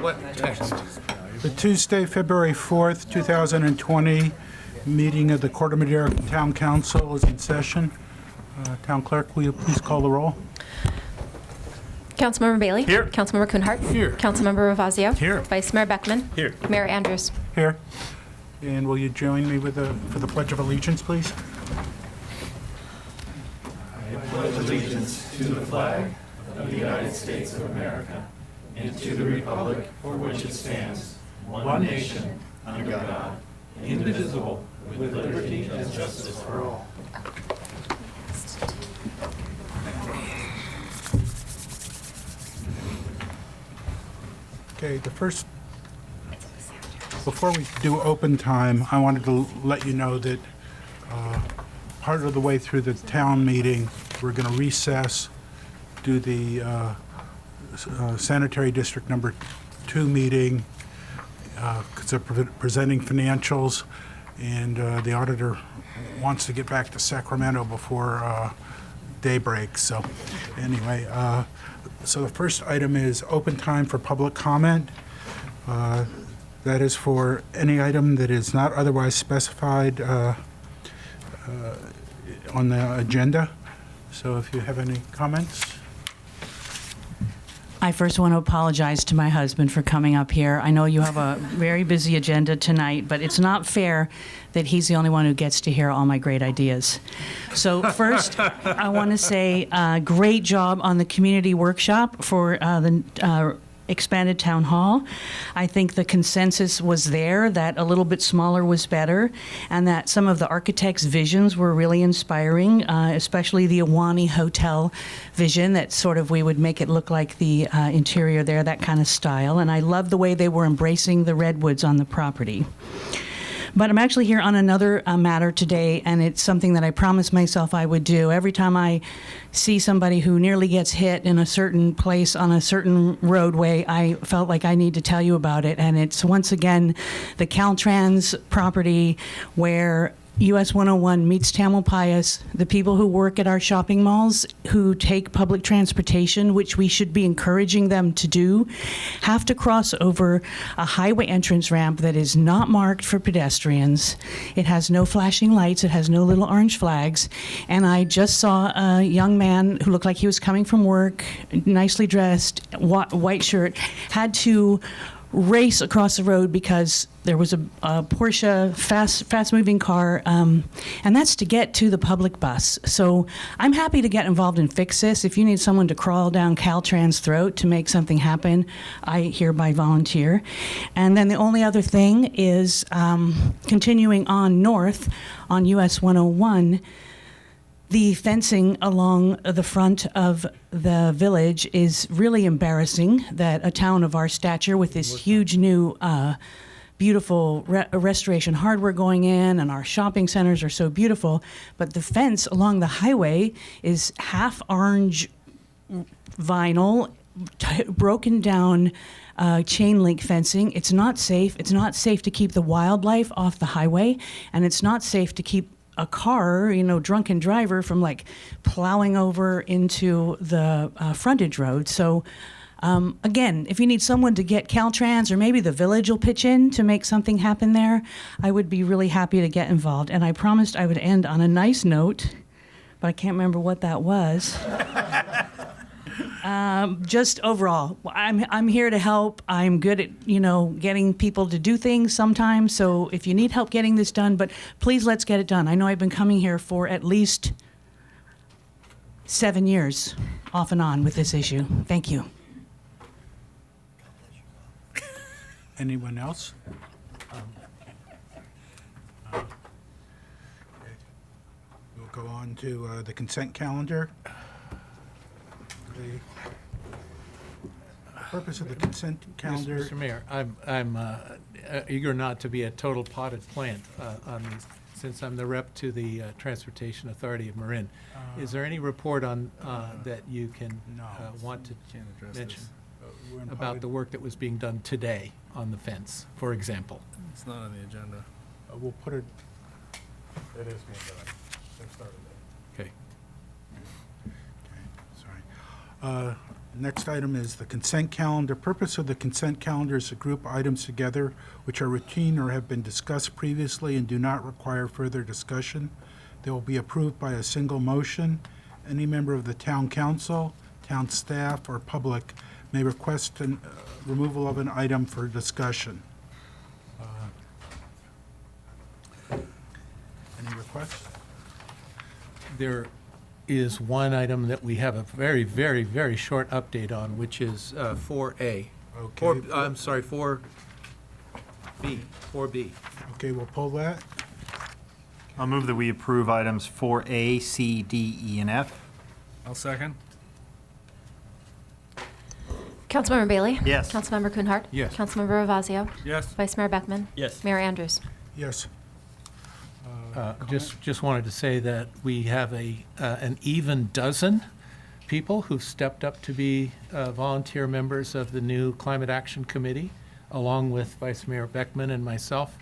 What text? The Tuesday, February 4th, 2020 meeting of the Corte Madera Town Council is in session. Town Clerk, will you please call the roll? Councilmember Bailey? Here. Councilmember Kuhnhart? Here. Councilmember Ravazio? Here. Vice Mayor Beckman? Here. Mayor Andrews? Here. And will you join me for the Pledge of Allegiance, please? Pledge allegiance to the flag of the United States of America and to the republic for which it stands, one nation, under God, indivisible, with liberty and justice for all. Okay, before we do open time, I wanted to let you know that part of the way through the town meeting, we're going to recess, do the sanitary district number 2 meeting, because they're presenting financials, and the auditor wants to get back to Sacramento before daybreak. So anyway, so the first item is open time for public comment. That is for any item that is not otherwise specified on the agenda. So if you have any comments. I first want to apologize to my husband for coming up here. I know you have a very busy agenda tonight, but it's not fair that he's the only one who gets to hear all my great ideas. So first, I want to say great job on the community workshop for the expanded town hall. I think the consensus was there that a little bit smaller was better, and that some of the architects' visions were really inspiring, especially the Awani Hotel vision, that sort of we would make it look like the interior there, that kind of style. And I love the way they were embracing the redwoods on the property. But I'm actually here on another matter today, and it's something that I promised myself I would do. Every time I see somebody who nearly gets hit in a certain place on a certain roadway, I felt like I need to tell you about it. And it's once again the Caltrans property where US 101 meets Tamalpais, the people who work at our shopping malls who take public transportation, which we should be encouraging them to do, have to cross over a highway entrance ramp that is not marked for pedestrians. It has no flashing lights, it has no little orange flags, and I just saw a young man who looked like he was coming from work, nicely dressed, white shirt, had to race across the road because there was a Porsche fast-moving car, and that's to get to the public bus. So I'm happy to get involved and fix this. If you need someone to crawl down Caltrans' throat to make something happen, I hereby volunteer. And then the only other thing is continuing on north on US 101, the fencing along the front of the village is really embarrassing, that a town of our stature with this huge new beautiful restoration hardware going in, and our shopping centers are so beautiful, but the fence along the highway is half orange vinyl, broken down chain link fencing. It's not safe. It's not safe to keep the wildlife off the highway, and it's not safe to keep a car, drunken driver from like plowing over into the frontage road. So again, if you need someone to get Caltrans, or maybe the village will pitch in to make something happen there, I would be really happy to get involved. And I promised I would end on a nice note, but I can't remember what that was. Just overall, I'm here to help. I'm good at, getting people to do things sometimes. So if you need help getting this done, but please let's get it done. I know I've been coming here for at least 7 years, off and on, with this issue. Thank you. Anyone else? We'll go on to the consent calendar. The purpose of the consent calendar. Mr. Mayor, I'm eager not to be a total potted plant on these, since I'm the rep to the Transportation Authority of Marin. Is there any report on that you can want to mention about the work that was being done today on the fence, for example? It's not on the agenda. We'll put it. It is being done. They started it. Okay. Sorry. Next item is the consent calendar. Purpose of the consent calendar is to group items together which are routine or have been discussed previously and do not require further discussion. They will be approved by a single motion. Any member of the town council, town staff, or public may request removal of an item for discussion. Any requests? There is one item that we have a very, very, very short update on, which is 4A. Okay. I'm sorry, 4B. 4B. Okay, we'll pull that. I'll move that we approve items 4A, C, D, E, and F. I'll second. Councilmember Bailey? Yes. Councilmember Kuhnhart? Yes. Councilmember Ravazio? Yes. Vice Mayor Beckman? Yes. Mayor Andrews? Yes. Just wanted to say that we have an even dozen people who've stepped up to be volunteer members of the new Climate Action Committee, along with Vice Mayor Beckman and myself.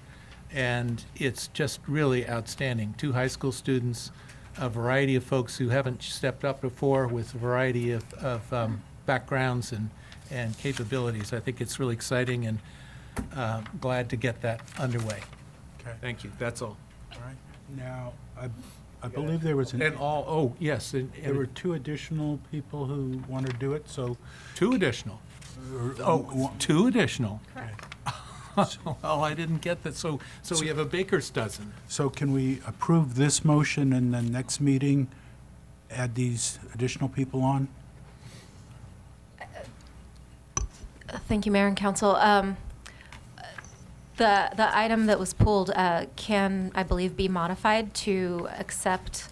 And it's just really outstanding. 2 high school students, a variety of folks who haven't stepped up before with a variety of backgrounds and capabilities. I think it's really exciting, and glad to get that underway. Okay. Thank you. That's all. All right. Now, I believe there was And all, oh, yes, and there were 2 additional people who want to do it, so. 2 additional. Oh, 2 additional. Correct. Well, I didn't get that. So we have a baker's dozen. So can we approve this motion and then next meeting add these additional people on? Thank you, Mayor and Council. The item that was pulled can, I believe, be modified to accept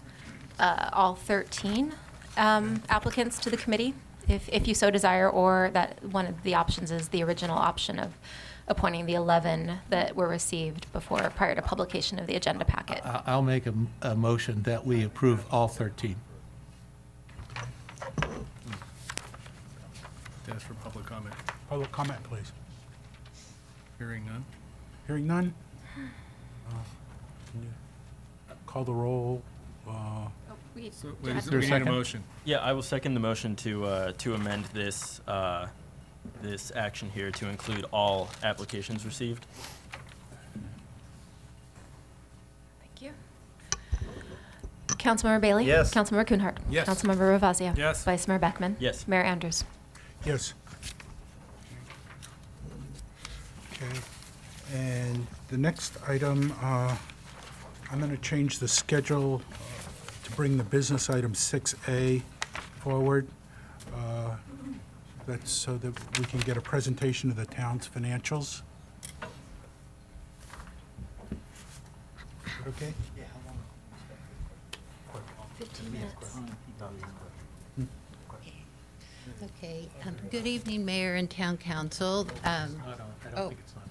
all 13 applicants to the committee, if you so desire, or that one of the options is the original option of appointing the 11 that were received prior to publication of the agenda packet. I'll make a motion that we approve all 13. Ask for public comment. Public comment, please. Hearing none. Hearing none? Can you call the roll? So, Yeah. wait, Is there a we need a second? motion. Yeah, I will second the motion to amend this this action here to include all applications received. Thank you. Councilmember Bailey? Yes. Councilmember Kuhnhart? Yes. Councilmember Ravazio? Yes. Vice Mayor Beckman? Yes. Mayor Andrews? Yes. Okay. And the next item, I'm going to change the schedule to bring the business item 6A forward. That's so that we can get a presentation of the town's financials. Is that okay? 15 minutes. Okay, good evening, Mayor and Town Council. I Oh. don't think it's on.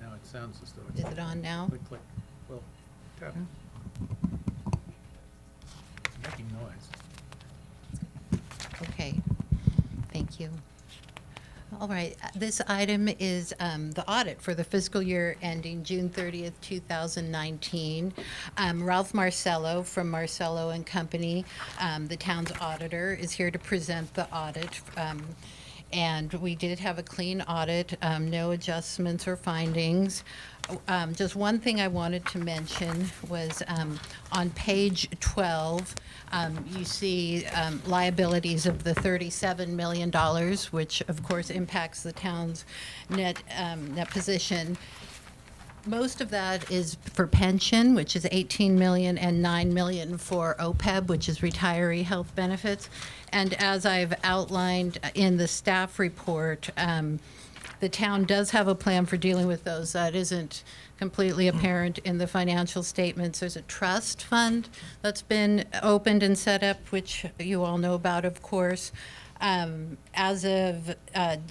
Now it sounds as though it's. Is it on now? Click, click. Well, tap. It's making noise. Okay, thank you. All right, this item is the audit for the fiscal year ending June 30th, 2019. Ralph Marcello from Marcello and Company, the town's auditor, is here to present the audit. And we did have a clean audit, no adjustments or findings. Just one thing I wanted to mention was on page 12, you see liabilities of the $37 million, which of course impacts the town's net position. Most of that is for pension, which is $18 million, and $9 million for OPEB, which is retiree health benefits. And as I've outlined in the staff report, the town does have a plan for dealing with those. That isn't completely apparent in the financial statements. There's a trust fund that's been opened and set up, which you all know about, of course. As of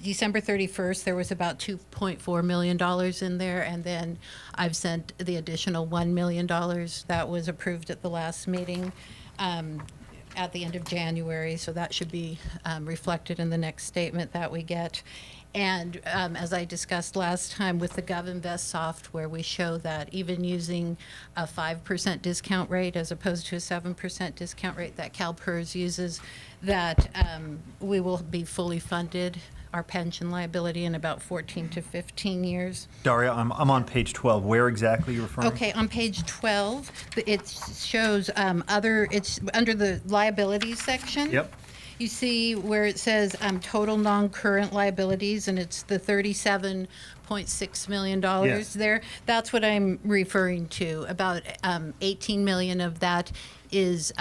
December 31st, there was about $2.4 million in there, and then I've sent the additional $1 million that was approved at the last meeting. at the end of January, so that should be reflected in the next statement that we get. And as I discussed last time with the GovInvest software, we show that even using a 5% discount rate as opposed to a 7% discount rate that CalPERS uses, that we will be fully funded, our pension liability, in about 14 to 15 years. Daria, I'm on page 12. Where exactly are you referring? Okay, on page 12, it shows it's under the liabilities section. Yep. You see where it says total non-current liabilities, and it's the $37.6 million Yes. there. That's what I'm referring to. About 18 million of that is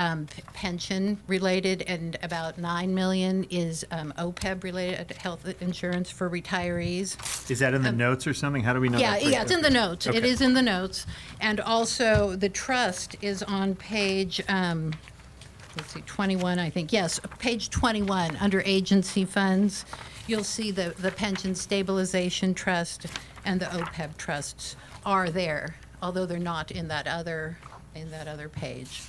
pension related, and about 9 million is OPEB related, health insurance for retirees. Is that in the notes or something? How do we know? Yeah, that yeah, it's in the notes. It Okay. is in the notes. And also, the trust is on page, let's see, 21, I think. Yes, page 21, under agency funds. You'll see the pension stabilization trust and the OPEB trusts are there, although they're not in that other page.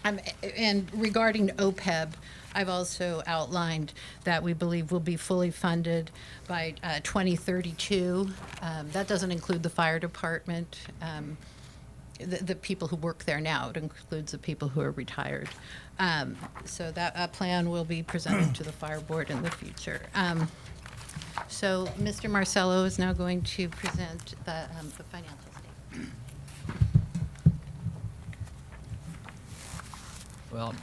And regarding OPEB, I've also outlined that we believe will be fully funded by 2032. That doesn't include the fire department, the people who work there now. It includes the people who are retired. So that plan will be presented to the fire board in the future. So Mr. Marcello is now going to present the financial statement. Well,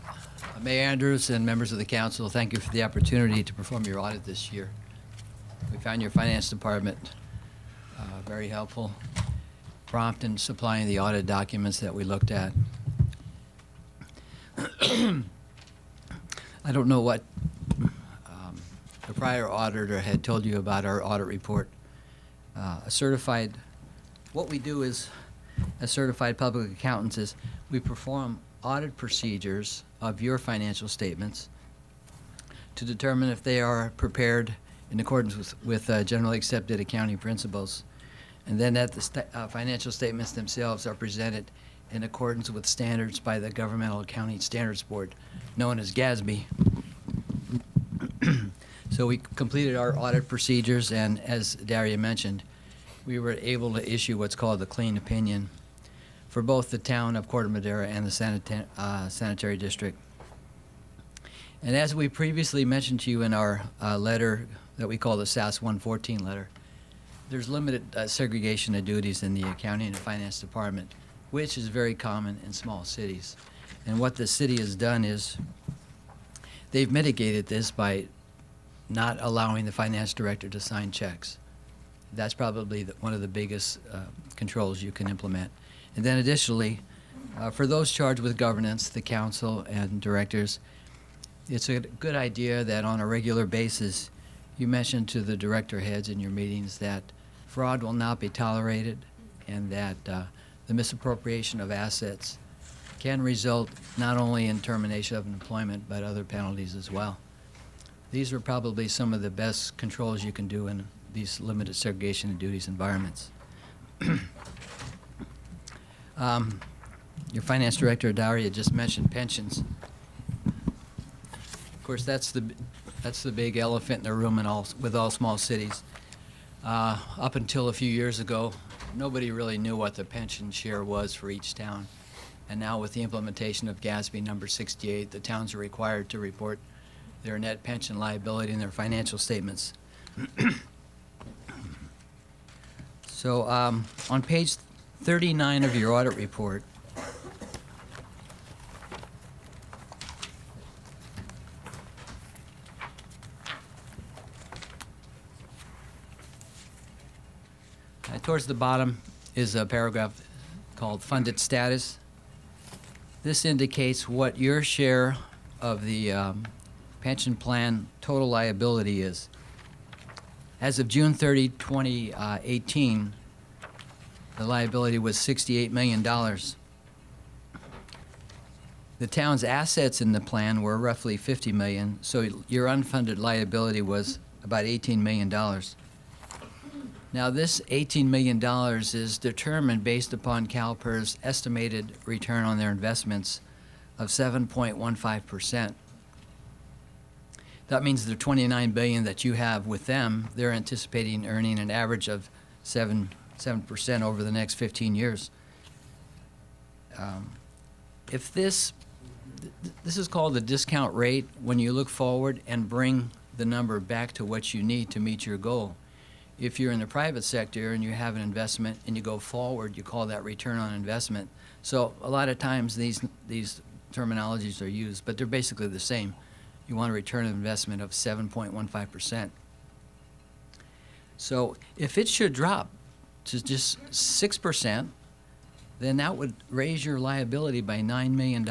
Mayor Andrews and members of the council, thank you for the opportunity to perform your audit this year. We found your finance department very helpful, prompt in supplying the audit documents that we looked at. I don't know what the prior auditor had told you about our audit report. What we do is, as certified public accountants, is we perform audit procedures of your financial statements to determine if they are prepared in accordance with generally accepted accounting principles, and then that the financial statements themselves are presented in accordance with standards by the Governmental Accounting Standards Board, known as GASB. So we completed our audit procedures, and as Daria mentioned, we were able to issue what's called the clean opinion for both the town of Corte Madera and the sanitary district. And as we previously mentioned to you in our letter that we call the SAS 114 letter, there's limited segregation of duties in the accounting and finance department, which is very common in small cities. And what the city has done is they've mitigated this by not allowing the finance director to sign checks. That's probably one of the biggest controls you can implement. And then additionally, for those charged with governance, the council and directors, it's a good idea that on a regular basis, you mention to the director heads in your meetings that fraud will not be tolerated, and that the misappropriation of assets can result not only in termination of employment, but other penalties as well. These are probably some of the best controls you can do in these limited segregation of duties environments. Your finance director, Daria, just mentioned pensions. Of course, that's the big elephant in the room with all small cities. Up until a few years ago, nobody really knew what the pension share was for each town. And now with the implementation of GASB number 68, the towns are required to report their net pension liability in their financial statements. So on page 39 of your audit report, towards the bottom is a paragraph called funded status. This indicates what your share of the pension plan total liability is. As of June 30, 2018, the liability was $68 million. The town's assets in the plan were roughly $50 million, so your unfunded liability was about $18 million. Now, this $18 million is determined based upon CalPERS' estimated return on their investments of 7.15%. That means the $29 billion that you have with them, they're anticipating earning an average of 7% over the next 15 years. If this is called the discount rate when you look forward and bring the number back to what you need to meet your goal. If you're in the private sector and you have an investment and you go forward, you call that return on investment. So a lot of times these terminologies are used, but they're basically the same. You want a return on investment of 7.15%. So if it should drop to just 6%, then that would raise your liability by $9 million.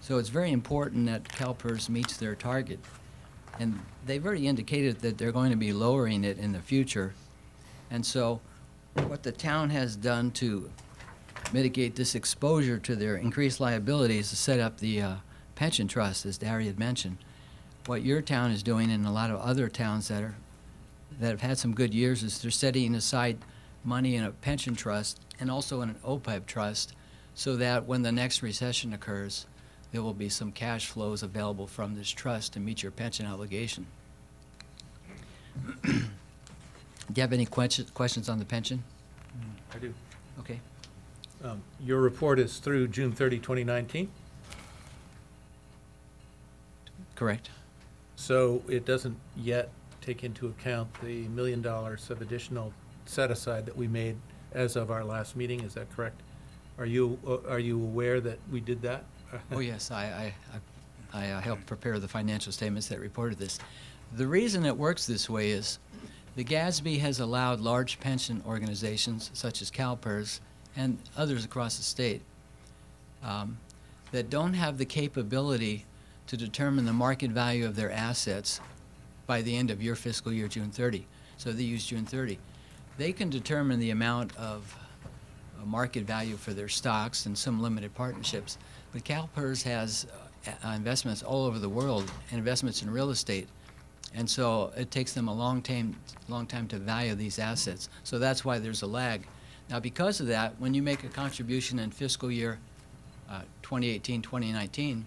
So it's very important that CalPERS meets their target. And they've already indicated that they're going to be lowering it in the future. And so what the town has done to mitigate this exposure to their increased liability is to set up the pension trust, as Darry had mentioned. What your town is doing, and a lot of other towns that have had some good years, is they're setting aside money in a pension trust and also in an OPEB trust, so that when the next recession occurs, there will be some cash flows available from this trust to meet your pension obligation. Do you have any questions on the pension? I do. Okay. Your report is through June 30, 2019, Correct. so it doesn't yet take into account the $1 million of additional set-aside that we made as of our last meeting, is that correct? Are you aware that we did that? Oh, yes, I helped prepare the financial statements that reported this. The reason it works this way is the GASB has allowed large pension organizations, such as CalPERS and others across the state, that don't have the capability to determine the market value of their assets by the end of your fiscal year, June 30. So they use June 30. They can determine the amount of market value for their stocks and some limited partnerships. But CalPERS has investments all over the world and investments in real estate. And so it takes them a long time to value these assets. So that's why there's a lag. Now, because of that, when you make a contribution in fiscal year 2018, 2019,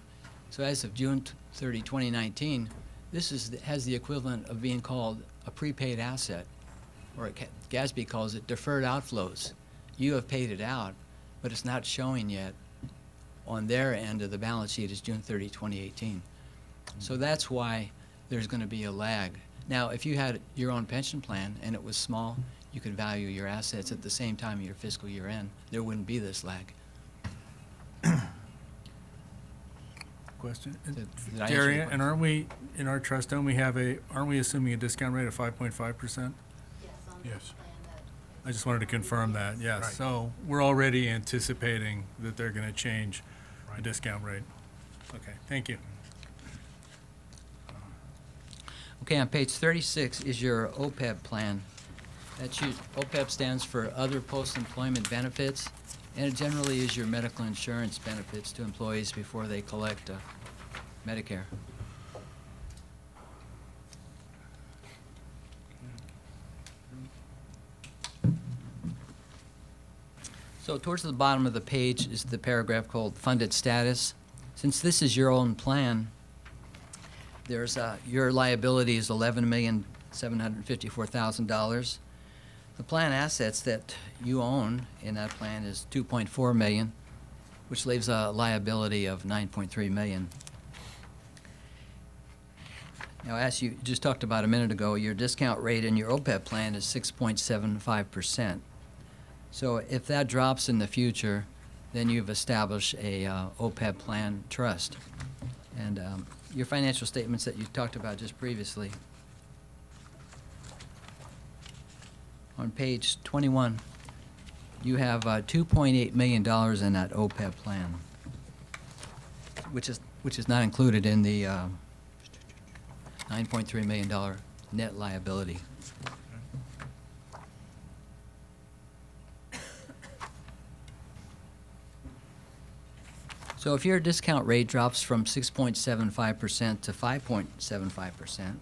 so as of June 30, 2019, this has the equivalent of being called a prepaid asset, or GASB calls it deferred outflows. You have paid it out, but it's not showing yet on their end of the balance sheet as June 30, 2018. So that's why there's going to be a lag. Now, if you had your own pension plan and it was small, you could value your assets at the same time of your fiscal year end. There wouldn't be this lag. Question? Did I answer Jerry, your and question? aren't we, in our trust, aren't we assuming a discount rate of 5.5%? Yes. I just wanted to confirm that, yes. Right. So we're already anticipating that they're going to change the Right. discount rate. Okay, thank you. Okay, on page 36 is your OPEB plan. OPEB stands for Other Post-Employment Benefits, and it generally is your medical insurance benefits to employees before they collect Medicare. So towards the bottom of the page is the paragraph called Funded Status. Since this is your own plan, there's your liability is $11,754,000. The plan assets that you own in that plan is $2.4 million, which leaves a liability of $9.3 million. Now, as you just talked about a minute ago, your discount rate in your OPEB plan is 6.75%. So if that drops in the future, then you've established a OPEB plan trust. And your financial statements that you talked about just previously. On page 21, you have $2.8 million in that OPEB plan, which is not included in the $9.3 million net liability. So if your discount rate drops from 6.75% to 5.75%,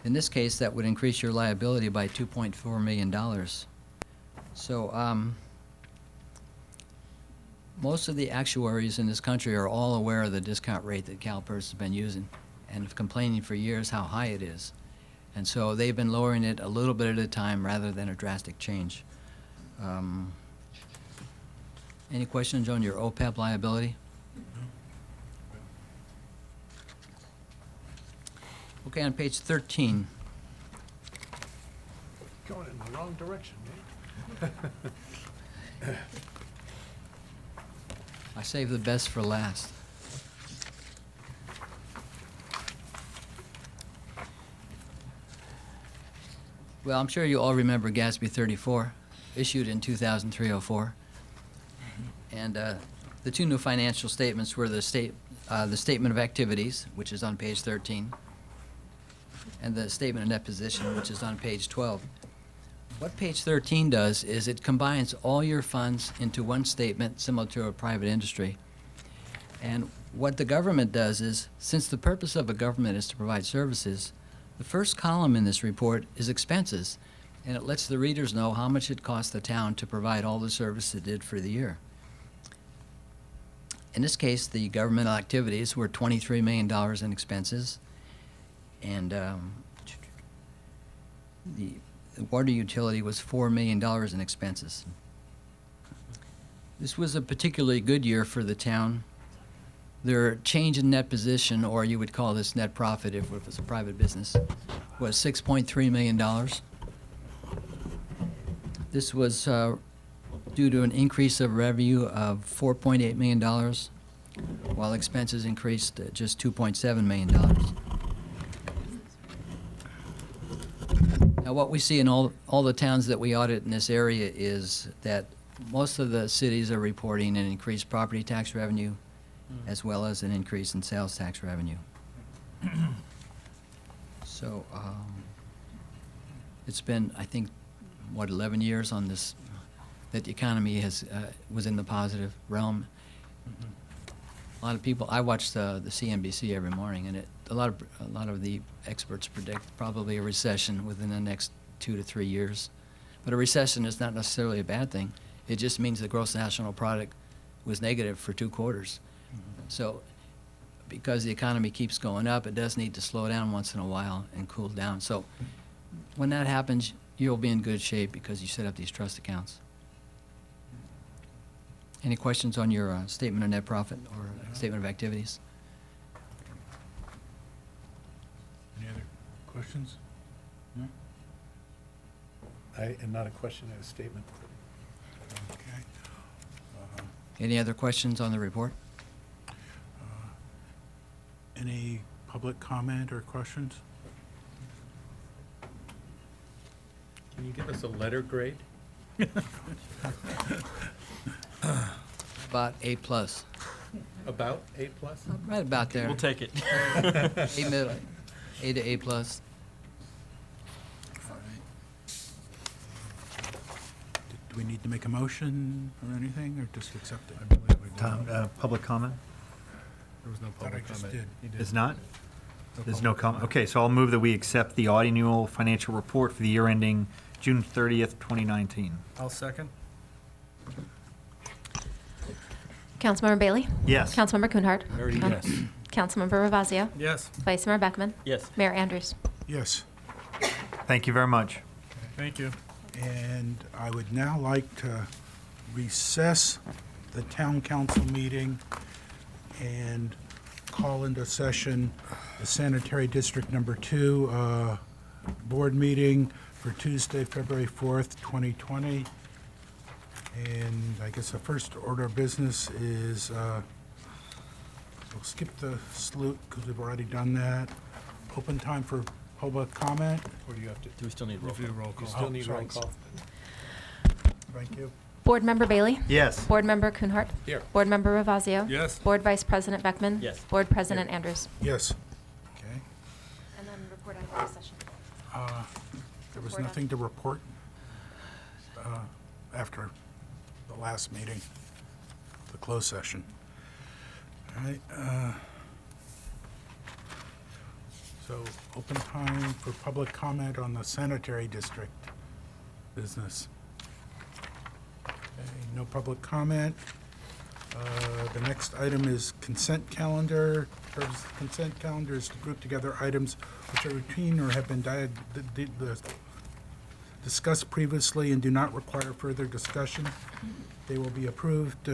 in this case, that would increase your liability by $2.4 million. So most of the actuaries in this country are all aware of the discount rate that CalPERS has been using and have complaining for years how high it is. And so they've been lowering it a little bit at a time rather than a drastic change. Any questions on your OPEB liability? Okay, on page 13. Going in the wrong direction, man. I saved the best for last. Well, I'm sure you all remember GASB 34, issued in 2003-04. And the two new financial statements were the statement of activities, which is on page 13, and the statement of net position, which is on page 12. What page 13 does is it combines all your funds into one statement, similar to a private industry. And what the government does is, since the purpose of a government is to provide services, the first column in this report is expenses, and it lets the readers know how much it cost the town to provide all the service it did for the year. In this case, the governmental activities were $23 million in expenses, and the water utility was $4 million in expenses. This was a particularly good year for the town. Their change in net position, or you would call this net profit if it was a private business, was $6.3 million. This was due to an increase of revenue of $4.8 million, while expenses increased just $2.7 million. Now, what we see in all the towns that we audit in this area is that most of the cities are reporting an increased property tax revenue, as well as an increase in sales tax revenue. So it's been, I think, what, 11 years on this, that the economy was in the positive realm. A lot of people, I watch the CNBC every morning, and a lot of the experts predict probably a recession within the next 2 to 3 years. But a recession is not necessarily a bad thing. It just means the gross national product was negative for 2 quarters. So because the economy keeps going up, it does need to slow down once in a while and cool down. So when that happens, you'll be in good shape because you set up these trust accounts. Any questions on your statement of net profit or statement of activities? Any other questions? No? And not a question, a statement. Okay. Any other questions on the report? Any public comment or questions? Can you give us a letter grade? About A plus, About A plus? right about there. We'll take it. A middle, A to A plus. Do we need to make a motion or anything, or just accept it? Tom, public comment? There was no Thought I public just comment. did. You did. Is not? There's no comment. Okay, so I'll move that we accept the annual financial report for the year ending June 30th, 2019. I'll second. Councilmember Bailey? Yes. Councilmember Kuhnhart? Already yes. Councilmember Ravazio? Yes, Vice Mayor Beckman? Yes. Mayor Andrews? Yes. Thank you very much. thank you. And I would now like to recess the town council meeting and call into session the sanitary district number 2 board meeting for Tuesday, February 4th, 2020. And I guess the first order of business is, we'll skip the salute because we've already done that. Open time for public comment. Or do you have to, Do we still need roll We'll do call? roll you call. still need roll sorry. call? Thank you. Board Member Bailey? Yes. Board Member Kuhnhart? Here. Board Member Ravazio? Yes, Board Vice President Beckman? Yes. Board President Andrews? Yes. Okay. And then report on closed session. There was Report on- nothing to report after the last meeting, the closed session. All right. So open time for public comment on the sanitary district business. Okay, no public comment. The next item is consent calendar. Consent calendar is to group together items which are routine or have been discussed previously and do not require further discussion. They will be approved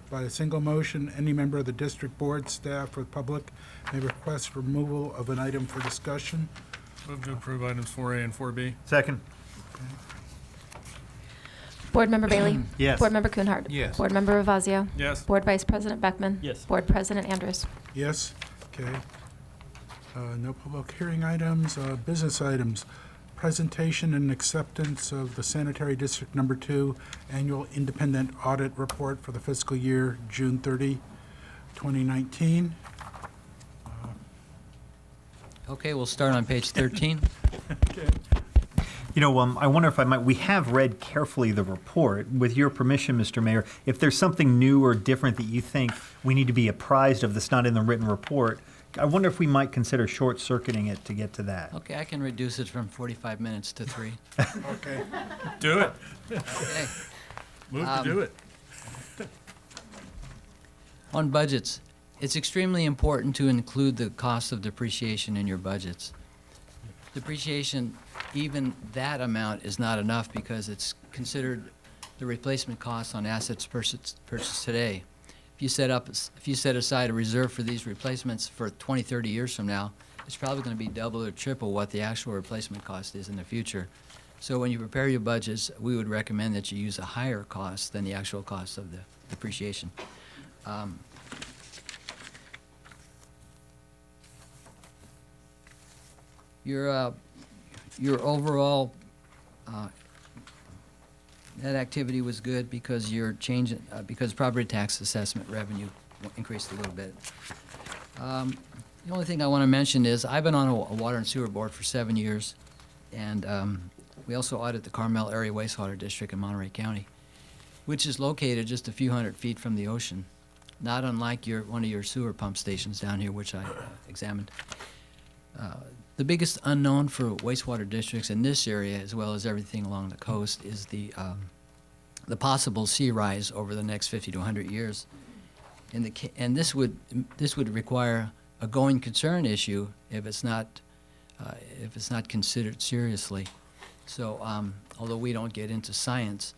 by a single motion. Any member of the district board, staff, or public may request removal of an item for discussion. Move to approve items 4A and 4B. Second. Board Member Bailey? Yes. Board Member Kuhnhart? Yes. Board Member Ravazio? Yes. Board Vice President Beckman? Yes. Board President Andrews? Yes? Okay. No public hearing items. Business items. Presentation and acceptance of the Sanitary District Number 2 Annual Independent Audit Report for the fiscal year June 30, 2019. Okay, we'll start on page 13. You know, I wonder if I might, we have read carefully the report. With your permission, Mr. Mayor, if there's something new or different that you think we need to be apprised of that's not in the written report, I wonder if we might consider short-circuiting it to get to that. Okay, I can reduce it from 45 minutes to 3. Okay. Do it. Okay. Move to do it. On budgets, it's extremely important to include the cost of depreciation in your budgets. Depreciation, even that amount is not enough because it's considered the replacement cost on assets purchased today. If you set aside a reserve for these replacements for 20, 30 years from now, it's probably going to be double or triple what the actual replacement cost is in the future. So when you prepare your budgets, we would recommend that you use a higher cost than the actual cost of the depreciation. Your overall net activity was good because because property tax assessment revenue increased a little bit. The only thing I want to mention is I've been on a water and sewer board for 7 years, and we also audit the Carmel Area Wastewater District in Monterey County, which is located just a few hundred feet from the ocean, not unlike one of your sewer pump stations down here, which I examined. The biggest unknown for wastewater districts in this area, as well as everything along the coast, is the possible sea rise over the next 50 to 100 years. And this would require a going concern issue if it's not considered seriously. So, although we don't get into science,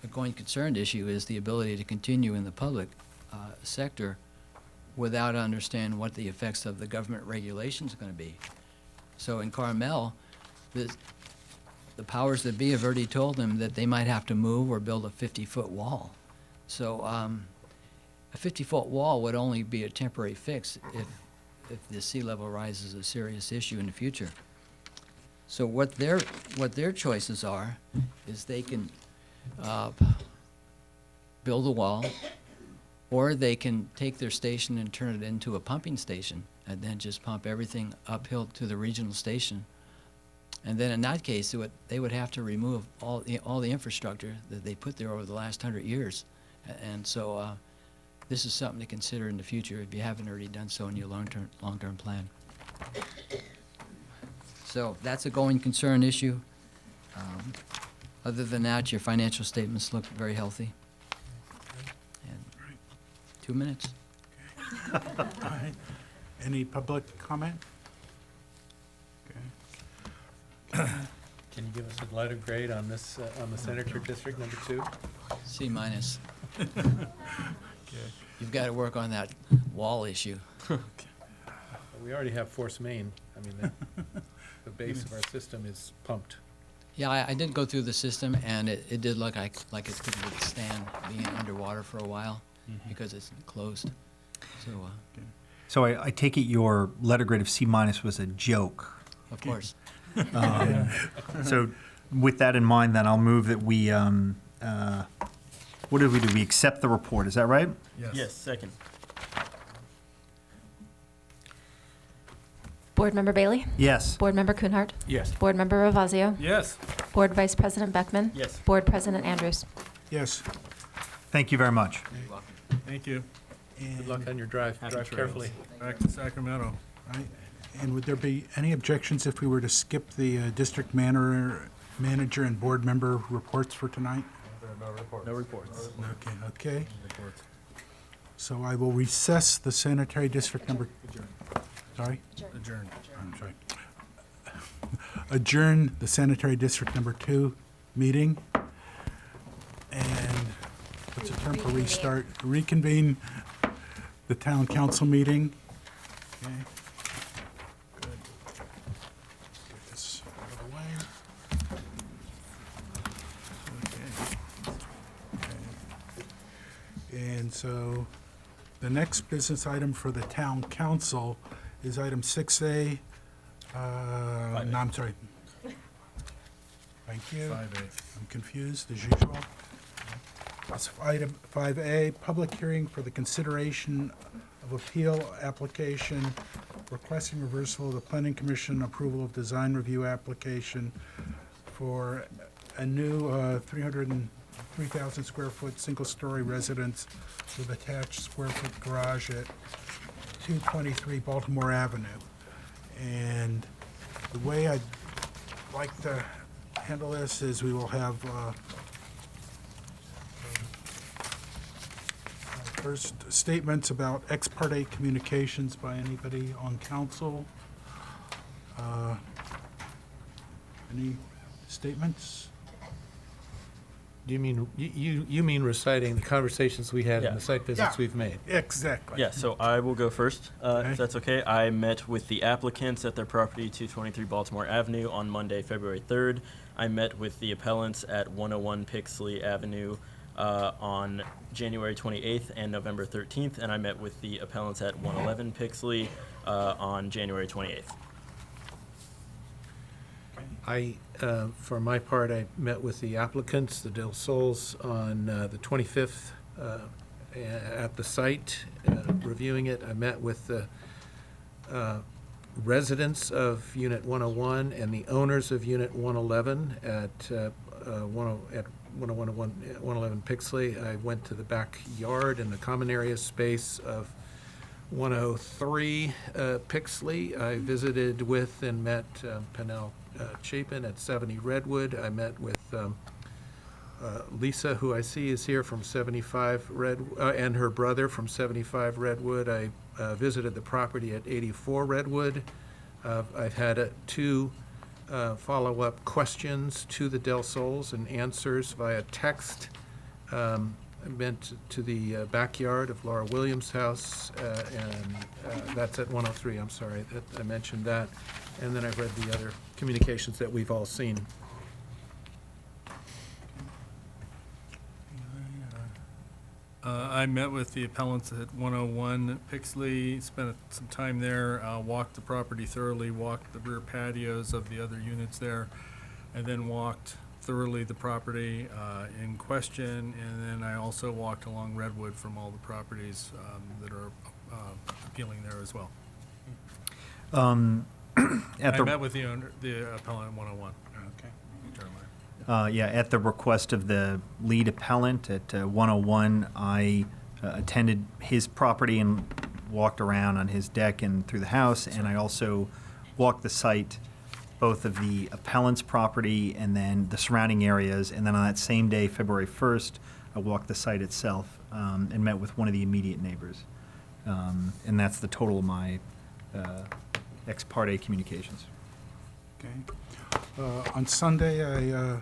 a going concern issue is the ability to continue in the public sector without understanding what the effects of the government regulations are going to be. So in Carmel, the powers that be have already told them that they might have to move or build a 50-foot wall. So a 50-foot wall would only be a temporary fix if the sea level rise is a serious issue in the future. So what their choices are is they can build a wall, or they can take their station and turn it into a pumping station and then just pump everything uphill to the regional station. And then in that case, they would have to remove all the infrastructure that they put there over the last 100 years. And so this is something to consider in the future if you haven't already done so in your long-term plan. So that's a going concern issue. Other than that, your financial statements look very healthy. And 2 minutes. All right. Any public comment? Okay. Can you give us a letter grade on this, on the Senator District Number 2? C minus. You've got to work on that wall issue. We already have force main. I mean, the base of our system is pumped. Yeah, I did go through the system, and it did look like it could withstand being underwater for a while because it's closed. So, So I take it your letter grade of C minus was a joke. of course. So with that in mind, then I'll move that we, what did we do? We accept the report, is that right? Yes, second. Board Member Bailey? Yes. Board Member Kuhnhart? Yes. Board Member Ravazio? Yes. Board Vice President Beckman? Yes. Board President Andrews? Yes. Thank you very much. Thank you. Good luck on your drive. Happy Drive trails. carefully. Back to Sacramento. Right. And would there be any objections if we were to skip the district manager and board member reports for tonight? No reports. Okay. So I will recess the sanitary district number. Sorry? Adjourn. I'm sorry. Adjourn the sanitary district number 2 meeting. And what's the term for restart? Reconvene the town council meeting. Okay. Good. Get this out of the way. And so the next business item for the town council is item 6A. No, I'm sorry. Thank you. 5A. I'm confused as usual. That's item 5A, public hearing for the consideration of appeal application requesting reversal of the planning commission approval of design review application for a new 303,000 square foot single-story residence with attached square foot garage at 223 Baltimore Avenue. And the way I'd like to handle this is we will have first statements about ex parte communications by anybody on council. Any statements? Do you mean, you mean reciting the conversations we had Yeah. and the site visits Yeah. we've made? Exactly. Yeah, so I will go first, Okay. if that's okay. I met with the applicants at their property, 223 Baltimore Avenue, on Monday, February 3rd. I met with the appellants at 101 Pixley Avenue on January 28th and November 13th, and I met with the appellants at 111 Pixley on January 28th. For my part, I met with the applicants, the Del Sols, on the 25th at the site, reviewing it. I met with the residents of Unit 101 and the owners of Unit 111 at 111 Pixley. I went to the backyard and the common area space of 103 Pixley. I visited with and met Pennell Chapin at 70 Redwood. I met with Lisa, who I see is here from 75 and her brother from 75 Redwood. I visited the property at 84 Redwood. I've had 2 follow-up questions to the Del Sols and answers via text. I went to the backyard of Laura Williams' house, and that's at 103, I'm sorry, I mentioned that. And then I've read the other communications that we've all seen. I met with the appellants at 101 Pixley, spent some time there, walked the property thoroughly, walked the rear patios of the other units there, and then walked thoroughly the property in question, and then I also walked along Redwood from all the properties that are appealing there as well. At I the, met with the owner, the appellant at 101. Okay. yeah, at the request of the lead appellant at 101, I attended his property and walked around on his deck and through the house, and I also walked the site, both of the appellant's property and then the surrounding areas, and then on that same day, February 1st, I walked the site itself and met with one of the immediate neighbors. And that's the total of my ex parte communications. Okay. On Sunday, I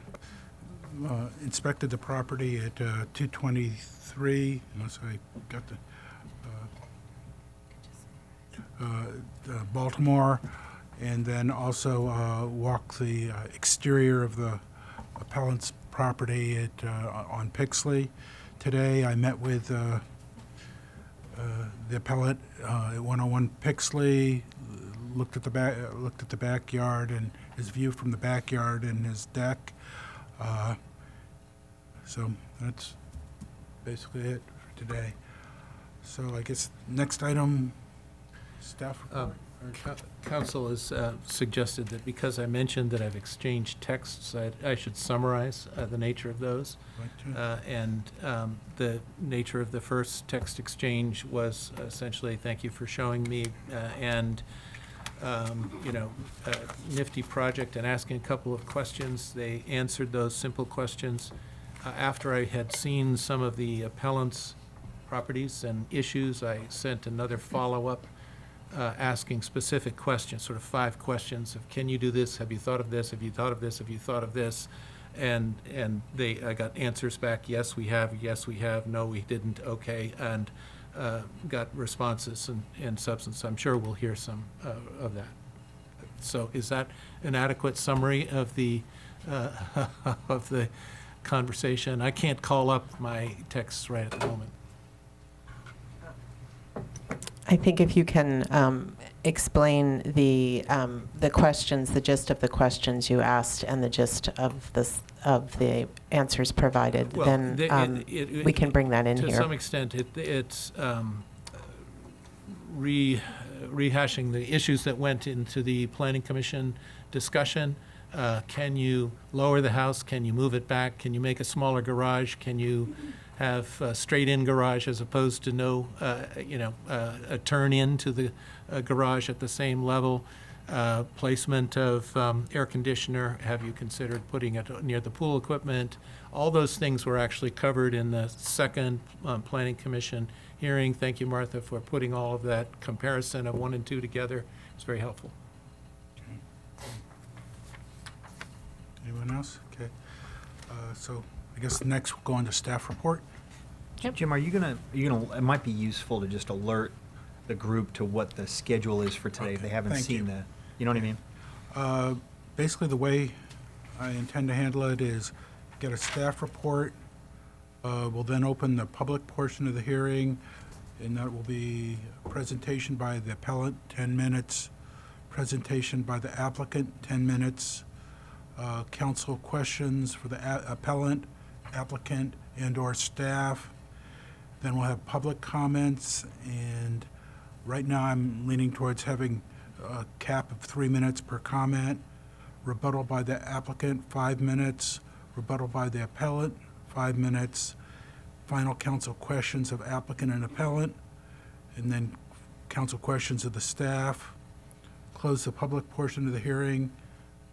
inspected the property at 223, unless I got the Baltimore, and then also walked the exterior of the appellant's property at on Pixley. Today, I met with the appellant at 101 Pixley, looked at the backyard and his view from the backyard and his deck. So that's basically it for today. So I guess next item, staff report. Council has suggested that because I mentioned that I've exchanged texts, I should summarize the nature of those. And the nature of the first text exchange was essentially, thank you for showing me, and nifty project, and asking a couple of questions. They answered those simple questions. After I had seen some of the appellant's properties and issues. I sent another follow-up asking specific questions, sort of 5 questions of, can you do this? Have you thought of this? Have you thought of this? Have you thought of this? And I got answers back, yes, we have, no, we didn't, okay, and got responses in substance. I'm sure we'll hear some of that. So is that an adequate summary of the of the conversation? I can't call up my texts right at the moment. I think if you can explain the questions, the gist of the questions you asked, and the gist of the answers provided, Well, then we can bring that in to here. some extent, it's rehashing the issues that went into the Planning Commission discussion. Can you lower the house? Can you move it back? Can you make a smaller garage? Can you have a straight-in garage as opposed to no, a turn-in to the garage at the same level? Placement of air conditioner, have you considered putting it near the pool equipment? All those things were actually covered in the second Planning Commission hearing. Thank you, Martha, for putting all of that comparison of 1 and 2 together. It's very helpful. Anyone else? Okay. So I guess next we'll go on to staff report. Jim, are you gonna, it might be useful to just alert the group to what the schedule is for today. Okay, They haven't thank seen you. the, you know what I mean? Basically, the way I intend to handle it is get a staff report. We'll then open the public portion of the hearing, and that will be a presentation by the appellant, 10 minutes, presentation by the applicant, 10 minutes, council questions for the appellant, applicant, and/or staff. Then we'll have public comments, and right now I'm leaning towards having a cap of 3 minutes per comment, rebuttal by the applicant, 5 minutes, rebuttal by the appellant, 5 minutes, final council questions of applicant and appellant, and then council questions of the staff, close the public portion of the hearing,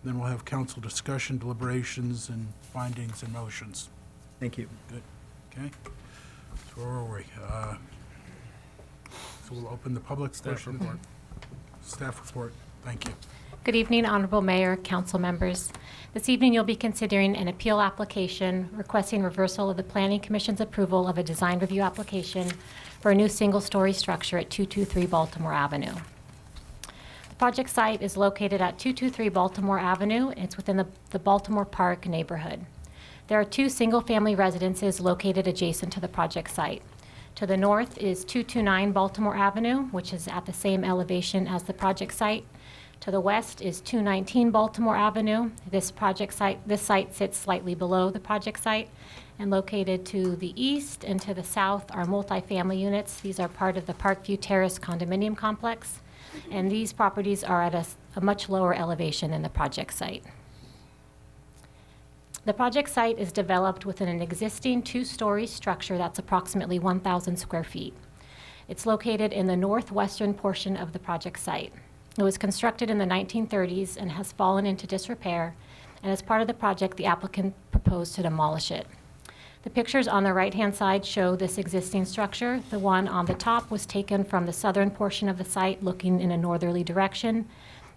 then we'll have council discussion, deliberations, and findings and motions. Thank you. Good, okay? So where are we? So we'll open the public Staff portion. report. Staff report, thank you. Good evening, Honorable Mayor, council members. This evening, you'll be considering an appeal application requesting reversal of the Planning Commission's approval of a design review application for a new single-story structure at 223 Baltimore Avenue. The project site is located at 223 Baltimore Avenue. It's within the Baltimore Park neighborhood. There are 2 single-family residences located adjacent to the project site. To the north is 229 Baltimore Avenue, which is at the same elevation as the project site. To the west is 219 Baltimore Avenue. This site sits slightly below the project site. And located to the east and to the south are multifamily units. These are part of the Parkview Terrace condominium complex. And these properties are at a much lower elevation than the project site. The project site is developed within an existing 2-story structure that's approximately 1,000 square feet. It's located in the northwestern portion of the project site. It was constructed in the 1930s and has fallen into disrepair, and as part of the project, the applicant proposed to demolish it. The pictures on the right-hand side show this existing structure. The one on the top was taken from the southern portion of the site looking in a northerly direction,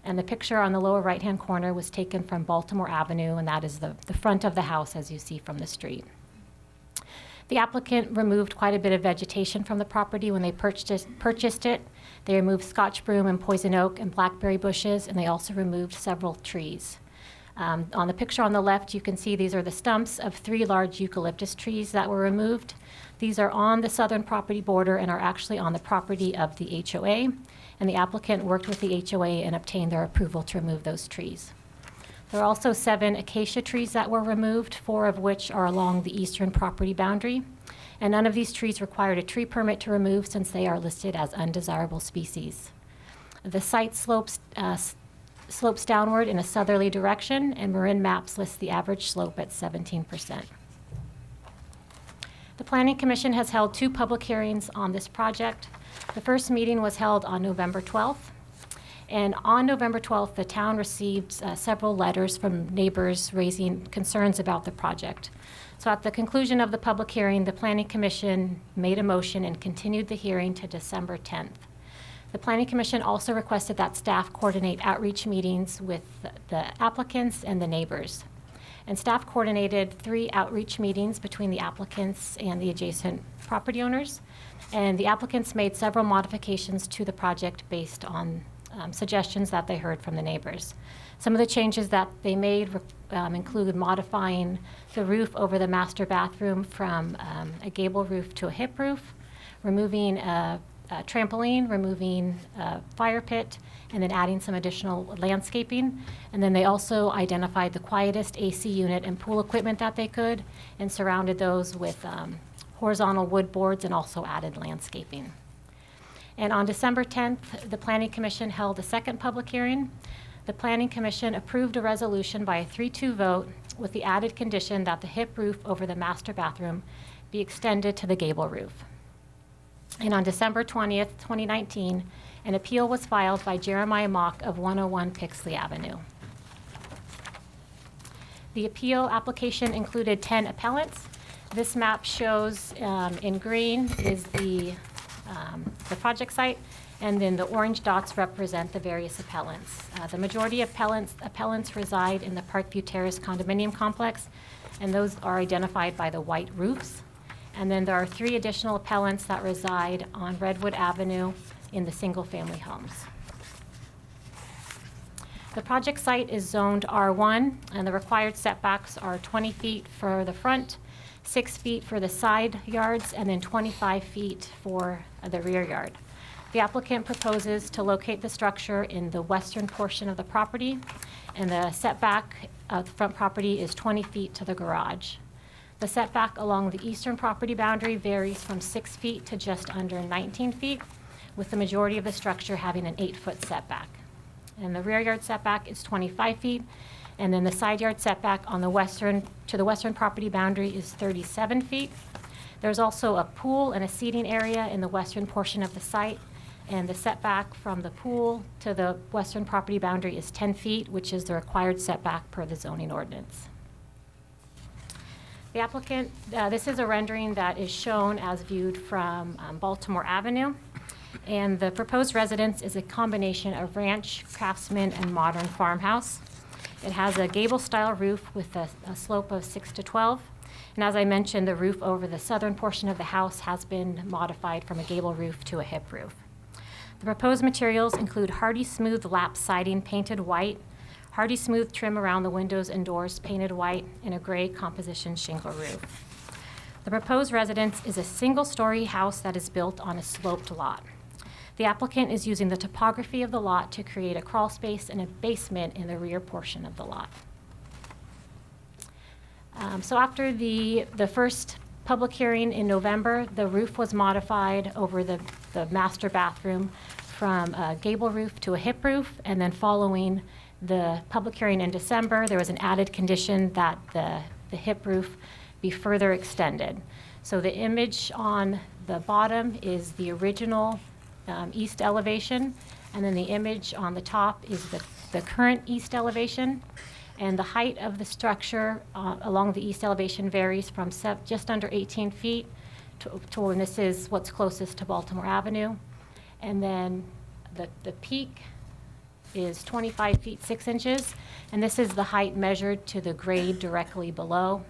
and the picture on the lower right-hand corner was taken from Baltimore Avenue, and that is the front of the house as you see from the street. The applicant removed quite a bit of vegetation from the property when they purchased it. They removed Scotch broom and poison oak and blackberry bushes, and they also removed several trees. On the picture on the left, you can see these are the stumps of 3 large eucalyptus trees that were removed. These are on the southern property border and are actually on the property of the HOA, and the applicant worked with the HOA and obtained their approval to remove those trees. There are also 7 acacia trees that were removed, 4 of which are along the eastern property boundary, and none of these trees required a tree permit to remove since they are listed as undesirable species. The site slopes downward in a southerly direction, and Marin Maps lists the average slope at 17%. The Planning Commission has held 2 public hearings on this project. The first meeting was held on November 12th. And on November 12th, the town received several letters from neighbors raising concerns about the project. So at the conclusion of the public hearing, the Planning Commission made a motion and continued the hearing to December 10th. The Planning Commission also requested that staff coordinate outreach meetings with the applicants and the neighbors. And staff coordinated 3 outreach meetings between the applicants and the adjacent property owners. And the applicants made several modifications to the project based on suggestions that they heard from the neighbors. Some of the changes that they made include modifying the roof over the master bathroom from a gable roof to a hip roof, removing a trampoline, removing a fire pit, and then adding some additional landscaping. And then they also identified the quietest AC unit and pool equipment that they could and surrounded those with horizontal wood boards and also added landscaping. And on December 10th, the Planning Commission held a second public hearing. The Planning Commission approved a resolution by a 3-2 vote with the added condition that the hip roof over the master bathroom be extended to the gable roof. And on December 20th, 2019, an appeal was filed by Jeremiah Mock of 101 Pixley Avenue. The appeal application included 10 appellants. This map shows in green is the project site, and then the orange dots represent the various appellants. The majority of appellants reside in the Parkview Terrace condominium complex, and those are identified by the white roofs. And then there are 3 additional appellants that reside on Redwood Avenue in the single-family homes. The project site is zoned R1, and the required setbacks are 20 feet for the front, 6 feet for the side yards, and then 25 feet for the rear yard. The applicant proposes to locate the structure in the western portion of the property, and the setback of the front property is 20 feet to the garage. The setback along the eastern property boundary varies from 6 feet to just under 19 feet, with the majority of the structure having an 8-foot setback. And the rear yard setback is 25 feet, and then the side yard setback on the western property boundary is 37 feet. There's also a pool and a seating area in the western portion of the site, and the setback from the pool to the western property boundary is 10 feet, which is the required setback per the zoning ordinance. The applicant, this is a rendering that is shown as viewed from Baltimore Avenue, and the proposed residence is a combination of ranch, craftsman, and modern farmhouse. It has a gable-style roof with a slope of 6 to 12. And as I mentioned, the roof over the southern portion of the house has been modified from a gable roof to a hip roof. The proposed materials include Hardy Smooth lap siding painted white, Hardy Smooth trim around the windows and doors painted white, and a gray composition shingle roof. The proposed residence is a single-story house that is built on a sloped lot. The applicant is using the topography of the lot to create a crawl space and a basement in the rear portion of the lot. So after the first public hearing in November, the roof was modified over the master bathroom from a gable roof to a hip roof, and then following the public hearing in December, there was an added condition that the hip roof be further extended. So the image on the bottom is the original east elevation, and then the image on the top is the current east elevation. And the height of the structure along the east elevation varies from just under 18 feet to when this is what's closest to Baltimore Avenue. And then the peak is 25 feet 6 inches, and this is the height measured to the grade directly below,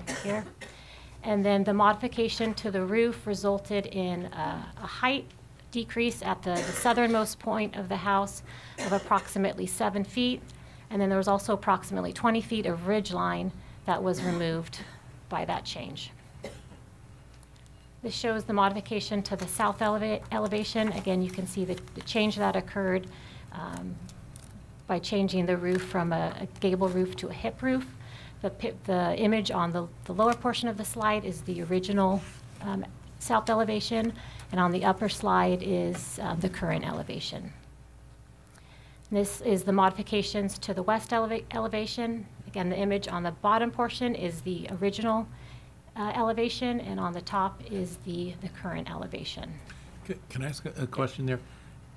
right here. And then the modification to the roof resulted in a height decrease at the southernmost point of the house of approximately 7 feet. And then there was also approximately 20 feet of ridge line that was removed by that change. This shows the modification to the south elevation. Again, you can see the change that occurred by changing the roof from a gable roof to a hip roof. The image on the lower portion of the slide is the original south elevation, and on the upper slide is the current elevation. This is the modifications to the west elevation. Again, the image on the bottom portion is the original elevation, and on the top is the current elevation. Can I ask a question there?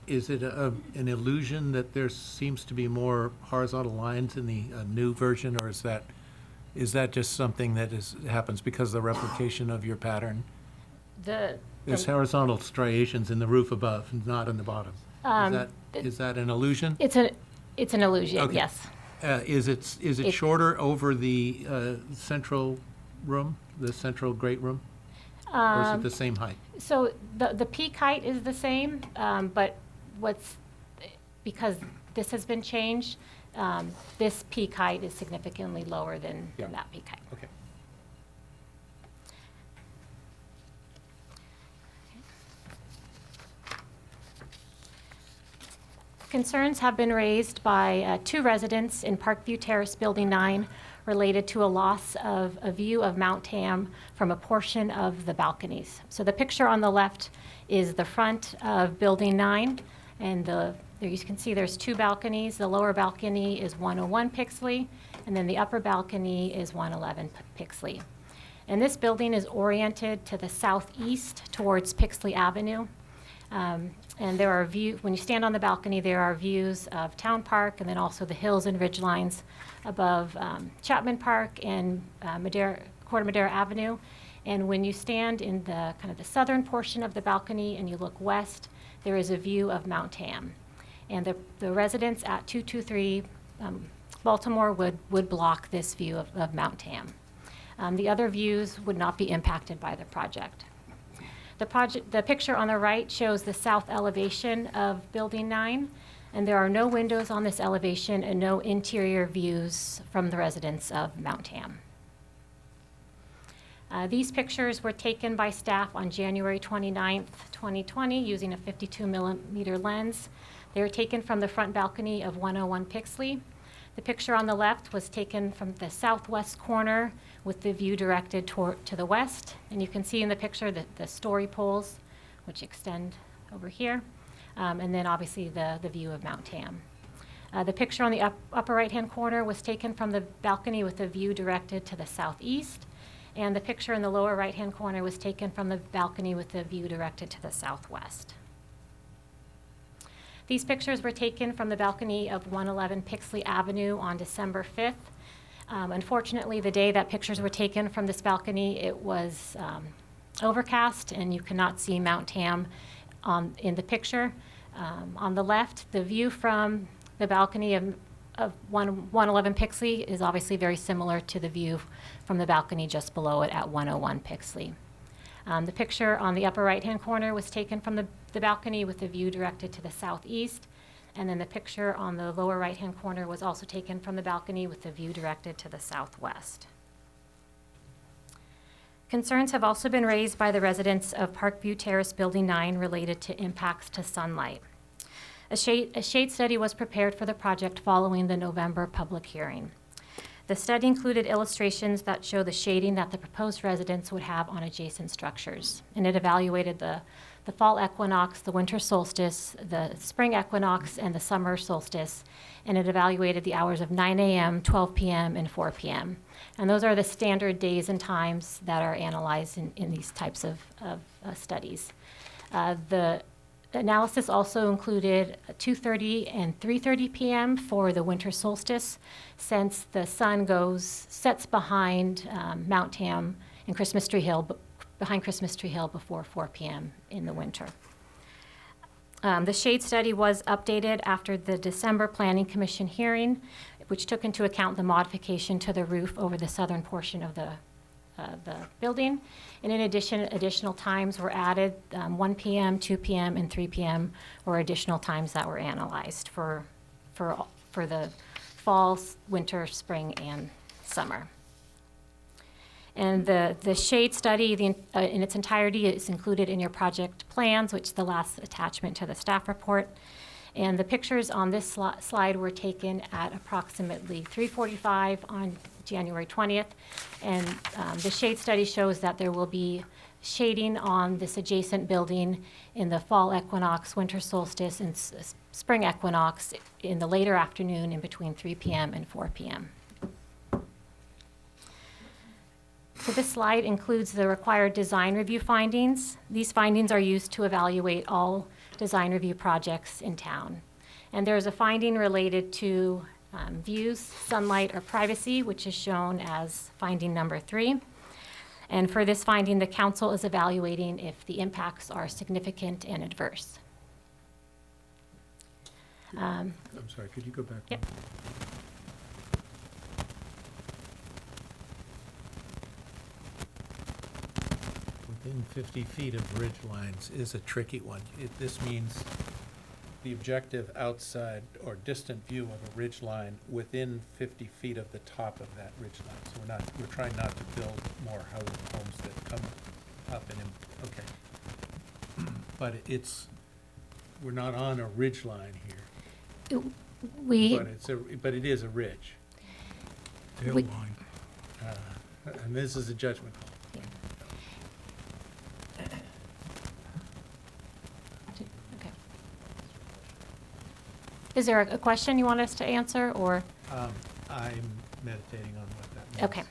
Is it an illusion that there seems to be more horizontal lines in the new version, or is that Is that just something that happens because of the replication of your pattern? There's horizontal striations in the roof above, not in the bottom. Is that an illusion? It's an illusion, Okay. yes. Is it shorter over the central room, the central great room? Or is it the same height? So the peak height is the same, but because this has been changed, this peak height is significantly lower than that peak height. Okay. Concerns have been raised by 2 residents in Parkview Terrace Building 9 related to a loss of a view of Mount Tam from a portion of the balconies. So the picture on the left is the front of Building 9, and there you can see there's 2 balconies. The lower balcony is 101 Pixley, and then the upper balcony is 111 Pixley. And this building is oriented to the southeast towards Pixley Avenue. And there are when you stand on the balcony, there are views of Town Park and then also the hills and ridgelines above Chapman Park and Corte Madera Avenue. And when you stand in the kind of the southern portion of the balcony and you look west, there is a view of Mount Tam. And the residents at 223 Baltimore would block this view of Mount Tam. The other views would not be impacted by the project. The picture on the right shows the south elevation of Building 9, and there are no windows on this elevation and no interior views from the residents of Mount Tam. These pictures were taken by staff on January 29th, 2020, using a 52-millimeter lens. They were taken from the front balcony of 101 Pixley. The picture on the left was taken from the southwest corner with the view directed to the west. And you can see in the picture the story poles, which extend over here, and then obviously the view of Mount Tam. The picture on the upper right-hand corner was taken from the balcony with the view directed to the southeast. And the picture in the lower right-hand corner was taken from the balcony with the view directed to the southwest. These pictures were taken from the balcony of 111 Pixley Avenue on December 5th. Unfortunately, the day that pictures were taken from this balcony, it was overcast and you cannot see Mount Tam in the picture. On the left, the view from the balcony of 111 Pixley is obviously very similar to the view from the balcony just below it at 101 Pixley. The picture on the upper right-hand corner was taken from the balcony with the view directed to the southeast, and then the picture on the lower right-hand corner was also taken from the balcony with the view directed to the southwest. Concerns have also been raised by the residents of Parkview Terrace Building 9 related to impacts to sunlight. A shade study was prepared for the project following the November public hearing. The study included illustrations that show the shading that the proposed residents would have on adjacent structures. And it evaluated the fall equinox, the winter solstice, the spring equinox, and the summer solstice. And it evaluated the hours of 9 a.m., 12 p.m., and 4 p.m. And those are the standard days and times that are analyzed in these types of studies. The analysis also included 2:30 and 3:30 p.m. for the winter solstice, since the sun sets behind Mount Tam and Christmas Tree Hill, behind Christmas Tree Hill before 4 p.m. in the winter. The shade study was updated after the December Planning Commission hearing, which took into account the modification to the roof over the southern portion of the building. And in addition, additional times were added, 1 p.m., 2 p.m., and 3 p.m. were additional times that were analyzed for the fall, winter, spring, and summer. And the shade study in its entirety is included in your project plans, which is the last attachment to the staff report. And the pictures on this slide were taken at approximately 3:45 on January 20th. And the shade study shows that there will be shading on this adjacent building in the fall equinox, winter solstice, and spring equinox in the later afternoon in between 3 p.m. and 4 p.m. So this slide includes the required design review findings. These findings are used to evaluate all design review projects in town. And there's a finding related to views, sunlight, or privacy, which is shown as finding number 3. And for this finding, the council is evaluating if the impacts are significant and adverse. I'm sorry, could you go back? Yep. Within 50 feet of ridge lines is a tricky one. This means the objective outside or distant view of a ridge line within 50 feet of the top of that ridge line. So we're trying not to build more homes that come up and in, okay. But we're not on a ridge line here, but it is a ridge. Tail We- line. And this is a judgment call. Okay. Is there a question you want us to answer, or? I'm meditating on what that means. Okay.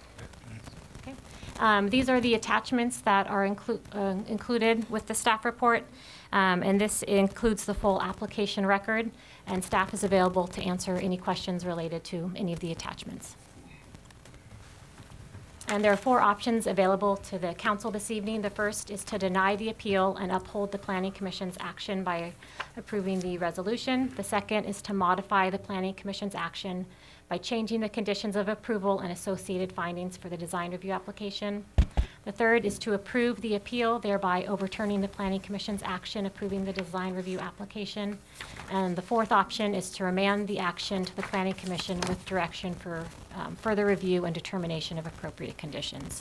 These are the attachments that are included with the staff report, and this includes the full application record, and staff is available to answer any questions related to any of the attachments. And there are 4 options available to the council this evening. The first is to deny the appeal and uphold the Planning Commission's action by approving the resolution. The second is to modify the Planning Commission's action by changing the conditions of approval and associated findings for the design review application. The third is to approve the appeal, thereby overturning the Planning Commission's action approving the design review application. And the fourth option is to remand the action to the Planning Commission with direction for further review and determination of appropriate conditions.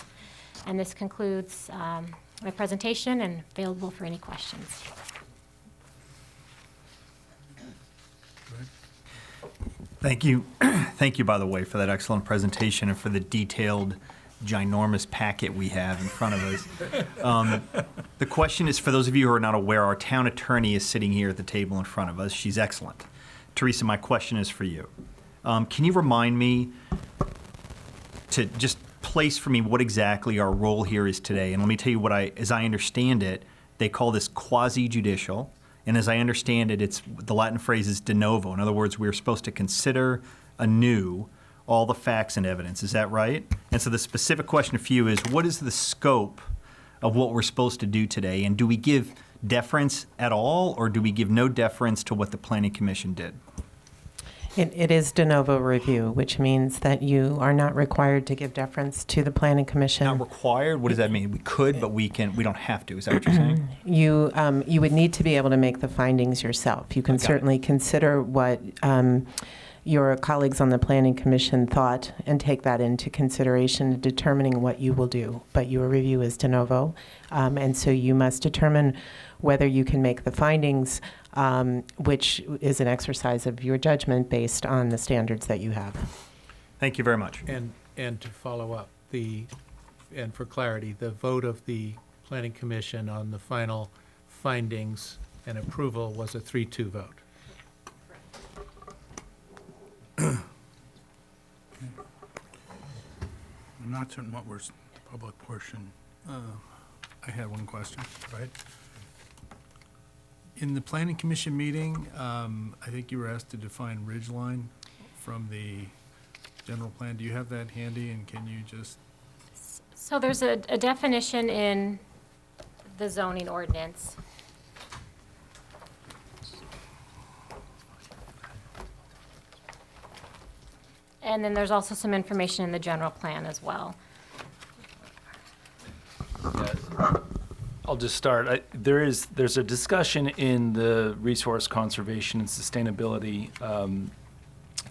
And this concludes my presentation and available for any questions. Thank you. Thank you, by the way, for that excellent presentation and for the detailed, ginormous packet we have in front of us. The question is, for those of you who are not aware, our town attorney is sitting here at the table in front of us. She's excellent. Teresa, my question is for you. Can you remind me to just place for me what exactly our role here is today? And let me tell you as I understand it, they call this quasi-judicial. And as I understand it, the Latin phrase is de novo. In other words, we're supposed to consider anew all the facts and evidence. Is that right? And so the specific question for you is, what is the scope of what we're supposed to do today? And do we give deference at all, or do we give no deference to what the Planning Commission did? It is de novo review, which means that you are not required to give deference to the Planning Commission. Not required? What does that mean? We could, but we don't have to. Is that what you're saying? You would need to be able to make the findings yourself. You can certainly consider what your colleagues on the Planning Commission thought and take that into consideration in determining what you will do. But your review is de novo, and so you must determine whether you can make the findings, which is an exercise of your judgment based on the standards that you have. Thank you very much. And to follow up, and for clarity, the vote of the Planning Commission on the final findings and approval was a 3-2 vote. I'm not certain what was the public portion. I had one question. Right? In the Planning Commission meeting, I think you were asked to define ridgeline from the general plan. Do you have that handy, and can you just? So there's a definition in the zoning ordinance. And then there's also some information in the general plan as well. I'll just start. There's a discussion in the Resource Conservation and Sustainability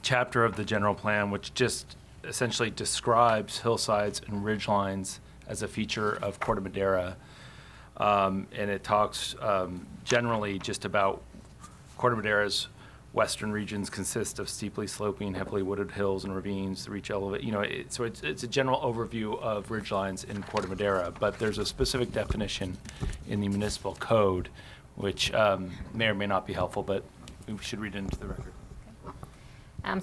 chapter of the general plan, which just essentially describes hillsides and ridgelines as a feature of Corte Madera. And it talks generally just about Corte Madera's western regions consist of steeply sloping, heavily wooded hills and ravines that reach elevate. So it's a general overview of ridgelines in Corte Madera, but there's a specific definition in the municipal code, which may or may not be helpful, but we should read it into the record.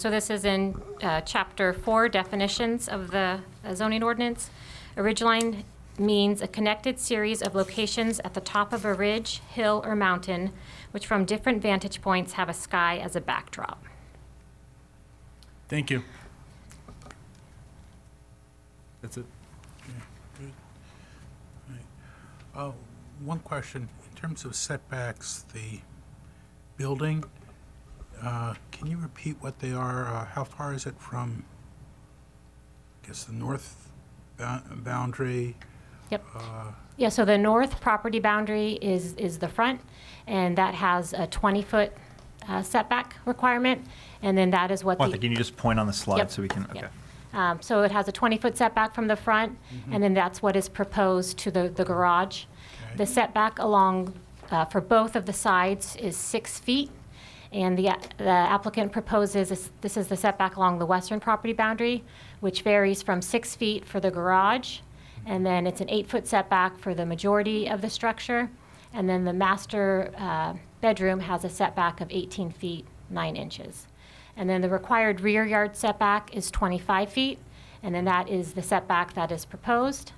So this is in Chapter 4, definitions of the zoning ordinance. A ridgeline means a connected series of locations at the top of a ridge, hill, or mountain, which from different vantage points have a sky as a backdrop. Thank you. That's it. One question, in terms of setbacks, the building, can you repeat what they are? How far is it from, I guess, the north boundary? Yep. Yeah, so the north property boundary is the front, and that has a 20-foot setback requirement, and then that is what Martha, can you just point on the slide Yep. so we can, okay. Yep. So it has a 20-foot setback from the front, and then that's what is proposed to the garage. Okay. The setback along, for both of the sides is 6 feet, and the applicant proposes, this is the setback along the western property boundary, which varies from 6 feet for the garage, and then it's an 8-foot setback for the majority of the structure, and then the master bedroom has a setback of 18 feet, 9 inches. And then the required rear yard setback is 25 feet, and then that is the setback that is proposed.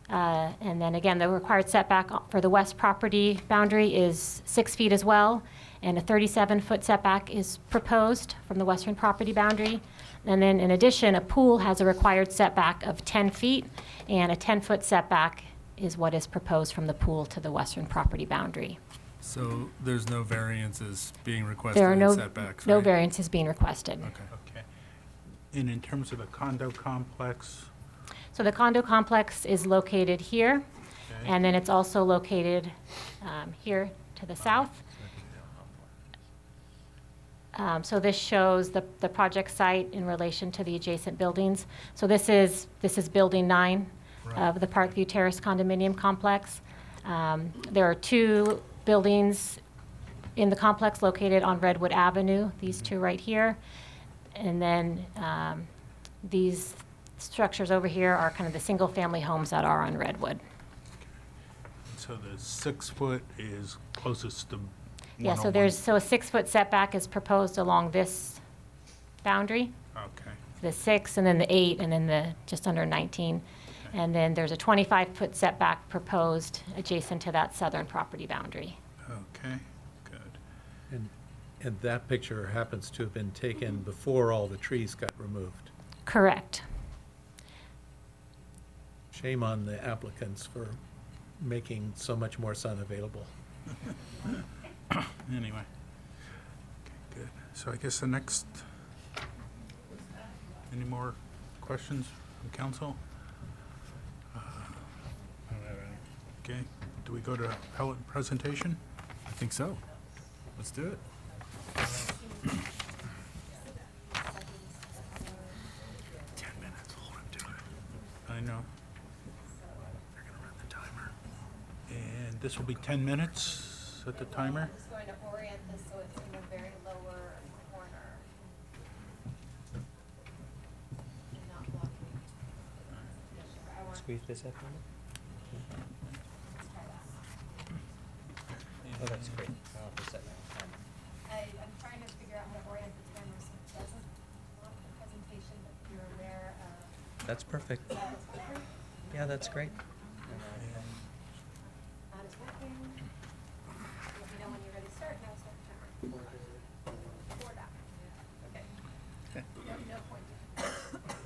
And then again, the required setback for the west property boundary is 6 feet as well, and a 37-foot setback is proposed from the western property boundary. And then in addition, a pool has a required setback of 10 feet, and a 10-foot setback is what is proposed from the pool to the western property boundary. So there's no variances being requested There are in setbacks, no right? variances being requested. Okay. Okay. And in terms of the condo complex, So the condo complex is located here, okay, and then it's also located here to the south. So this shows the project site in relation to the adjacent buildings. So this is Building 9 of the Parkview Terrace condominium complex. There are 2 buildings in the complex located on Redwood Avenue, these 2 right here. And then these structures over here are kind of the single-family homes that are on Redwood. so the 6-foot is closest to 101? Yeah, so a 6-foot setback is proposed along this boundary, Okay, the 6, and then the 8, and then the just under 19. And then there's a 25-foot setback proposed adjacent to that southern property boundary. okay, good. And that picture happens to have been taken before all the trees got removed. Correct. Shame on the applicants for making so much more sun available. Anyway. Okay, good. So I guess the next, any more questions from council? Okay, do we go to appellate presentation? I think so. Let's do it. 10 minutes, hold him to it. I know. They're gonna run the timer. And this will be 10 minutes at the timer? just going to orient this so it's in the very lower corner. Squeeze this up on it? Oh, that's great. I'll have to set that timer. I'm trying to figure out how to orient the timer so it doesn't block the presentation, but you're aware of That's perfect. that it's working. Yeah, that's great. That is working. Let me know when you're ready to start, and I'll start the timer. Or that. Okay. No point.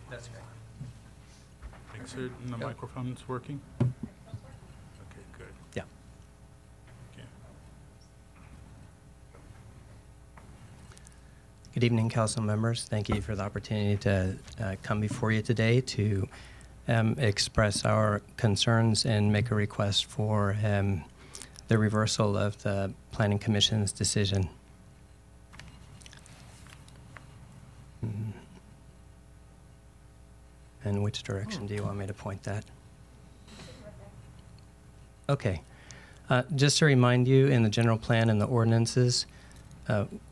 That's great. Make certain the Go. microphone's working? Okay, good. Yeah. Okay. Good evening, council members. Thank you for the opportunity to come before you today to express our concerns and make a request for the reversal of the Planning Commission's decision. And which direction do you want me to point that? Okay. Just to remind you, in the general plan and the ordinances,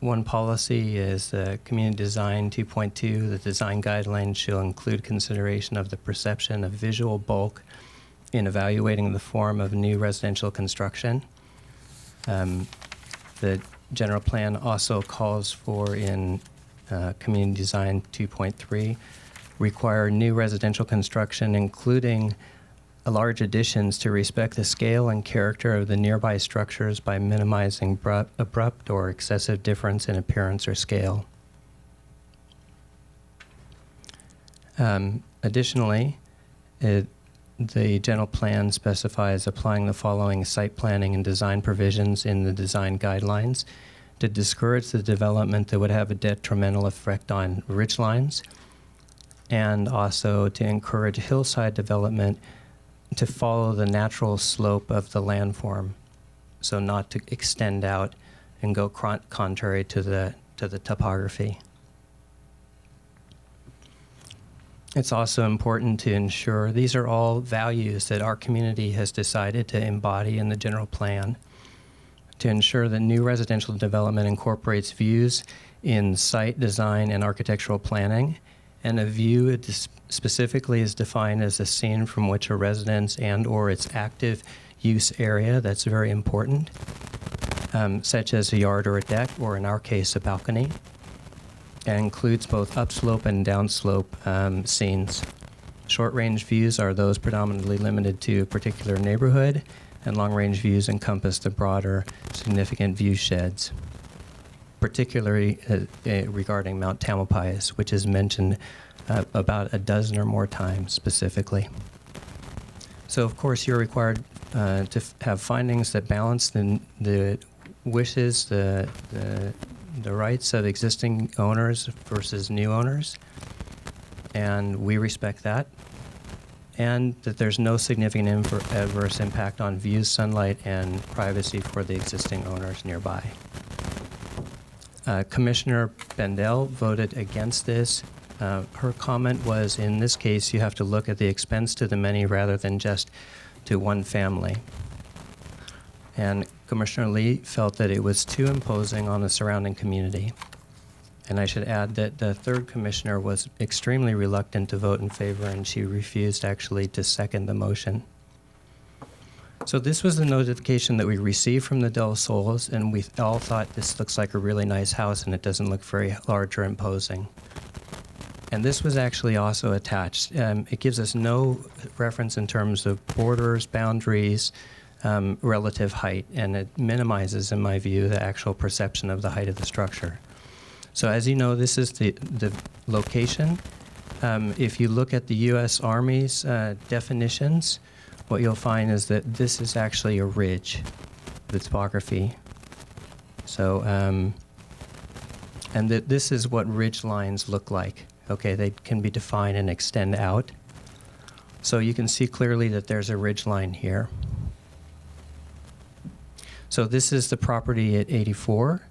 one policy is Community Design 2.2. The design guidelines shall include consideration of the perception of visual bulk in evaluating the form of new residential construction. The general plan also calls for, in Community Design 2.3, require new residential construction, including large additions, to respect the scale and character of the nearby structures by minimizing abrupt or excessive difference in appearance or scale. Additionally, the general plan specifies applying the following site planning and design provisions in the design guidelines to discourage the development that would have a detrimental effect on ridgelines, and also to encourage hillside development to follow the natural slope of the landform, so not to extend out and go contrary to the topography. It's also important to ensure these are all values that our community has decided to embody in the general plan, to ensure that new residential development incorporates views in site design and architectural planning, and a view specifically is defined as a scene from which a residence and or its active use area, that's very important, such as a yard or a deck, or in our case, a balcony, and includes both upslope and downslope scenes. Short-range views are those predominantly limited to a particular neighborhood, and long-range views encompass the broader significant view sheds, particularly regarding Mount Tamalpais, which is mentioned about a dozen or more times specifically. So, of course, you're required to have findings that balance the wishes, the rights of existing owners versus new owners, and we respect that, and that there's no significant adverse impact on views, sunlight, and privacy for the existing owners nearby. Commissioner Bendel voted against this. Her comment was, in this case, you have to look at the expense to the many rather than just to one family. And Commissioner Lee felt that it was too imposing on the surrounding community. And I should add that the third commissioner was extremely reluctant to vote in favor, and she refused actually to second the motion. So this was the notification that we received from the Del Sols, and we all thought this looks like a really nice house and it doesn't look very large or imposing. And this was actually also attached. It gives us no reference in terms of borders, boundaries, relative height, and it minimizes, in my view, the actual perception of the height of the structure. So as you know, this is the location. If you look at the U.S. Army's definitions, what you'll find is that this is actually a ridge, the topography. So, and this is what ridge lines look like. Okay, they can be defined and extend out. So you can see clearly that there's a ridge line here. So this is the property at 84.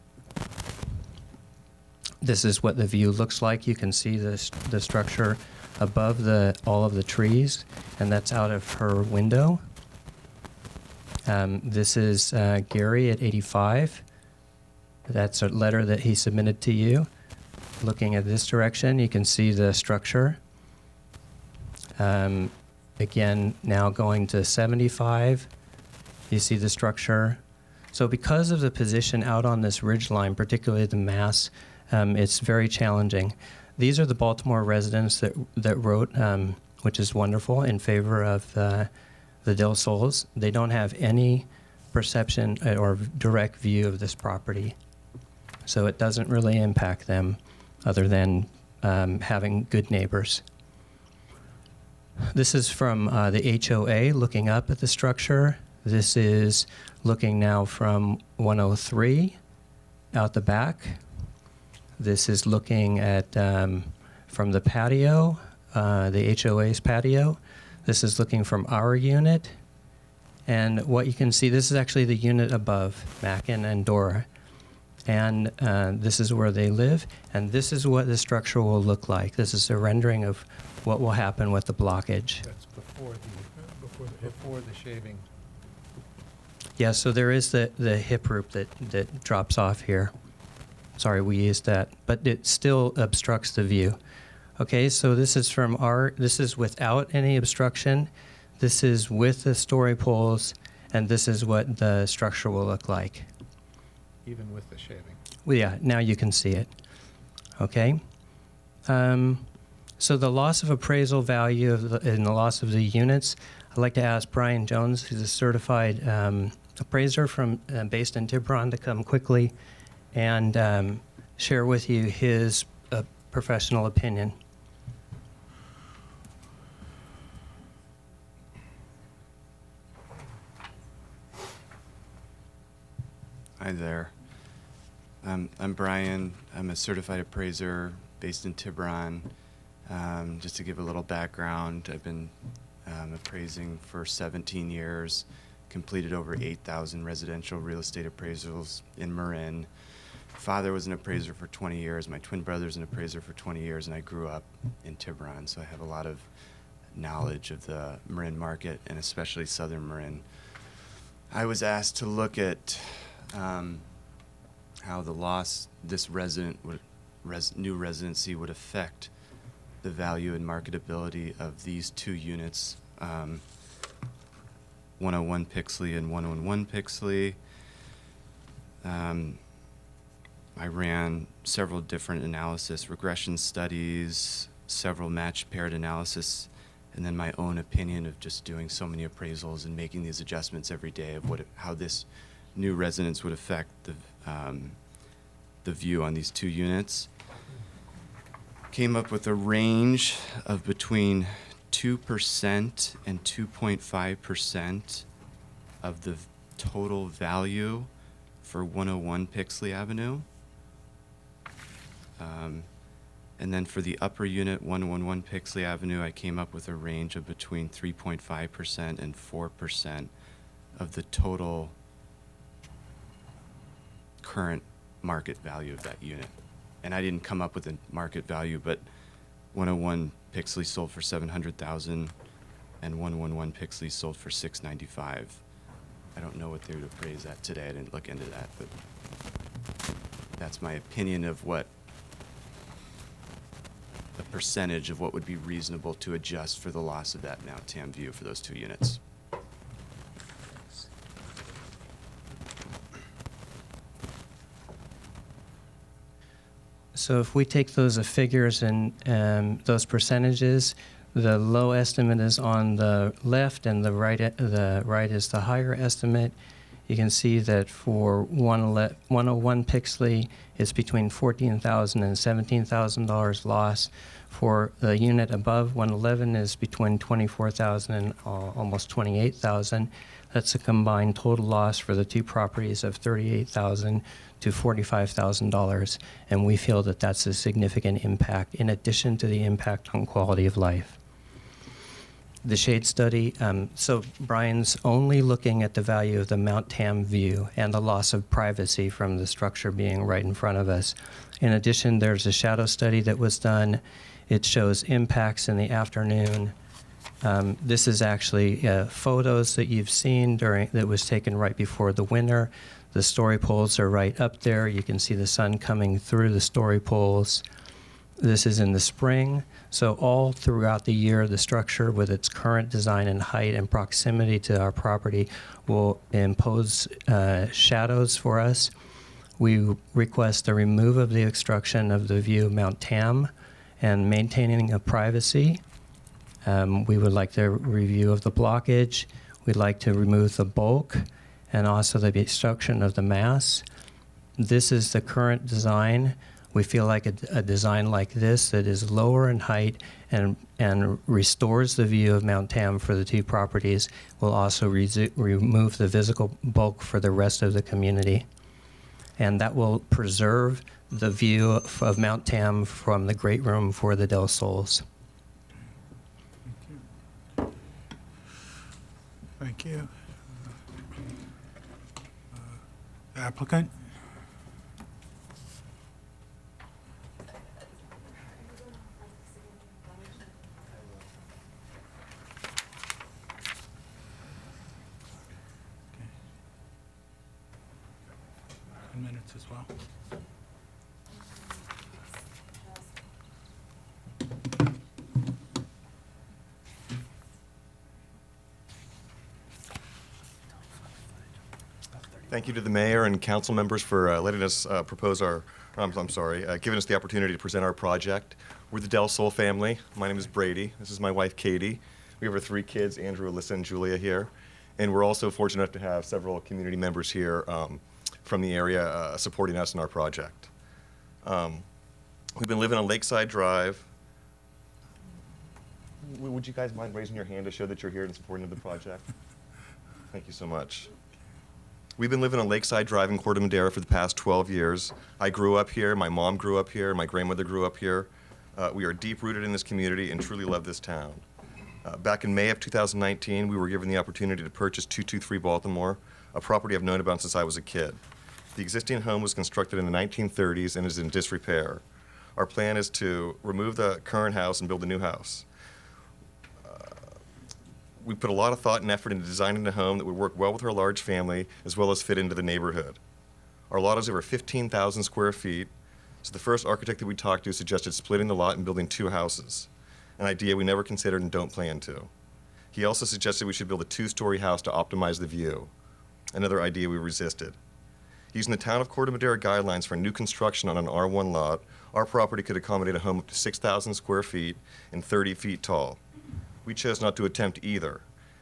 This is what the view looks like. You can see the structure above all of the trees, and that's out of her window. This is Gary at 85. That's a letter that he submitted to you. Looking at this direction, you can see the structure. Again, now going to 75, you see the structure. So because of the position out on this ridge line, particularly the mass, it's very challenging. These are the Baltimore residents that wrote, which is wonderful, in favor of the Del Sols. They don't have any perception or direct view of this property. So it doesn't really impact them other than having good neighbors. This is from the HOA looking up at the structure. This is looking now from 103 out the back. This is looking at from the patio, the HOA's patio. This is looking from our unit. And what you can see, this is actually the unit above, Mackin and Dora. And this is where they live. And this is what the structure will look like. This is a rendering of what will happen with the blockage. That's before the shaving. Yeah, so there is the hip roof that drops off here. Sorry, we used that, but it still obstructs the view. Okay, so this is this is without any obstruction. This is with the story poles, and this is what the structure will look like. Even with the shaving. Well, yeah, now you can see it. Okay. So the loss of appraisal value and the loss of the units, I'd like to ask Brian Jones, who's a certified appraiser based in Tiburon, to come quickly and share with you his professional opinion. Hi there. I'm Brian. I'm a certified appraiser based in Tiburon. Just to give a little background, I've been appraising for 17 years, completed over 8,000 residential real estate appraisals in Marin. Father was an appraiser for 20 years. My twin brother's an appraiser for 20 years, and I grew up in Tiburon, so I have a lot of knowledge of the Marin market, and especially southern Marin. I was asked to look at how the loss this new residency would affect the value and marketability of these two units, 101 Pixley and 101 Pixley. I ran several different analysis, regression studies, several match paired analysis, and then my own opinion of just doing so many appraisals and making these adjustments every day of how this new residence would affect the view on these two units. Came up with a range of between 2% and 2.5% of the total value for 101 Pixley Avenue. And then for the upper unit, 111 Pixley Avenue, I came up with a range of between 3.5% and 4% of the total current market value of that unit. And I didn't come up with a market value, but 101 Pixley sold for $700,000 and 111 Pixley sold for $695,000. I don't know what they would appraise at today. I didn't look into that, but that's my opinion of what the percentage of what would be reasonable to adjust for the loss of that Mount-Tam view for those two units. So if we take those figures and those percentages, the low estimate is on the left and the right is the higher estimate. You can see that for 101 Pixley, it's between $14,000 and $17,000 loss. For the unit above 111 is between $24,000 and almost $28,000. That's a combined total loss for the two properties of $38,000 to $45,000, and we feel that that's a significant impact in addition to the impact on quality of life. The shade study, so Brian's only looking at the value of the Mount Tam view and the loss of privacy from the structure being right in front of us. In addition, there's a shadow study that was done. It shows impacts in the afternoon. This is actually photos that you've seen that was taken right before the winter. The story poles are right up there. You can see the sun coming through the story poles. This is in the spring. So all throughout the year, the structure with its current design and height and proximity to our property will impose shadows for us. We request the removal of the obstruction of the view of Mount Tam and maintaining of privacy. We would like the review of the blockage. We'd like to remove the bulk and also the obstruction of the mass. This is the current design. We feel like a design like this that is lower in height and restores the view of Mount Tam for the two properties will also remove the physical bulk for the rest of the community. And that will preserve the view of Mount Tam from the great room for the Del Sols. Thank you. Applicant? Minutes as well. Thank you to the mayor and council members for letting us giving us the opportunity to present our project. We're the Del Sol family. My name is Brady. This is my wife, Katie. We have our three kids, Andrew, Alyssa, and Julia here. And we're also fortunate enough to have several community members here from the area supporting us in our project. We've been living on Lakeside Drive. Would you guys mind raising your hand to show that you're here and supporting the project? Thank you so much. We've been living on Lakeside Drive in Corte Madera for the past 12 years. I grew up here, my mom grew up here, my grandmother grew up here. We are deep-rooted in this community and truly love this town. Back in May of 2019, we were given the opportunity to purchase 223 Baltimore, a property I've known about since I was a kid. The existing home was constructed in the 1930s and is in disrepair. Our plan is to remove the current house and build a new house. We put a lot of thought and effort into designing a home that would work well with our large family as well as fit into the neighborhood. Our lot is over 15,000 square feet, so the first architect that we talked to suggested splitting the lot and building 2 houses, an idea we never considered and don't plan to. He also suggested we should build a 2-story house to optimize the view, another idea we resisted. Using the town of Corte Madera guidelines for new construction on an R1 lot, our property could accommodate a home up to 6,000 square feet and 30 feet tall. We chose not to attempt either,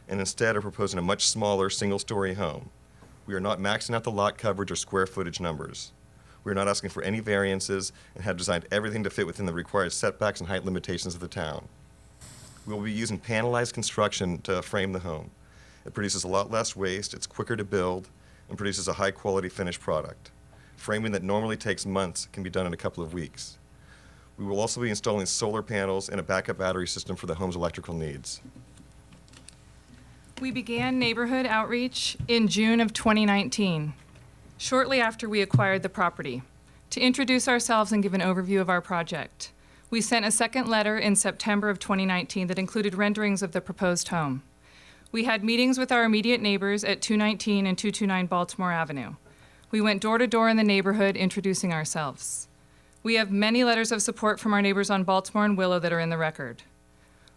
and instead are proposing a much smaller single-story home. We are not maxing out the lot coverage or square footage numbers. We are not asking for any variances and have designed everything to fit within the required setbacks and height limitations of the town. We will be using panelized construction to frame the home. It produces a lot less waste, it's quicker to build, and produces a high-quality finished product. Framing that normally takes months can be done in a couple of weeks. We will also be installing solar panels and a backup battery system for the home's electrical needs. We began neighborhood outreach in June of 2019, shortly after we acquired the property, to introduce ourselves and give an overview of our project. We sent a second letter in September of 2019 that included renderings of the proposed home. We had meetings with our immediate neighbors at 219 and 229 Baltimore Avenue. We went door to door in the neighborhood introducing ourselves. We have many letters of support from our neighbors on Baltimore and Willow that are in the record.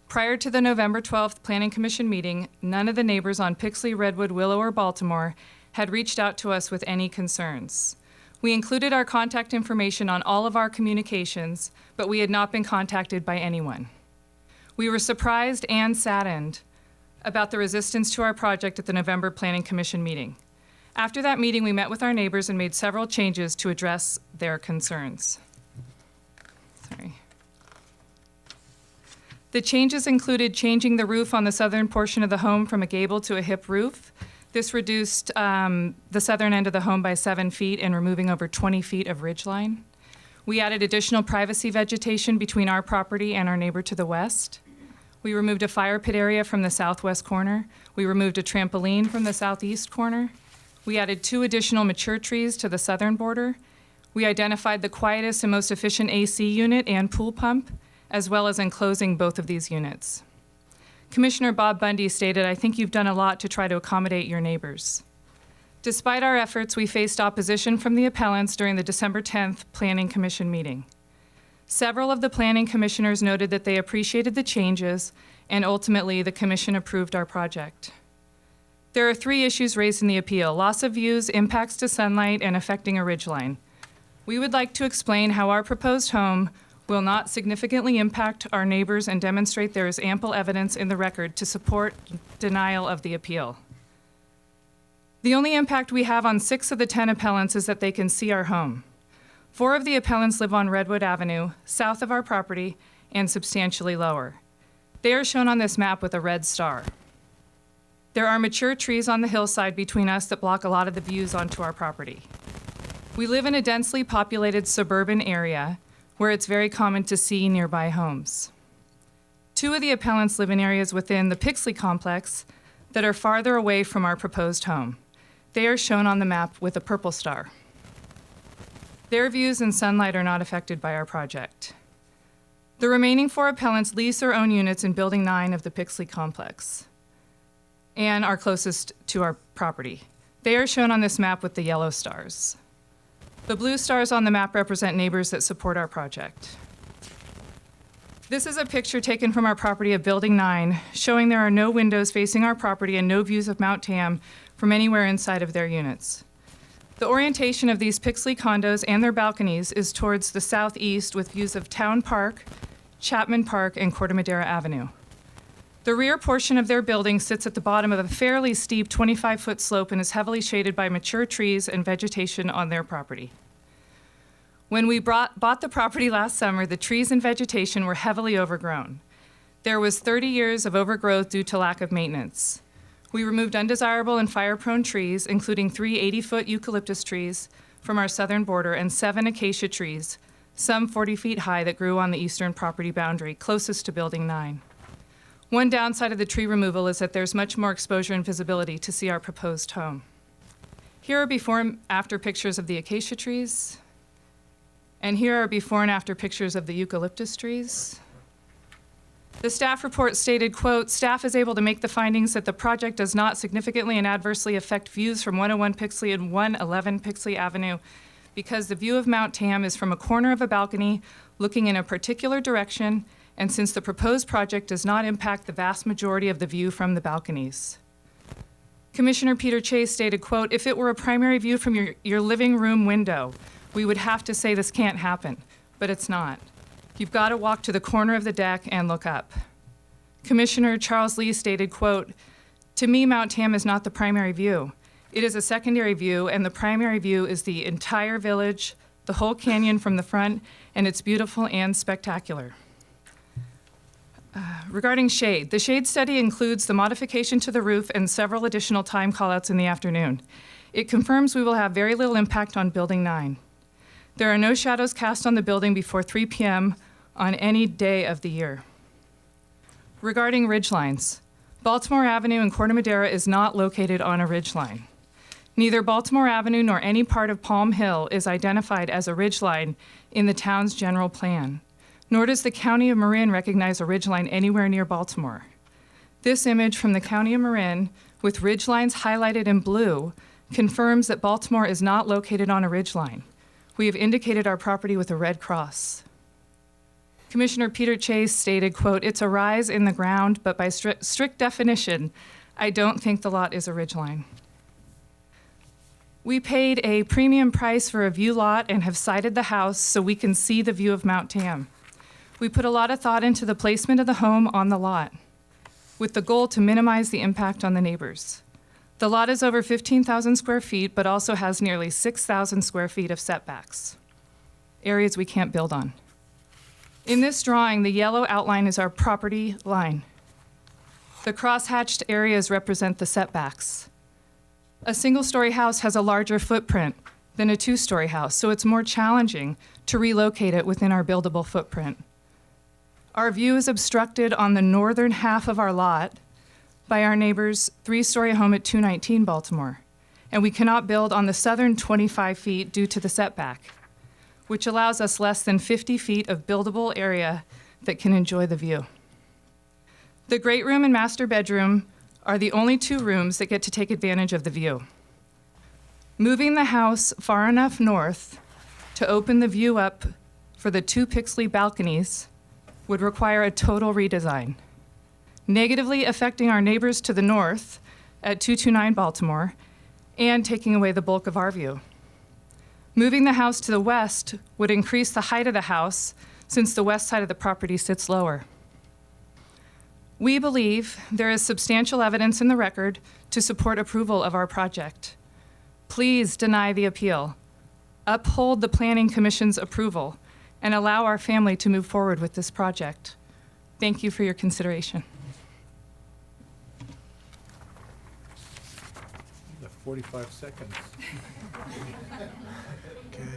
Prior to the November 12th Planning Commission meeting, none of the neighbors on Pixley, Redwood, Willow, or Baltimore had reached out to us with any concerns. We included our contact information on all of our communications, but we had not been contacted by anyone. We were surprised and saddened about the resistance to our project at the November Planning Commission meeting. After that meeting, we met with our neighbors and made several changes to address their concerns. Sorry. The changes included changing the roof on the southern portion of the home from a gable to a hip roof. This reduced the southern end of the home by 7 feet and removing over 20 feet of ridgeline. We added additional privacy vegetation between our property and our neighbor to the west. We removed a fire pit area from the southwest corner. We removed a trampoline from the southeast corner. We added 2 additional mature trees to the southern border. We identified the quietest and most efficient AC unit and pool pump, as well as enclosing both of these units. Commissioner Bob Bundy stated, "I think you've done a lot to try to accommodate your neighbors." Despite our efforts, we faced opposition from the appellants during the December 10th Planning Commission meeting. Several of the planning commissioners noted that they appreciated the changes, and ultimately the commission approved our project. There are 3 issues raised in the appeal: loss of views, impacts to sunlight, and affecting a ridgeline. We would like to explain how our proposed home will not significantly impact our neighbors and demonstrate there is ample evidence in the record to support denial of the appeal. The only impact we have on 6 of the 10 appellants is that they can see our home. 4 of the appellants live on Redwood Avenue, south of our property, and substantially lower. They are shown on this map with a red star. There are mature trees on the hillside between us that block a lot of the views onto our property. We live in a densely populated suburban area where it's very common to see nearby homes. 2 of the appellants live in areas within the Pixley complex that are farther away from our proposed home. They are shown on the map with a purple star. Their views and sunlight are not affected by our project. The remaining 4 appellants lease or own units in Building 9 of the Pixley complex and are closest to our property. They are shown on this map with the yellow stars. The blue stars on the map represent neighbors that support our project. This is a picture taken from our property of Building 9, showing there are no windows facing our property and no views of Mount Tam from anywhere inside of their units. The orientation of these Pixley condos and their balconies is towards the southeast with views of Town Park, Chapman Park, and Corte Madera Avenue. The rear portion of their building sits at the bottom of a fairly steep 25-foot slope and is heavily shaded by mature trees and vegetation on their property. When we bought the property last summer, the trees and vegetation were heavily overgrown. There was 30 years of overgrowth due to lack of maintenance. We removed undesirable and fire-prone trees, including 3 80-foot eucalyptus trees from our southern border and 7 acacia trees, some 40 feet high, that grew on the eastern property boundary, closest to Building 9. One downside of the tree removal is that there's much more exposure and visibility to see our proposed home. Here are before and after pictures of the acacia trees, and here are before and after pictures of the eucalyptus trees. The staff report stated, quote, "Staff is able to make the findings that the project does not significantly and adversely affect views from 101 Pixley and 111 Pixley Avenue because the view of Mount Tam is from a corner of a balcony looking in a particular direction, and since the proposed project does not impact the vast majority of the view from the balconies." Commissioner Peter Chase stated, quote, "If it were a primary view from your living room window, we would have to say this can't happen, but it's not. You've got to walk to the corner of the deck and look up." Commissioner Charles Lee stated, quote, "To me, Mount Tam is not the primary view. It is a secondary view, and the primary view is the entire village, the whole canyon from the front, and it's beautiful and spectacular." Regarding shade, the shade study includes the modification to the roof and several additional time callouts in the afternoon. It confirms we will have very little impact on Building 9. There are no shadows cast on the building before 3 p.m. on any day of the year. Regarding ridgelines, Baltimore Avenue in Corte Madera is not located on a ridgeline. Neither Baltimore Avenue nor any part of Palm Hill is identified as a ridgeline in the town's general plan, nor does the County of Marin recognize a ridgeline anywhere near Baltimore. This image from the County of Marin, with ridgelines highlighted in blue, confirms that Baltimore is not located on a ridgeline. We have indicated our property with a red cross. Commissioner Peter Chase stated, quote, "It's a rise in the ground, but by strict definition, I don't think the lot is a ridgeline." We paid a premium price for a view lot and have sited the house so we can see the view of Mount Tam. We put a lot of thought into the placement of the home on the lot, with the goal to minimize the impact on the neighbors. The lot is over 15,000 square feet, but also has nearly 6,000 square feet of setbacks, areas we can't build on. In this drawing, the yellow outline is our property line. The cross-hatched areas represent the setbacks. A single-story house has a larger footprint than a two-story house, so it's more challenging to relocate it within our buildable footprint. Our view is obstructed on the northern half of our lot by our neighbor's 3-story home at 219 Baltimore, and we cannot build on the southern 25 feet due to the setback, which allows us less than 50 feet of buildable area that can enjoy the view. The great room and master bedroom are the only 2 rooms that get to take advantage of the view. Moving the house far enough north to open the view up for the 2 Pixley balconies would require a total redesign, negatively affecting our neighbors to the north at 229 Baltimore and taking away the bulk of our view. Moving the house to the west would increase the height of the house since the west side of the property sits lower. We believe there is substantial evidence in the record to support approval of our project. Please deny the appeal, uphold the Planning Commission's approval, and allow our family to move forward with this project. Thank you for your consideration. You have 45 seconds. Okay.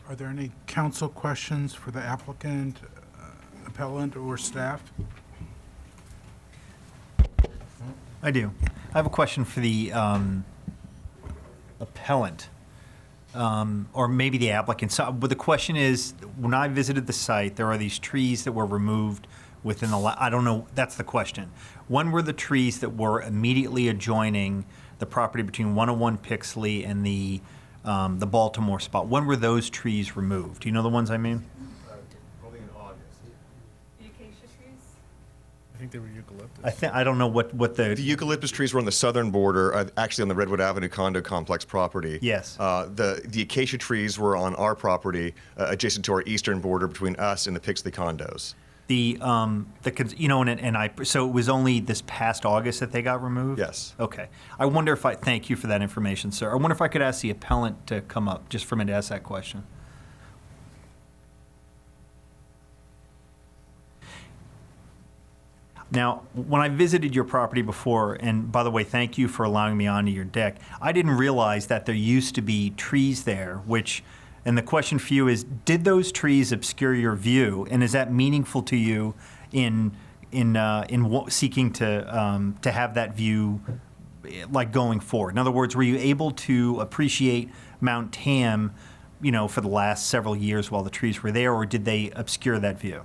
Are there any council questions for the applicant, appellant, or staff? I do. I have a question for the appellant, or maybe the applicant. So, but the question is, when I visited the site, there are these trees that were removed within the, I don't know, that's the question. When were the trees that were immediately adjoining the property between 101 Pixley and the Baltimore spot? When were those trees removed? Do you know the ones I mean? Probably in August. The acacia trees? I think they were eucalyptus. I don't know what The eucalyptus trees were on the southern border, actually on the Redwood Avenue condo complex property. Yes. The acacia trees were on our property, adjacent to our eastern border between us and the Pixley condos. So it was only this past August that they got removed? Yes. Okay. I wonder if thank you for that information, sir. I wonder if I could ask the appellant to come up, just for me to ask that question. Now, when I visited your property before, and by the way, thank you for allowing me onto your deck, I didn't realize that there used to be trees there, which, and the question for you is, did those trees obscure your view, and is that meaningful to you in seeking to have that view, like going forward? In other words, were you able to appreciate Mount Tam, for the last several years while the trees were there, or did they obscure that view?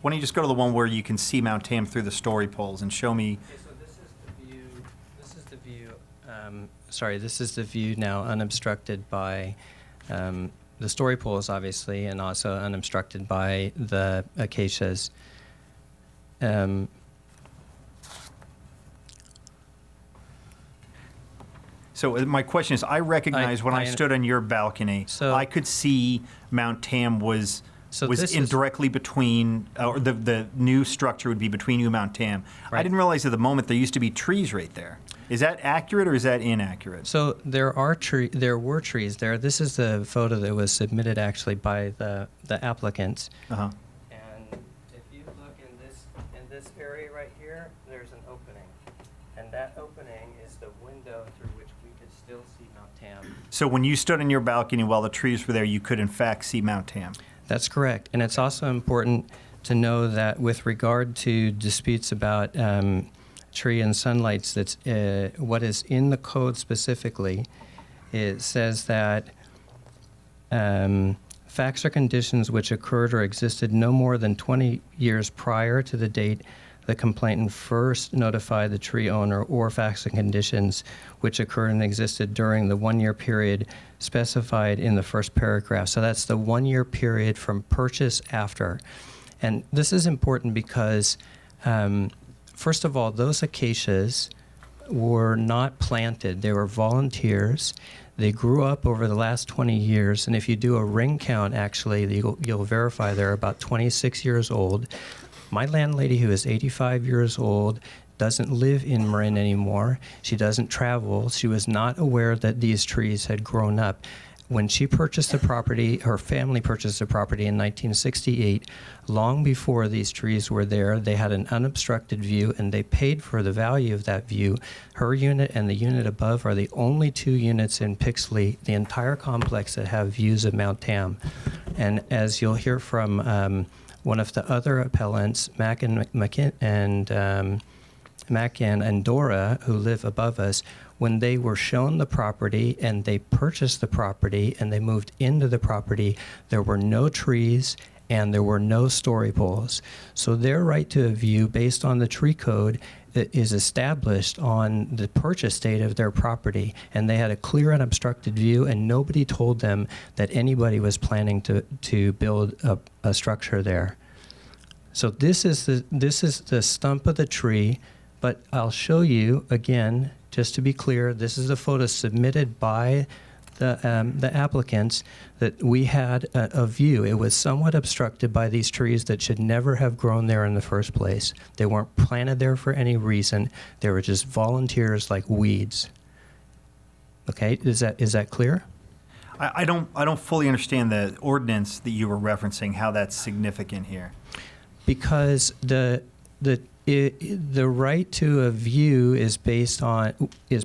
Why don't you just go to the one where you can see Mount Tam through the story poles and show me? Okay, so this is the view. This is the view. This is the view now unobstructed by the story poles, obviously, and also unobstructed by the acacias. So my question is, I recognize when I stood on your balcony, I could see Mount Tam was directly between, or the new structure would be between you and Mount Tam. Right. I didn't realize at the moment there used to be trees right there. Is that accurate or is that inaccurate? So there were trees there. This is the photo that was submitted actually by the applicants. Uh-huh. And if you look in this area right here, there's an opening, and that opening is the window through which we could still see Mount Tam. So when you stood on your balcony while the trees were there, you could in fact see Mount Tam. That's correct. And it's also important to know that with regard to disputes about tree and sunlights, that's what is in the code specifically. It says that facts or conditions which occurred or existed no more than 20 years prior to the date the complainant first notified the tree owner, or facts and conditions which occurred and existed during the 1-year period specified in the first paragraph. So that's the 1-year period from purchase after. And this is important because, first of all, those acacias were not planted. They were volunteers. They grew up over the last 20 years. And if you do a ring count, actually, you'll verify they're about 26 years old. My landlady, who is 85 years old, doesn't live in Marin anymore. She doesn't travel. She was not aware that these trees had grown up. When she purchased the property, her family purchased the property in 1968, long before these trees were there, they had an unobstructed view, and they paid for the value of that view. Her unit and the unit above are the only 2 units in Pixley, the entire complex, that have views of Mount Tam. And as you'll hear from one of the other appellants, Mac and Dora, who live above us, when they were shown the property and they purchased the property and they moved into the property, there were no trees and there were no story poles. So their right to a view based on the tree code is established on the purchase date of their property, and they had a clear unobstructed view, and nobody told them that anybody was planning to build a structure there. So this is the stump of the tree, but I'll show you again, just to be clear, this is a photo submitted by the applicants, that we had a view. It was somewhat obstructed by these trees that should never have grown there in the first place. They weren't planted there for any reason. They were just volunteers like weeds. Okay, is that clear? I don't fully understand the ordinance that you were referencing, how that's significant here. Because the right to a view is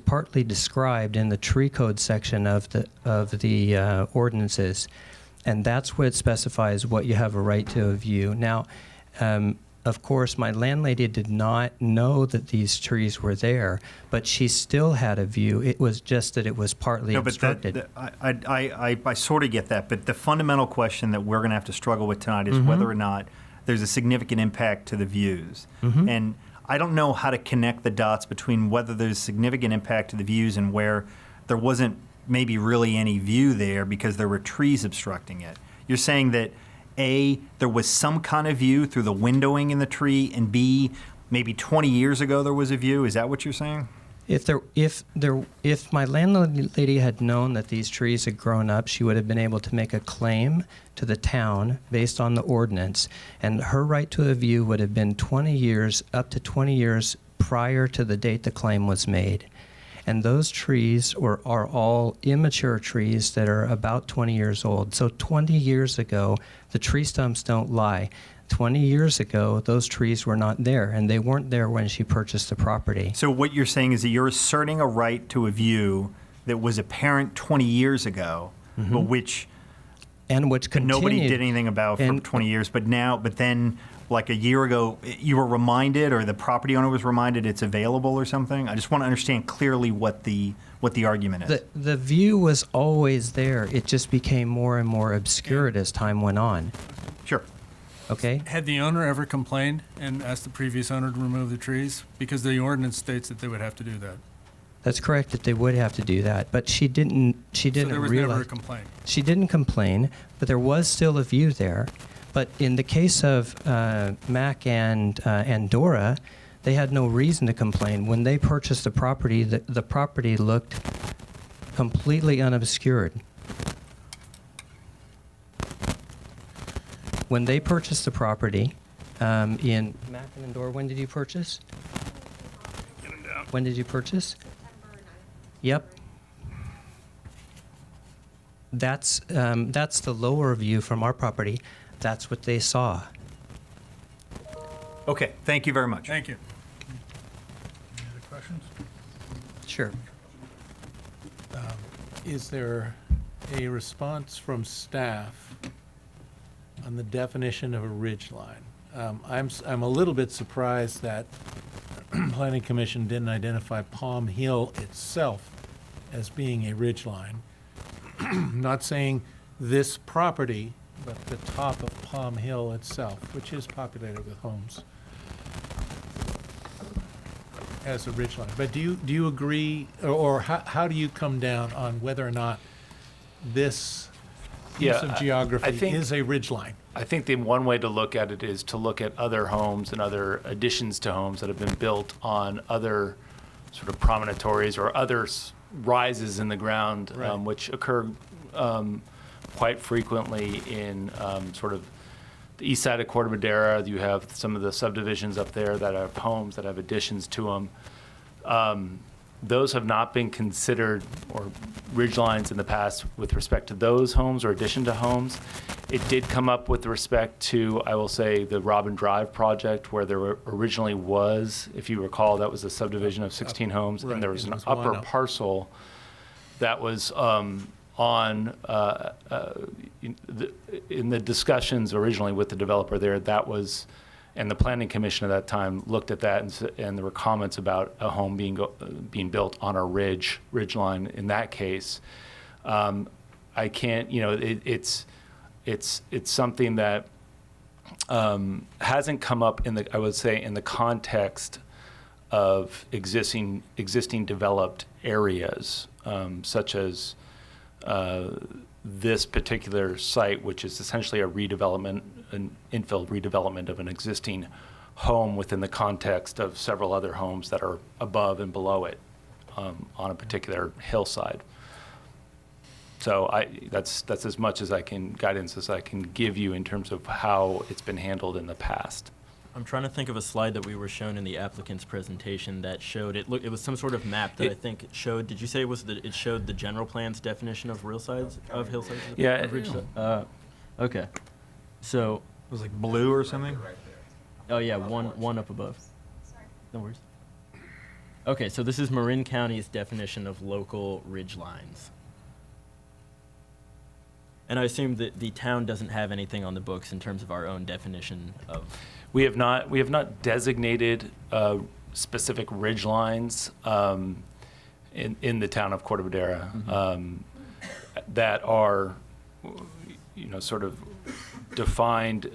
partly described in the tree code section of the ordinances, and that's what specifies what you have a right to a view. Now, of course, my landlady did not know that these trees were there, but she still had a view. It was just that it was partly obstructed. I sort of get that, but the fundamental question that we're going to have to struggle with tonight is whether or not there's a significant impact to the views. And I don't know how to connect the dots between whether there's significant impact to the views and where there wasn't maybe really any view there because there were trees obstructing it. You're saying that A, there was some kind of view through the windowing in the tree, and B, maybe 20 years ago there was a view. Is that what you're saying? If my landlady had known that these trees had grown up, she would have been able to make a claim to the town based on the ordinance, and her right to a view would have been 20 years, up to 20 years prior to the date the claim was made. And those trees are all immature trees that are about 20 years old. So 20 years ago, the tree stumps don't lie. 20 years ago, those trees were not there, and they weren't there when she purchased the property. So what you're saying is that you're asserting a right to a view that was apparent 20 years ago, but which nobody did anything about for 20 years. But then, like a year ago, you were reminded, or the property owner was reminded it's available or something? I just want to understand clearly what the argument is. The view was always there. It just became more and more obscured as time went on. Sure. Okay. Had the owner ever complained and asked the previous owner to remove the trees? Because the ordinance states that they would have to do that. That's correct, that they would have to do that, but she didn't So there was realize. never a complaint. She didn't complain, but there was still a view there. But in the case of Mac and Dora, they had no reason to complain. When they purchased the property, the property looked completely unobscured. When they purchased the property in Mac and Dora, when did you purchase? When did you purchase? Yep. That's the lower view from our property. That's what they saw. Okay, thank you very much. Thank you. Any other questions? Sure. Is there a response from staff on the definition of a ridge line? I'm a little bit surprised that Planning Commission didn't identify Palm Hill itself as being a ridge line. Not saying this property, but the top of Palm Hill itself, which is populated with homes, as a ridge line. But do you agree, or how do you come down on whether or not this piece of geography is a ridge line? I think the one way to look at it is to look at other homes and other additions to homes that have been built on other sort of promontories or other rises in the ground, Right. which occur quite frequently in sort of the east side of Corte Madera. You have some of the subdivisions up there that have homes that have additions to them. Those have not been considered or ridgelines in the past with respect to those homes or addition to homes. It did come up with respect to, I will say, the Robin Drive project, where there originally was, if you recall, that was a subdivision of 16 homes, Right, and there was and an it was one upper up. parcel that was in the discussions originally with the developer there, that was, and the planning commission at that time looked at that, and there were comments about a home being built on a ridge line. In that case, I can't, it's something that hasn't come up in the, I would say, in the context of existing developed areas, such as this particular site, which is essentially a redevelopment, an infill redevelopment of an existing home within the context of several other homes that are above and below it on a particular hillside. So that's as much as guidance as I can give you in terms of how it's been handled in the past. I'm trying to think of a slide that we were shown in the applicant's presentation that showed it. Look, it was some sort of map that I think showed. Did you say it showed the general plan's definition of hillsides? Yeah. Okay. So It was like blue or something? Oh yeah, one up above. No worries. Okay, so this is Marin County's definition of local ridge lines. And I assume that the town doesn't have anything on the books in terms of our own definition of. We have not designated specific ridge lines in the town of Corte Madera that are, sort of defined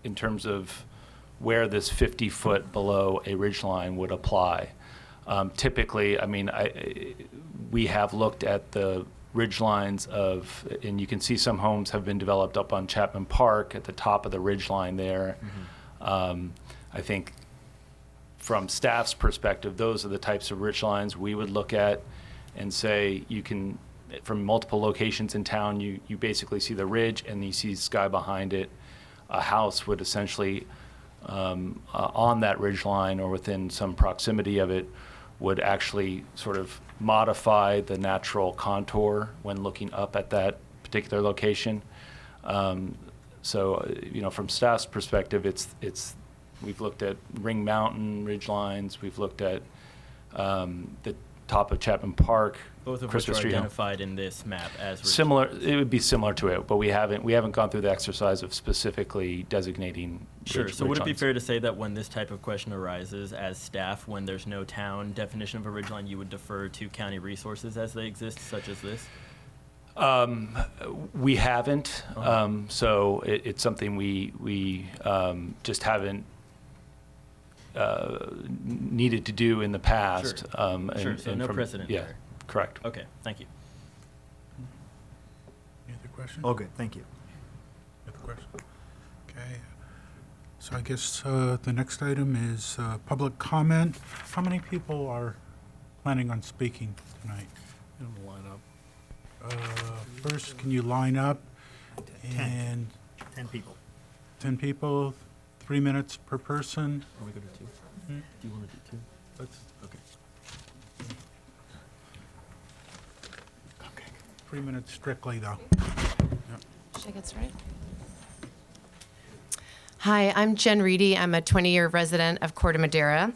in terms of where this 50-foot below a ridge line would apply. Typically, we have looked at the ridge lines and you can see some homes have been developed up on Chapman Park at the top of the ridge line there. I think from staff's perspective, those are the types of ridge lines we would look at and say you can, from multiple locations in town, you basically see the ridge and you see sky behind it. A house would essentially, on that ridge line or within some proximity of it, would actually sort of modify the natural contour when looking up at that particular location. So, from staff's perspective, we've looked at Ring Mountain ridgelines, we've looked at the top of Chapman Park, Both of Christmas which are Tree Hill. identified in this map as Similar, it would be similar to it, but we haven't gone through the exercise of specifically designating. Sure. So would it be ridgelines. fair to say that when this type of question arises as staff, when there's no town definition of a ridgeline, you would defer to county resources as they exist, such as this? We haven't, so it's something we just haven't needed to do in the past. Sure. Sure. So no precedent Yeah, there. correct. Okay. Thank you. Any other questions? All good, thank you. Other question? Okay. So I guess the next item is public comment. How many people are planning on speaking tonight? Line up. First, can you line up? 10 people. 10 people, 3 minutes per person. Can we go to 2? Do you want to do 2? Let's, Okay. 3 minutes strictly, though. Should I get started? Hi, I'm Jen Reedy. I'm a 20-year resident of Corte Madera.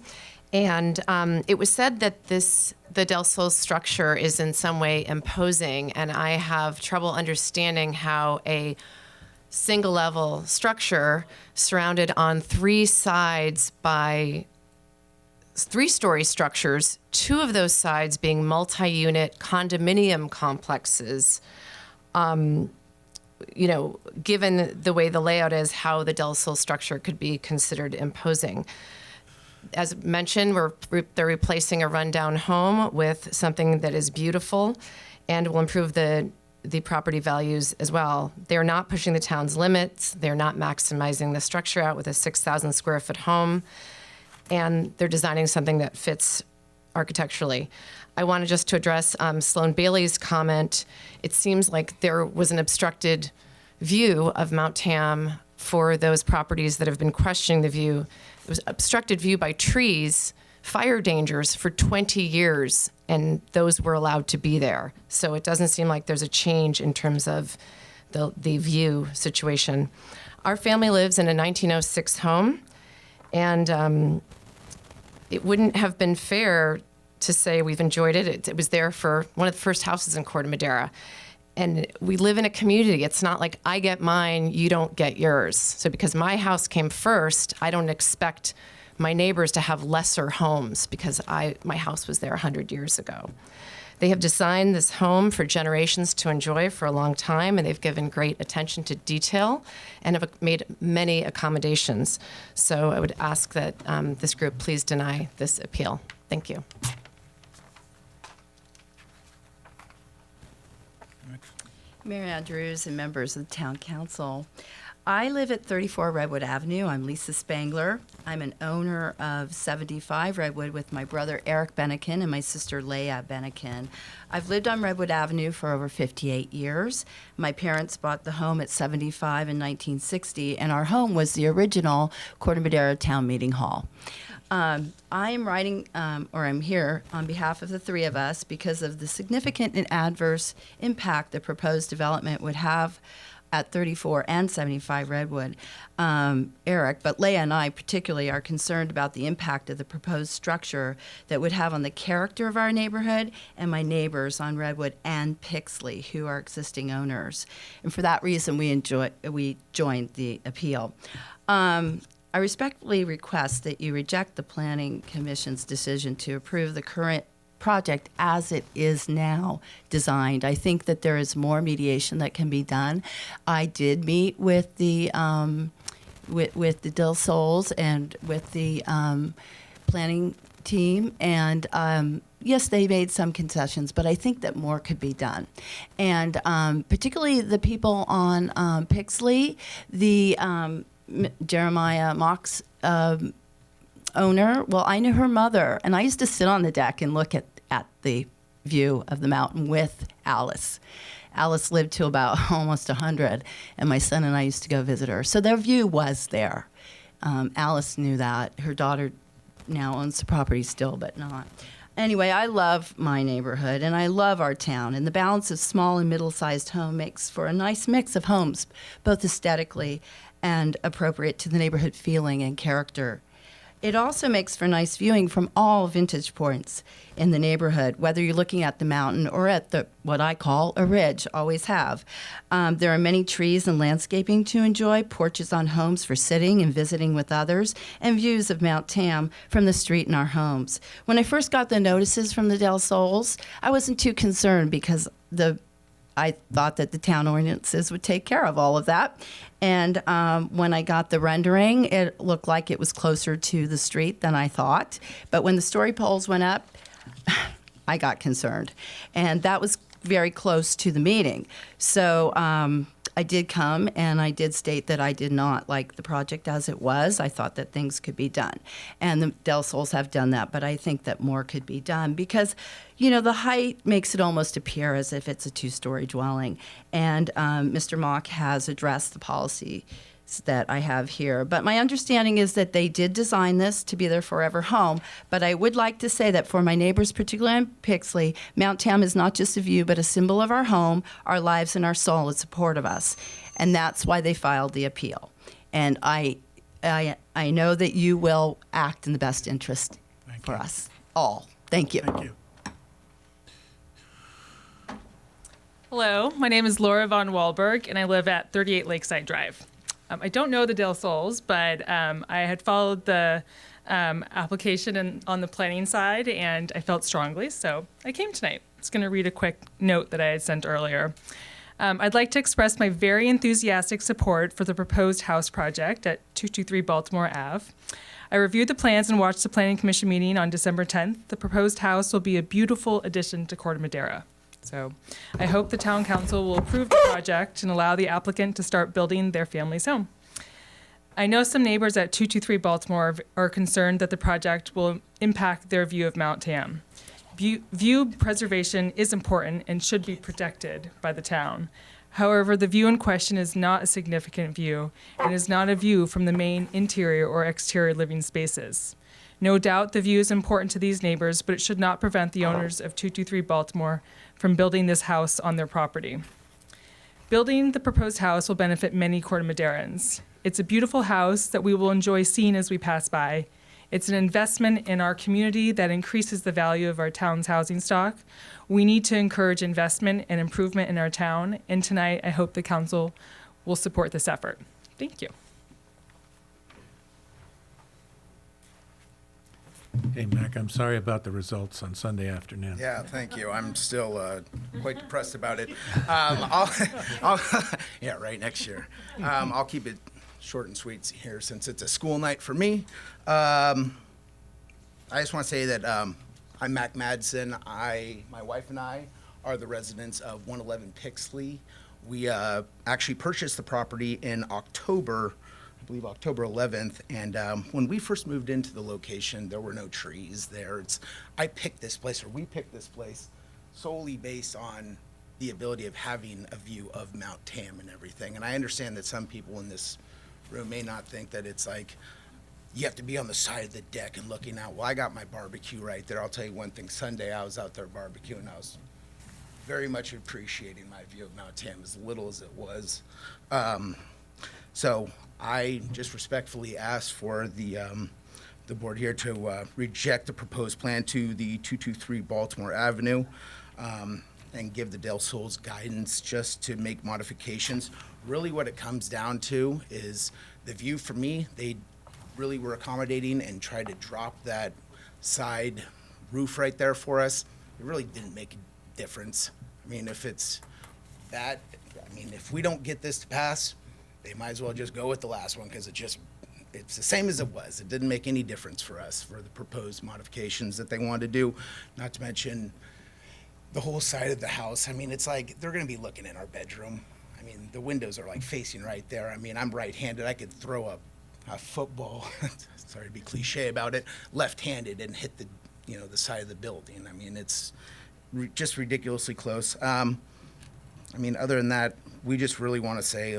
And it was said that the Del Sol structure is in some way imposing, and I have trouble understanding how a single-level structure surrounded on 3 sides by 3-story structures, 2 of those sides being multi-unit condominium complexes, given the way the layout is, how the Del Sol structure could be considered imposing. As mentioned, they're replacing a rundown home with something that is beautiful and will improve the property values as well. They're not pushing the town's limits. They're not maximizing the structure out with a 6,000 square foot home. And they're designing something that fits architecturally. I wanted just to address Sloan Bailey's comment. It seems like there was an obstructed view of Mount Tam for those properties that have been questioning the view. It was obstructed view by trees, fire dangers for 20 years, and those were allowed to be there. So it doesn't seem like there's a change in terms of the view situation. Our family lives in a 1906 home, and it wouldn't have been fair to say we've enjoyed it. It was there for one of the first houses in Corte Madera. And we live in a community. It's not like I get mine, you don't get yours. So because my house came first, I don't expect my neighbors to have lesser homes because my house was there 100 years ago. They have designed this home for generations to enjoy for a long time, and they've given great attention to detail and have made many accommodations. So I would ask that this group please deny this appeal. Thank you. Mary Andrews and members of the Town Council. I live at 34 Redwood Avenue. I'm Lisa Spangler. I'm an owner of 75 Redwood with my brother Eric Bennikin and my sister Leah Bennikin. I've lived on Redwood Avenue for over 58 years. My parents bought the home at 75 in 1960, and our home was the original Corte Madera Town Meeting Hall. I am writing, or I'm here on behalf of the 3 of us because of the significant and adverse impact the proposed development would have at 34 and 75 Redwood. Eric, but Leah and I particularly are concerned about the impact of the proposed structure that would have on the character of our neighborhood and my neighbors on Redwood and Pixley, who are existing owners. And for that reason, we joined the appeal. I respectfully request that you reject the Planning Commission's decision to approve the current project as it is now designed. I think that there is more mediation that can be done. I did meet with the Del Sols and with the planning team, and yes, they made some concessions, but I think that more could be done. And particularly the people on Pixley, the Jeremiah Mock's owner, well, I knew her mother, and I used to sit on the deck and look at the view of the mountain with Alice. Alice lived to about almost 100, and my son and I used to go visit her. So their view was there. Alice knew that. Her daughter now owns the property still, but not. Anyway, I love my neighborhood and I love our town, and the balance of small and middle-sized home makes for a nice mix of homes, both aesthetically and appropriate to the neighborhood feeling and character. It also makes for nice viewing from all vantage points in the neighborhood, whether you're looking at the mountain or at the what I call a ridge, always have. There are many trees and landscaping to enjoy, porches on homes for sitting and visiting with others, and views of Mount Tam from the street in our homes. When I first got the notices from the Del Sols, I wasn't too concerned because I thought that the town ordinances would take care of all of that. And when I got the rendering, it looked like it was closer to the street than I thought. But when the story poles went up, I got concerned. And that was very close to the meeting. So I did come and I did state that I did not like the project as it was. I thought that things could be done. And the Del Sols have done that, but I think that more could be done because, you know, the height makes it almost appear as if it's a two-story dwelling. And Mr. Mock has addressed the policy that I have here. But my understanding is that they did design this to be their forever home. But I would like to say that for my neighbors, particularly in Pixley, Mount Tam is not just a view, but a symbol of our home, our lives, and our soul in support of us. And that's why they filed the appeal. And I know that you will act in the best interest for us all. Thank you. Thank you. Hello, my name is Laura Von Wahlberg, and I live at 38 Lakeside Drive. I don't know the Del Sols, but I had followed the application on the planning side, and I felt strongly, so I came tonight. I was going to read a quick note that I had sent earlier. I'd like to express my very enthusiastic support for the proposed house project at 223 Baltimore Ave. I reviewed the plans and watched the Planning Commission meeting on December 10th. The proposed house will be a beautiful addition to Corte Madera. So I hope the town council will approve the project and allow the applicant to start building their family's home. I know some neighbors at 223 Baltimore are concerned that the project will impact their view of Mount Tam. View preservation is important and should be protected by the town. However, the view in question is not a significant view and is not a view from the main interior or exterior living spaces. No doubt the view is important to these neighbors, but it should not prevent the owners of 223 Baltimore from building this house on their property. Building the proposed house will benefit many Corte Maderans. It's a beautiful house that we will enjoy seeing as we pass by. It's an investment in our community that increases the value of our town's housing stock. We need to encourage investment and improvement in our town, and tonight I hope the council will support this effort. Thank you. Hey, Mac, I'm sorry about the results on Sunday afternoon. Yeah, thank you. I'm still quite depressed about it. Yeah, right, next year. I'll keep it short and sweet here since it's a school night for me. I just want to say that I'm Mac Madsen. My wife and I are the residents of 111 Pixley. We actually purchased the property in October, I believe October 11th, and when we first moved into the location, there were no trees there. We picked this place solely based on the ability of having a view of Mount Tam and everything. And I understand that some people in this room may not think that it's like you have to be on the side of the deck and looking out. Well, I got my barbecue right there. I'll tell you one thing. Sunday, I was out there barbecuing. I was very much appreciating my view of Mount Tam, as little as it was. So I just respectfully ask for the board here to reject the proposed plan to the 223 Baltimore Avenue and give the Del Sols guidance just to make modifications. Really what it comes down to is the view for me. They really were accommodating and tried to drop that side roof right there for us. It really didn't make a difference. I mean, if it's that, if we don't get this to pass, they might as well just go with the last one because it's the same as it was. It didn't make any difference for us for the proposed modifications that they wanted to do, not to mention the whole side of the house. It's like they're going to be looking in our bedroom. The windows are like facing right there. I'm right-handed. I could throw a football, sorry to be cliche about it, left-handed and hit the side of the building. It's just ridiculously close. Other than that, we just really want to say,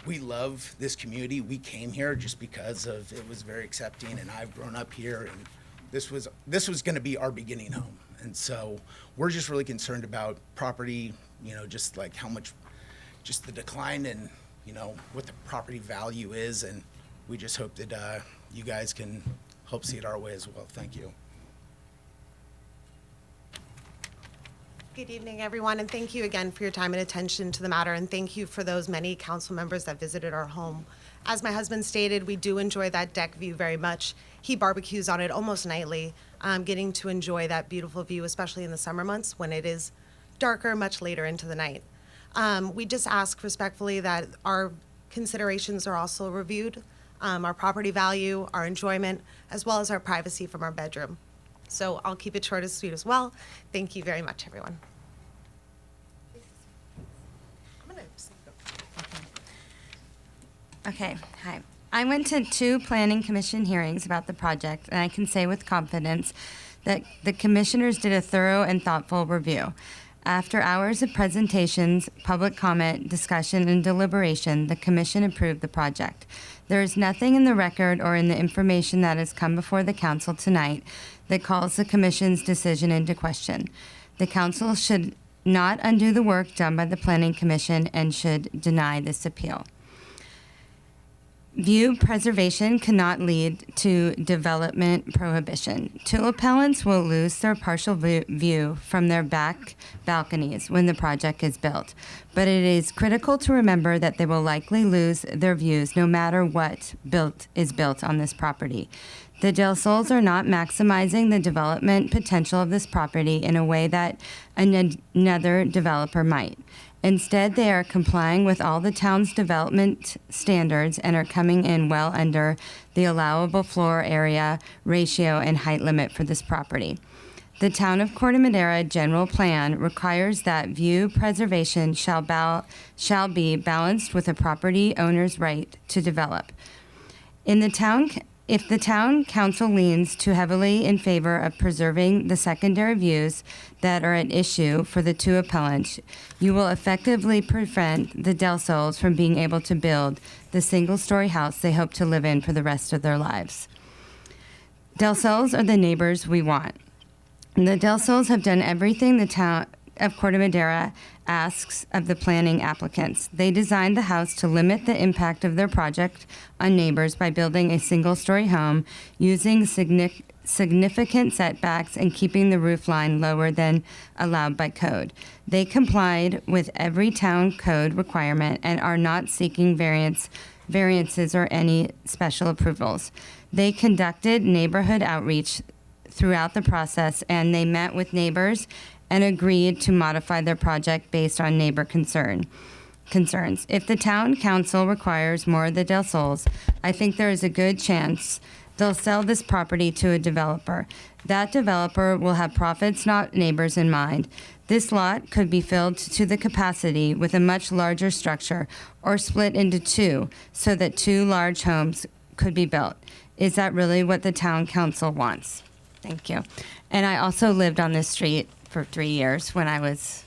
we love this community. We came here just because of it was very accepting, and I've grown up here, and this was going to be our beginning home. And so we're just really concerned about property, just like how much, just the decline and, what the property value is. And we just hope that you guys can help see it our way as well. Thank you. Good evening, everyone, and thank you again for your time and attention to the matter, and thank you for those many council members that visited our home. As my husband stated, we do enjoy that deck view very much. He barbecues on it almost nightly, getting to enjoy that beautiful view, especially in the summer months when it is darker much later into the night. We just ask respectfully that our considerations are also reviewed, our property value, our enjoyment, as well as our privacy from our bedroom. So I'll keep it short and sweet as well. Thank you very much, everyone. Okay, hi. I went to 2 planning commission hearings about the project, and I can say with confidence that the commissioners did a thorough and thoughtful review. After hours of presentations, public comment, discussion, and deliberation, the commission approved the project. There is nothing in the record or in the information that has come before the council tonight that calls the commission's decision into question. The council should not undo the work done by the planning commission and should deny this appeal. View preservation cannot lead to development prohibition. 2 appellants will lose their partial view from their back balconies when the project is built, but it is critical to remember that they will likely lose their views no matter what is built on this property. The Del Sols are not maximizing the development potential of this property in a way that another developer might. Instead, they are complying with all the town's development standards and are coming in well under the allowable floor area ratio and height limit for this property. The Town of Corte Madera General Plan requires that view preservation shall be balanced with a property owner's right to develop. If the town council leans too heavily in favor of preserving the secondary views that are at issue for the 2 appellants, you will effectively prevent the Del Sols from being able to build the single-story house they hope to live in for the rest of their lives. Del Sols are the neighbors we want. The Del Sols have done everything the town of Corte Madera asks of the planning applicants. They designed the house to limit the impact of their project on neighbors by building a single-story home, using significant setbacks and keeping the roof line lower than allowed by code. They complied with every town code requirement and are not seeking variances or any special approvals. They conducted neighborhood outreach throughout the process, and they met with neighbors and agreed to modify their project based on neighbor concerns. If the town council requires more of the Del Sols, I think there is a good chance they'll sell this property to a developer. That developer will have profits, not neighbors, in mind. This lot could be filled to the capacity with a much larger structure or split into 2 so that 2 large homes could be built. Is that really what the town council wants? Thank you. And I also lived on this street for 3 years when I was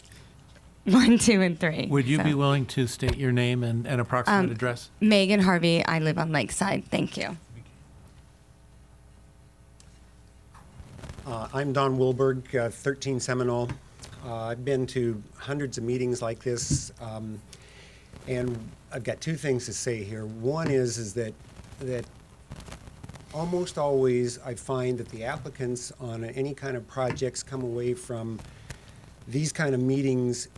1, 2, and 3. Would you be willing to state your name and approximate address? Megan Harvey. I live on Lakeside. Thank you. I'm Don Wilberg, 13 Seminole. I've been to hundreds of meetings like this, and I've got 2 things to say here. One is that almost always I find that the applicants on any kind of projects come away from these kind of meetings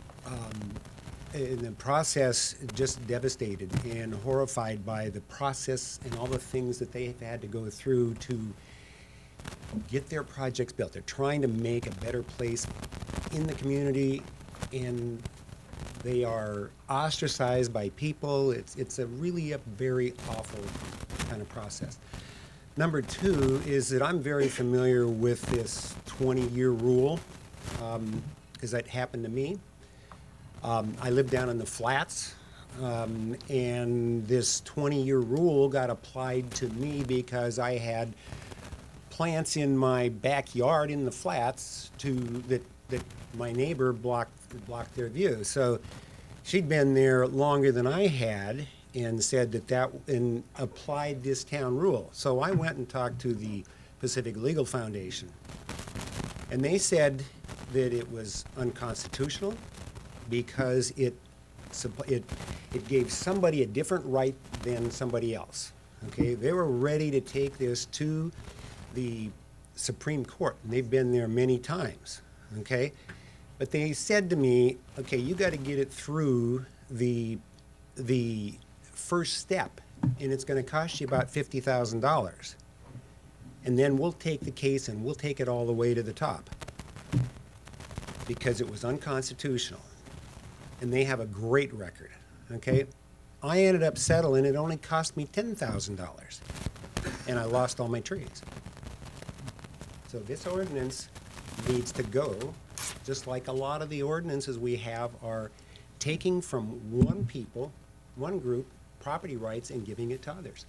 in the process just devastated and horrified by the process and all the things that they've had to go through to get their projects built. They're trying to make a better place in the community, and they are ostracized by people. It's a really a very awful kind of process. Number 2 is that I'm very familiar with this 20-year rule, because that happened to me. I lived down in the flats, and this 20-year rule got applied to me because I had plants in my backyard in the flats that my neighbor blocked their view. So she'd been there longer than I had and said and applied this town rule. So I went and talked to the Pacific Legal Foundation. And they said that it was unconstitutional because it gave somebody a different right than somebody else. Okay, they were ready to take this to the Supreme Court, and they've been there many times. Okay, but they said to me, okay, you got to get it through the first step, and it's going to cost you about $50,000. And then we'll take the case and we'll take it all the way to the top because it was unconstitutional. And they have a great record, okay? I ended up settling, it only cost me $10,000, and I lost all my trees. So this ordinance needs to go, just like a lot of the ordinances we have are taking from one people, one group, property rights and giving it to others.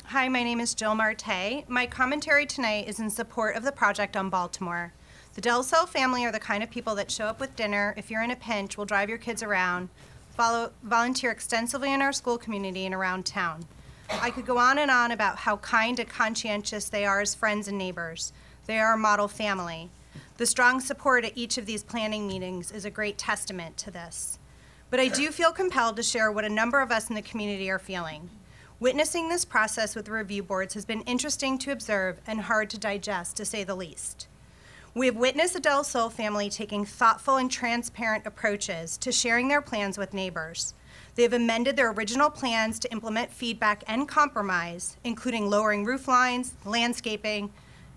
Hi, my name is Jill Marte. My commentary tonight is in support of the project on Baltimore. The Del Sol family are the kind of people that show up with dinner, if you're in a pinch, will drive your kids around, volunteer extensively in our school community and around town. I could go on and on about how kind and conscientious they are as friends and neighbors. They are a model family. The strong support at each of these planning meetings is a great testament to this. But I do feel compelled to share what a number of us in the community are feeling. Witnessing this process with the review boards has been interesting to observe and hard to digest, to say the least. We have witnessed the Del Sol family taking thoughtful and transparent approaches to sharing their plans with neighbors. They have amended their original plans to implement feedback and compromise, including lowering roof lines, landscaping,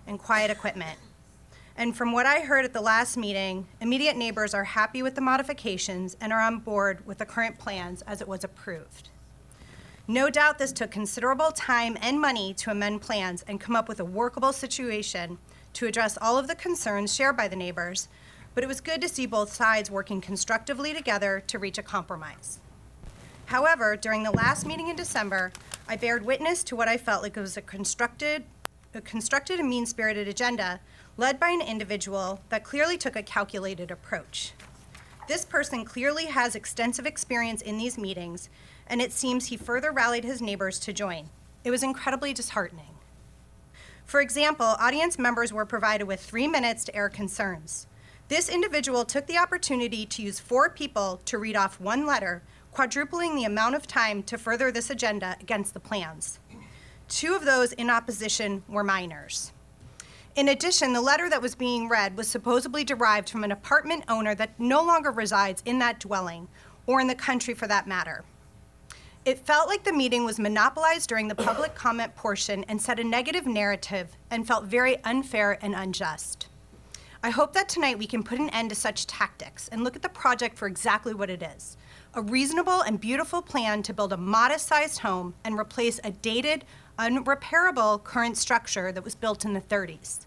and quiet equipment. And from what I heard at the last meeting, immediate neighbors are happy with the modifications and are on board with the current plans as it was approved. No doubt this took considerable time and money to amend plans and come up with a workable situation to address all of the concerns shared by the neighbors, but it was good to see both sides working constructively together to reach a compromise. However, during the last meeting in December, I bared witness to what I felt like was a constructed and mean-spirited agenda led by an individual that clearly took a calculated approach. This person clearly has extensive experience in these meetings, and it seems he further rallied his neighbors to join. It was incredibly disheartening. For example, audience members were provided with 3 minutes to air concerns. This individual took the opportunity to use 4 people to read off 1 letter, quadrupling the amount of time to further this agenda against the plans. 2 of those in opposition were minors. In addition, the letter that was being read was supposedly derived from an apartment owner that no longer resides in that dwelling, or in the country for that matter. It felt like the meeting was monopolized during the public comment portion and set a negative narrative and felt very unfair and unjust. I hope that tonight we can put an end to such tactics and look at the project for exactly what it is, a reasonable and beautiful plan to build a modest-sized home and replace a dated, unrepairable current structure that was built in the 30s.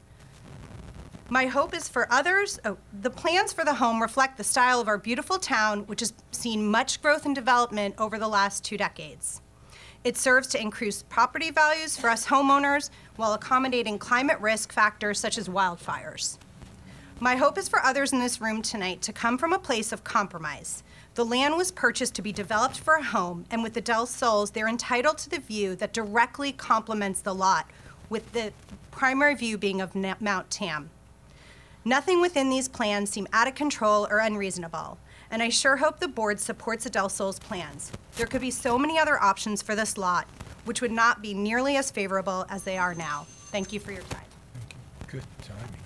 My hope is for others, the plans for the home reflect the style of our beautiful town, which has seen much growth and development over the last 2 decades. It serves to increase property values for us homeowners while accommodating climate risk factors such as wildfires. My hope is for others in this room tonight to come from a place of compromise. The land was purchased to be developed for a home, and with the Del Sols, they're entitled to the view that directly complements the lot, with the primary view being of Mount Tam. Nothing within these plans seem out of control or unreasonable, and I sure hope the board supports the Del Sol's plans. There could be so many other options for this lot, which would not be nearly as favorable as they are now. Thank you for your time. Good timing.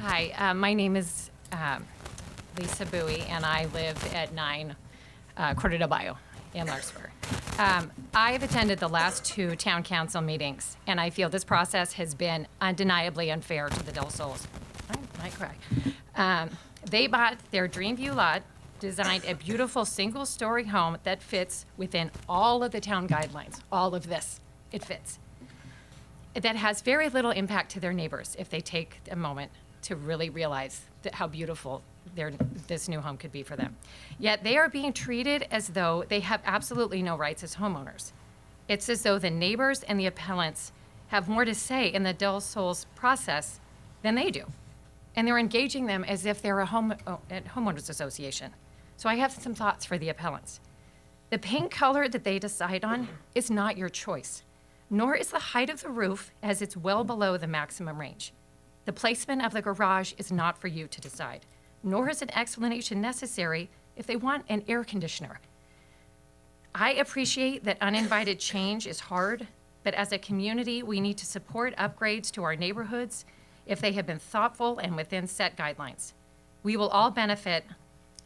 Hi, my name is Lisa Bowie, and I live at 9 Corte Madera in Larkspur. I've attended the last 2 town council meetings, and I feel this process has been undeniably unfair to the Del Sols. I might cry. They bought their Dreamview lot, designed a beautiful single-story home that fits within all of the town guidelines. All of this, it fits. That has very little impact to their neighbors if they take a moment to really realize how beautiful this new home could be for them. Yet they are being treated as though they have absolutely no rights as homeowners. It's as though the neighbors and the appellants have more to say in the Del Sols process than they do. and they're engaging them as if they're a homeowners association. So I have some thoughts for the appellants. The paint color that they decide on is not your choice, nor is the height of the roof, as it's well below the maximum range. The placement of the garage is not for you to decide, nor is an explanation necessary if they want an air conditioner. I appreciate that uninvited change is hard, but as a community, we need to support upgrades to our neighborhoods if they have been thoughtful and within set guidelines. We will all benefit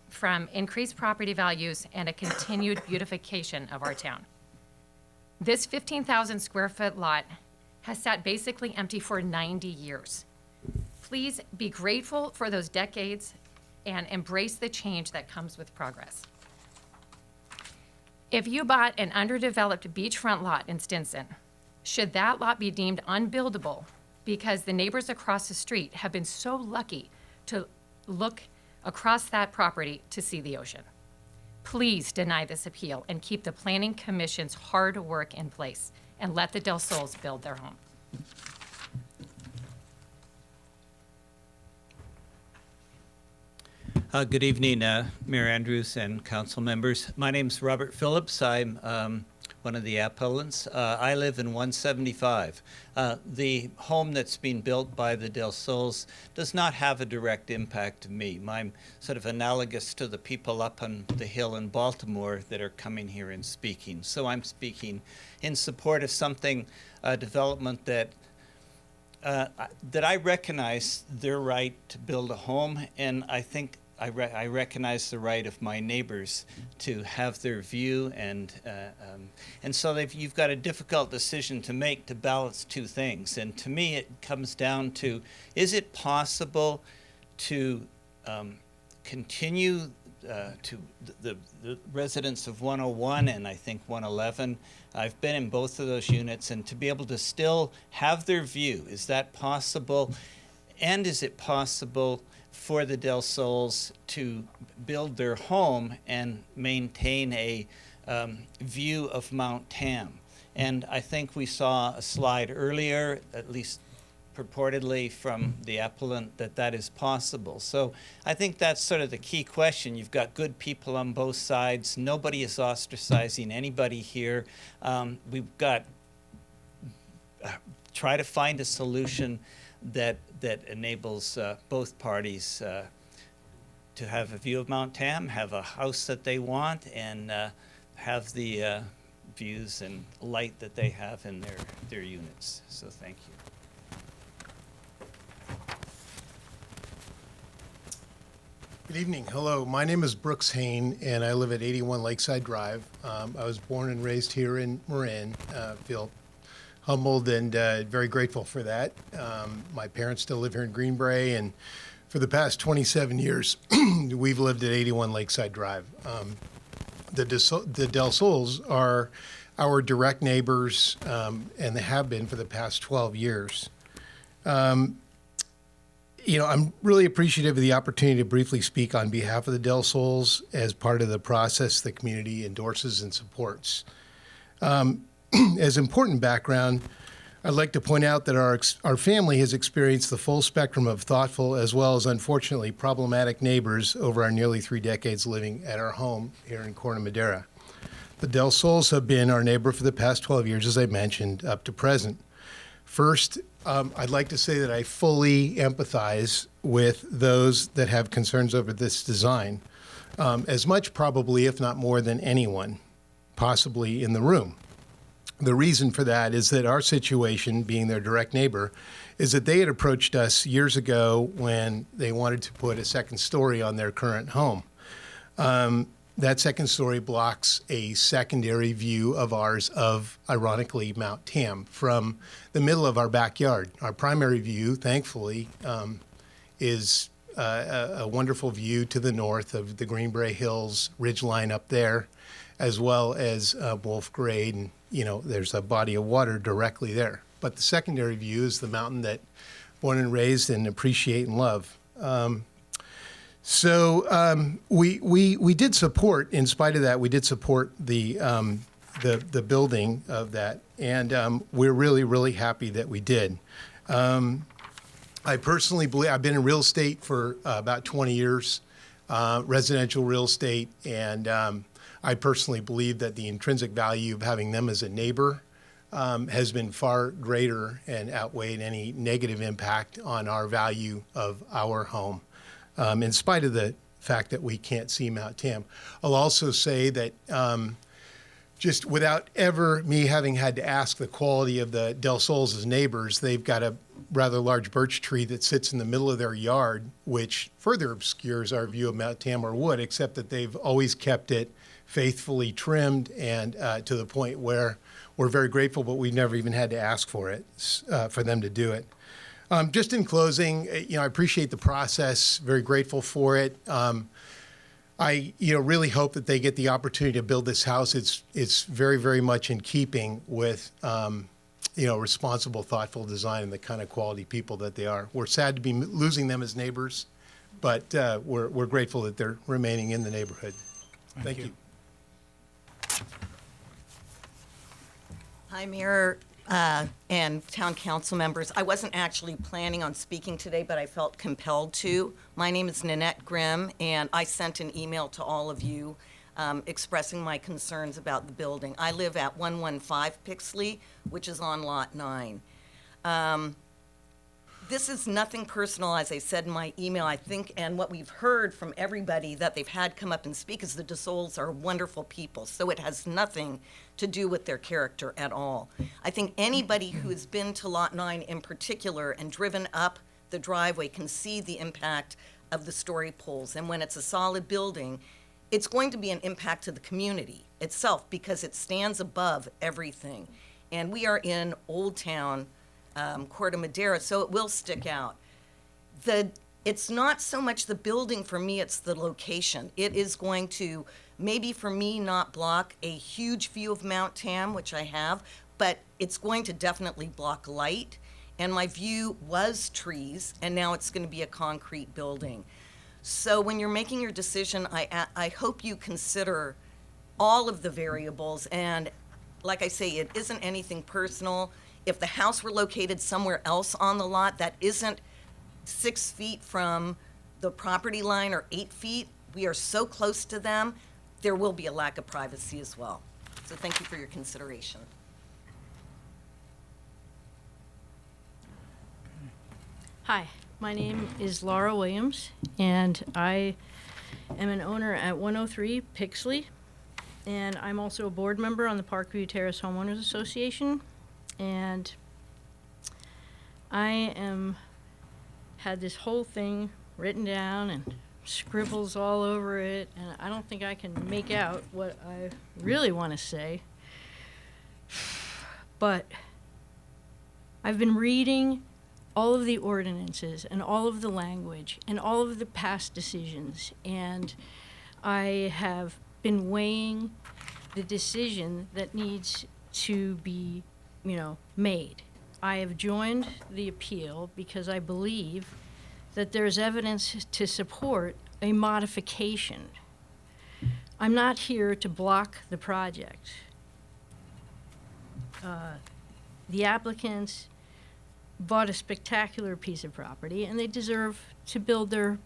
from increased property values and a continued beautification of our town. This 15,000 square foot lot has sat basically empty for 90 years. Please be grateful for those decades and embrace the change that comes with progress. If you bought an underdeveloped beachfront lot in Stinson, should that lot be deemed unbuildable because the neighbors across the street have been so lucky to look across that property to see the ocean? Please deny this appeal and keep the Planning Commission's hard work in place and let the Del Sols build their home. Good evening, Mayor Andrews and council members. My name's Robert Phillips. I'm one of the appellants. I live in 175. The home that's being built by the Del Sols does not have a direct impact to me. I'm sort of analogous to the people up on the hill in Baltimore that are coming here and speaking. So I'm speaking in support of something, a development that I recognize their right to build a home, and I think I recognize the right of my neighbors to have their view, and so you've got a difficult decision to make to balance two things. And to me, it comes down to: is it possible to continue to the residents of 101 and I think 111? I've been in both of those units, and to be able to still have their view, is that possible? And is it possible for the Del Sols to build their home and maintain a view of Mount Tam? And I think we saw a slide earlier, at least purportedly from the appellant, that is possible. So I think that's sort of the key question. You've got good people on both sides. Nobody is ostracizing anybody here. We've got try to find a solution that enables both parties to have a view of Mount Tam, have a house that they want, and have the views and light that they have in their units. So thank you. Good evening. Hello. My name is Brooks Hain, and I live at 81 Lakeside Drive. I was born and raised here in Marin. Feel humbled and very grateful for that. My parents still live here in Greenbrae, and for the past 27 years, we've lived at 81 Lakeside Drive. The Del Sols are our direct neighbors, and they have been for the past 12 years. I'm really appreciative of the opportunity to briefly speak on behalf of the Del Sols as part of the process the community endorses and supports. As important background, I'd like to point out that our family has experienced the full spectrum of thoughtful as well as unfortunately problematic neighbors over our nearly 3 decades living at our home here in Corte Madera. The Del Sols have been our neighbor for the past 12 years, as I mentioned, up to present. First, I'd like to say that I fully empathize with those that have concerns over this design, as much probably, if not more than anyone, possibly in the room. The reason for that is that our situation, being their direct neighbor, is that they had approached us years ago when they wanted to put a second story on their current home. That second story blocks a secondary view of ours of, ironically, Mount Tam from the middle of our backyard. Our primary view, thankfully, is a wonderful view to the north of the Greenbrae Hills ridgeline up there, as well as Wolf Grade, and there's a body of water directly there. But the secondary view is the mountain that born and raised and appreciate and love. So we did support, in spite of that, we did support the building of that, and we're really, really happy that we did. I personally believe, I've been in real estate for about 20 years, residential real estate, and I personally believe that the intrinsic value of having them as a neighbor has been far greater and outweighed any negative impact on our value of our home, in spite of the fact that we can't see Mount Tam. I'll also say that just without ever me having had to ask the quality of the Del Sol's as neighbors, they've got a rather large birch tree that sits in the middle of their yard, which further obscures our view of Mount Tam or wood, except that they've always kept it faithfully trimmed and to the point where we're very grateful, but we've never even had to ask for it, for them to do it. Just in closing, I appreciate the process, very grateful for it. I really hope that they get the opportunity to build this house. It's very, very much in keeping with responsible, thoughtful design and the kind of quality people that they are. We're sad to be losing them as neighbors, but we're grateful that they're remaining in the neighborhood. Thank you. Hi, Mayor and Town Council members. I wasn't actually planning on speaking today, but I felt compelled to. My name is Nanette Grimm, and I sent an email to all of you expressing my concerns about the building. I live at 115 Pixley, which is on Lot 9. This is nothing personal, as I said in my email, I think, and what we've heard from everybody that they've had come up and speak is the DeSoles are wonderful people, so it has nothing to do with their character at all. I think anybody who has been to Lot 9 in particular and driven up the driveway can see the impact of the story poles, and when it's a solid building, it's going to be an impact to the community itself because it stands above everything. And we are in Old Town, Corte Madera, so it will stick out. It's not so much the building for me, it's the location. It is going to, maybe for me, not block a huge view of Mount Tam, which I have, but it's going to definitely block light. And my view was trees, and now it's going to be a concrete building. So when you're making your decision, I hope you consider all of the variables. And like I say, it isn't anything personal. If the house were located somewhere else on the lot that isn't 6 feet from the property line or 8 feet, we are so close to them, there will be a lack of privacy as well. So thank you for your consideration. Hi, my name is Laura Williams, and I am an owner at 103 Pixley, and I'm also a board member on the Parkview Terrace Homeowners Association, and I had this whole thing written down and scribbles all over it, and I don't think I can make out what I really want to say, but I've been reading all of the ordinances and all of the language and all of the past decisions, and I have been weighing the decision that needs to be, made. I have joined the appeal because I believe that there's evidence to support a modification. I'm not here to block the project. The applicants bought a spectacular piece of property, and they deserve to build their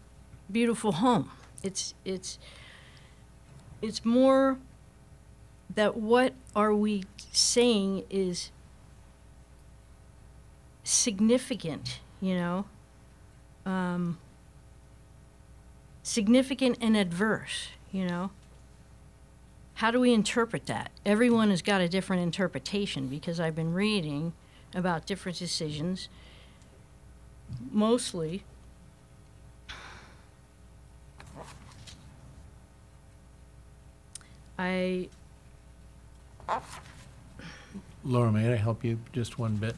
beautiful home. It's more that what are we saying is significant, significant and adverse, How do we interpret that? Everyone has got a different interpretation because I've been reading about different decisions. Mostly, Laura, may I help you just one bit?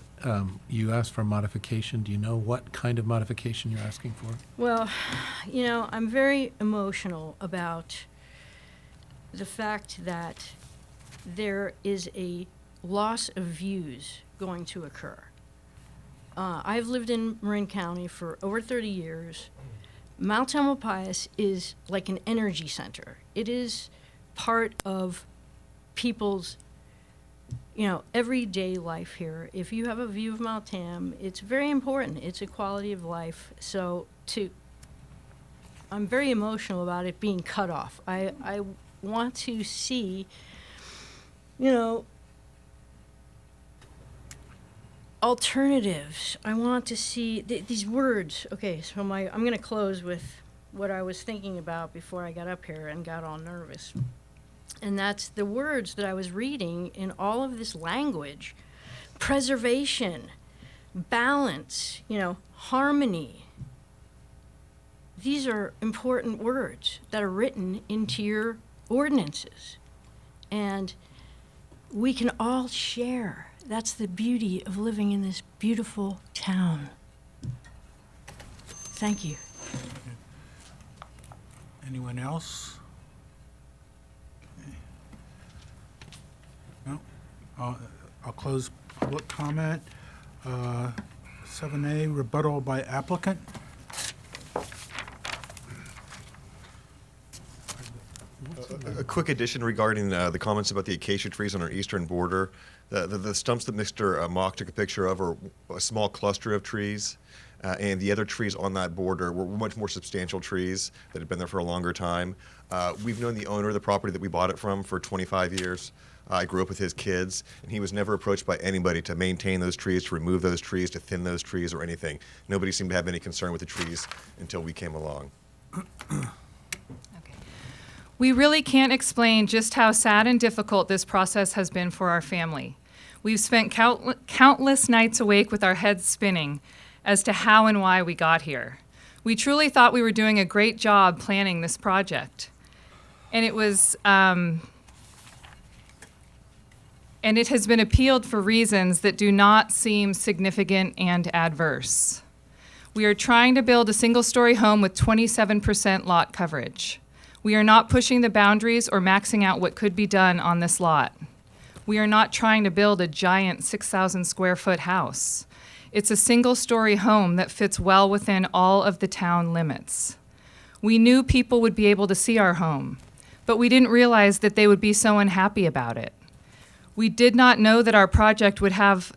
You asked for a modification. Do you know what kind of modification you're asking for? Well, I'm very emotional about the fact that there is a loss of views going to occur. I've lived in Marin County for over 30 years. Mount Tamalpais is like an energy center. It is part of people's, everyday life here. If you have a view of Mount Tam, it's very important. It's a quality of life. So I'm very emotional about it being cut off. I want to see, alternatives. I want to see these words. Okay, so I'm going to close with what I was thinking about before I got up here and got all nervous. And that's the words that I was reading in all of this language: preservation, balance, harmony. These are important words that are written into your ordinances. And we can all share. That's the beauty of living in this beautiful town. Thank you. Anyone else? Okay. No? I'll close public comment. 7A, rebuttal by applicant. A quick addition regarding the comments about the acacia trees on our eastern border. The stumps that Mr. Mock took a picture of are a small cluster of trees, and the other trees on that border were much more substantial trees that had been there for a longer time. We've known the owner of the property that we bought it from for 25 years. I grew up with his kids, and he was never approached by anybody to maintain those trees, to remove those trees, to thin those trees, or anything. Nobody seemed to have any concern with the trees until we came along. We really can't explain just how sad and difficult this process has been for our family. We've spent countless nights awake with our heads spinning as to how and why we got here. We truly thought we were doing a great job planning this project. And it was, and it has been appealed for reasons that do not seem significant and adverse. We are trying to build a single-story home with 27% lot coverage. We are not pushing the boundaries or maxing out what could be done on this lot. We are not trying to build a giant 6,000 square foot house. It's a single-story home that fits well within all of the town limits. We knew people would be able to see our home, but we didn't realize that they would be so unhappy about it. We did not know that our project would have,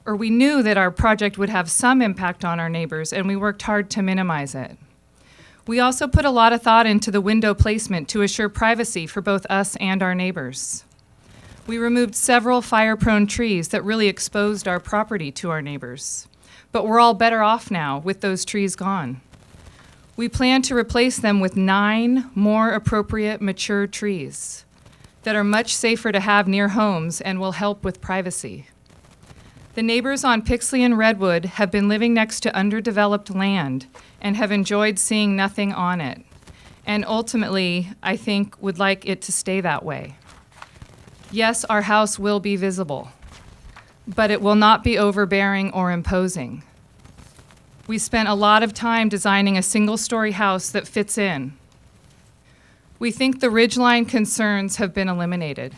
or we knew that our project would have some impact on our neighbors, and we worked hard to minimize it. We also put a lot of thought into the window placement to assure privacy for both us and our neighbors. We removed several fire-prone trees that really exposed our property to our neighbors, but we're all better off now with those trees gone. We plan to replace them with 9 more appropriate mature trees that are much safer to have near homes and will help with privacy. The neighbors on Pixley and Redwood have been living next to underdeveloped land and have enjoyed seeing nothing on it, and ultimately, I think, would like it to stay that way. Yes, our house will be visible, but it will not be overbearing or imposing. We spent a lot of time designing a single-story house that fits in. We think the ridgeline concerns have been eliminated.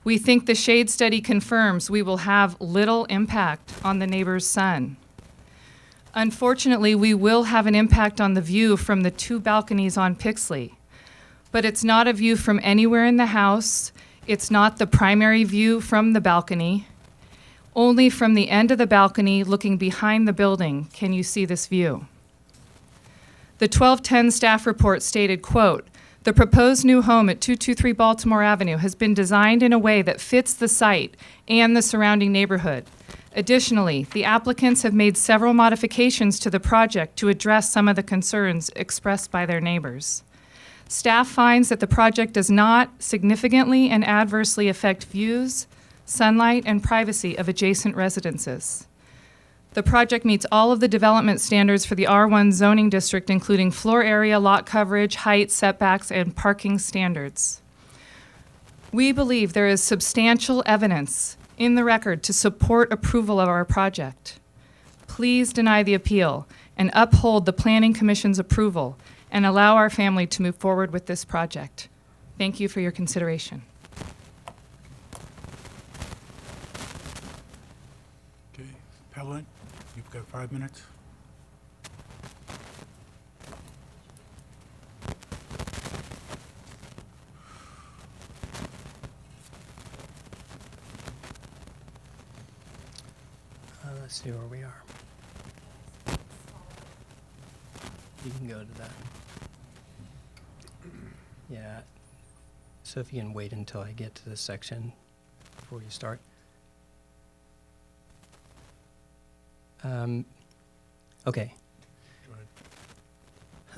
We think the shade study confirms we will have little impact on the neighbor's sun. Unfortunately, we will have an impact on the view from the 2 balconies on Pixley, but it's not a view from anywhere in the house. It's not the primary view from the balcony. Only from the end of the balcony looking behind the building can you see this view. The 1210 staff report stated, quote, "The proposed new home at 223 Baltimore Avenue has been designed in a way that fits the site and the surrounding neighborhood. Additionally, the applicants have made several modifications to the project to address some of the concerns expressed by their neighbors. Staff finds that the project does not significantly and adversely affect views, sunlight, and privacy of adjacent residences. The project meets all of the development standards for the R1 zoning district, including floor area, lot coverage, height, setbacks, and parking standards. We believe there is substantial evidence in the record to support approval of our project. Please deny the appeal and uphold the Planning Commission's approval and allow our family to move forward with this project. Thank you for your consideration." Okay, Appellant, you've got 5 minutes. Let's see where we are. You can go to that. Yeah. So if you can wait until I get to this section before you start. Okay.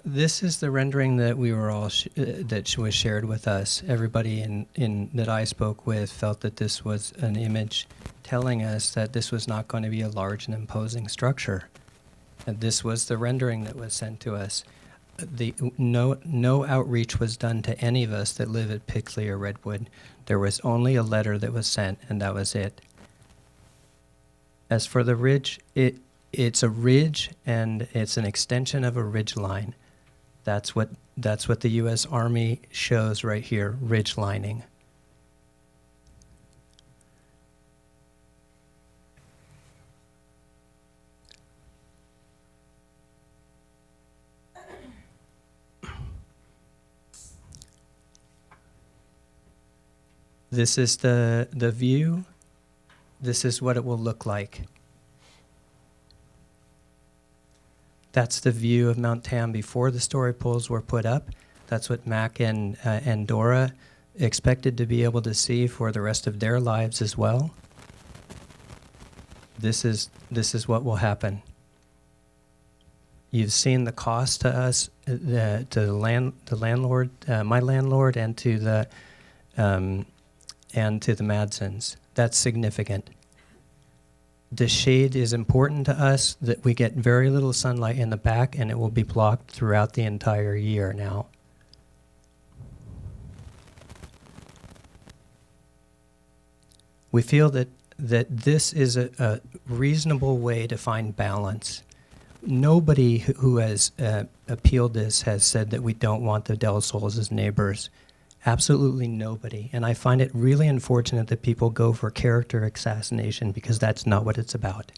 This is the rendering that we were all that was shared with us. Everybody in that I spoke with felt that this was an image telling us that this was not going to be a large and imposing structure. And this was the rendering that was sent to us. No outreach was done to any of us that live at Pixley or Redwood. There was only a letter that was sent, and that was it. As for the ridge, it's a ridge, and it's an extension of a ridge line. That's what the U.S. Army shows right here, ridge lining. This is the view. This is what it will look like. That's the view of Mount Tam before the story poles were put up. That's what Mac and Dora expected to be able to see for the rest of their lives as well. This is what will happen. You've seen the cost to us, to the landlord, my landlord, and to the Madsons. That's significant. The shade is important to us, that we get very little sunlight in the back, and it will be blocked throughout the entire year now. We feel that this is a reasonable way to find balance. Nobody who has appealed this has said that we don't want the Del Sols as neighbors. Absolutely nobody. And I find it really unfortunate that people go for character assassination, because that's not what it's about.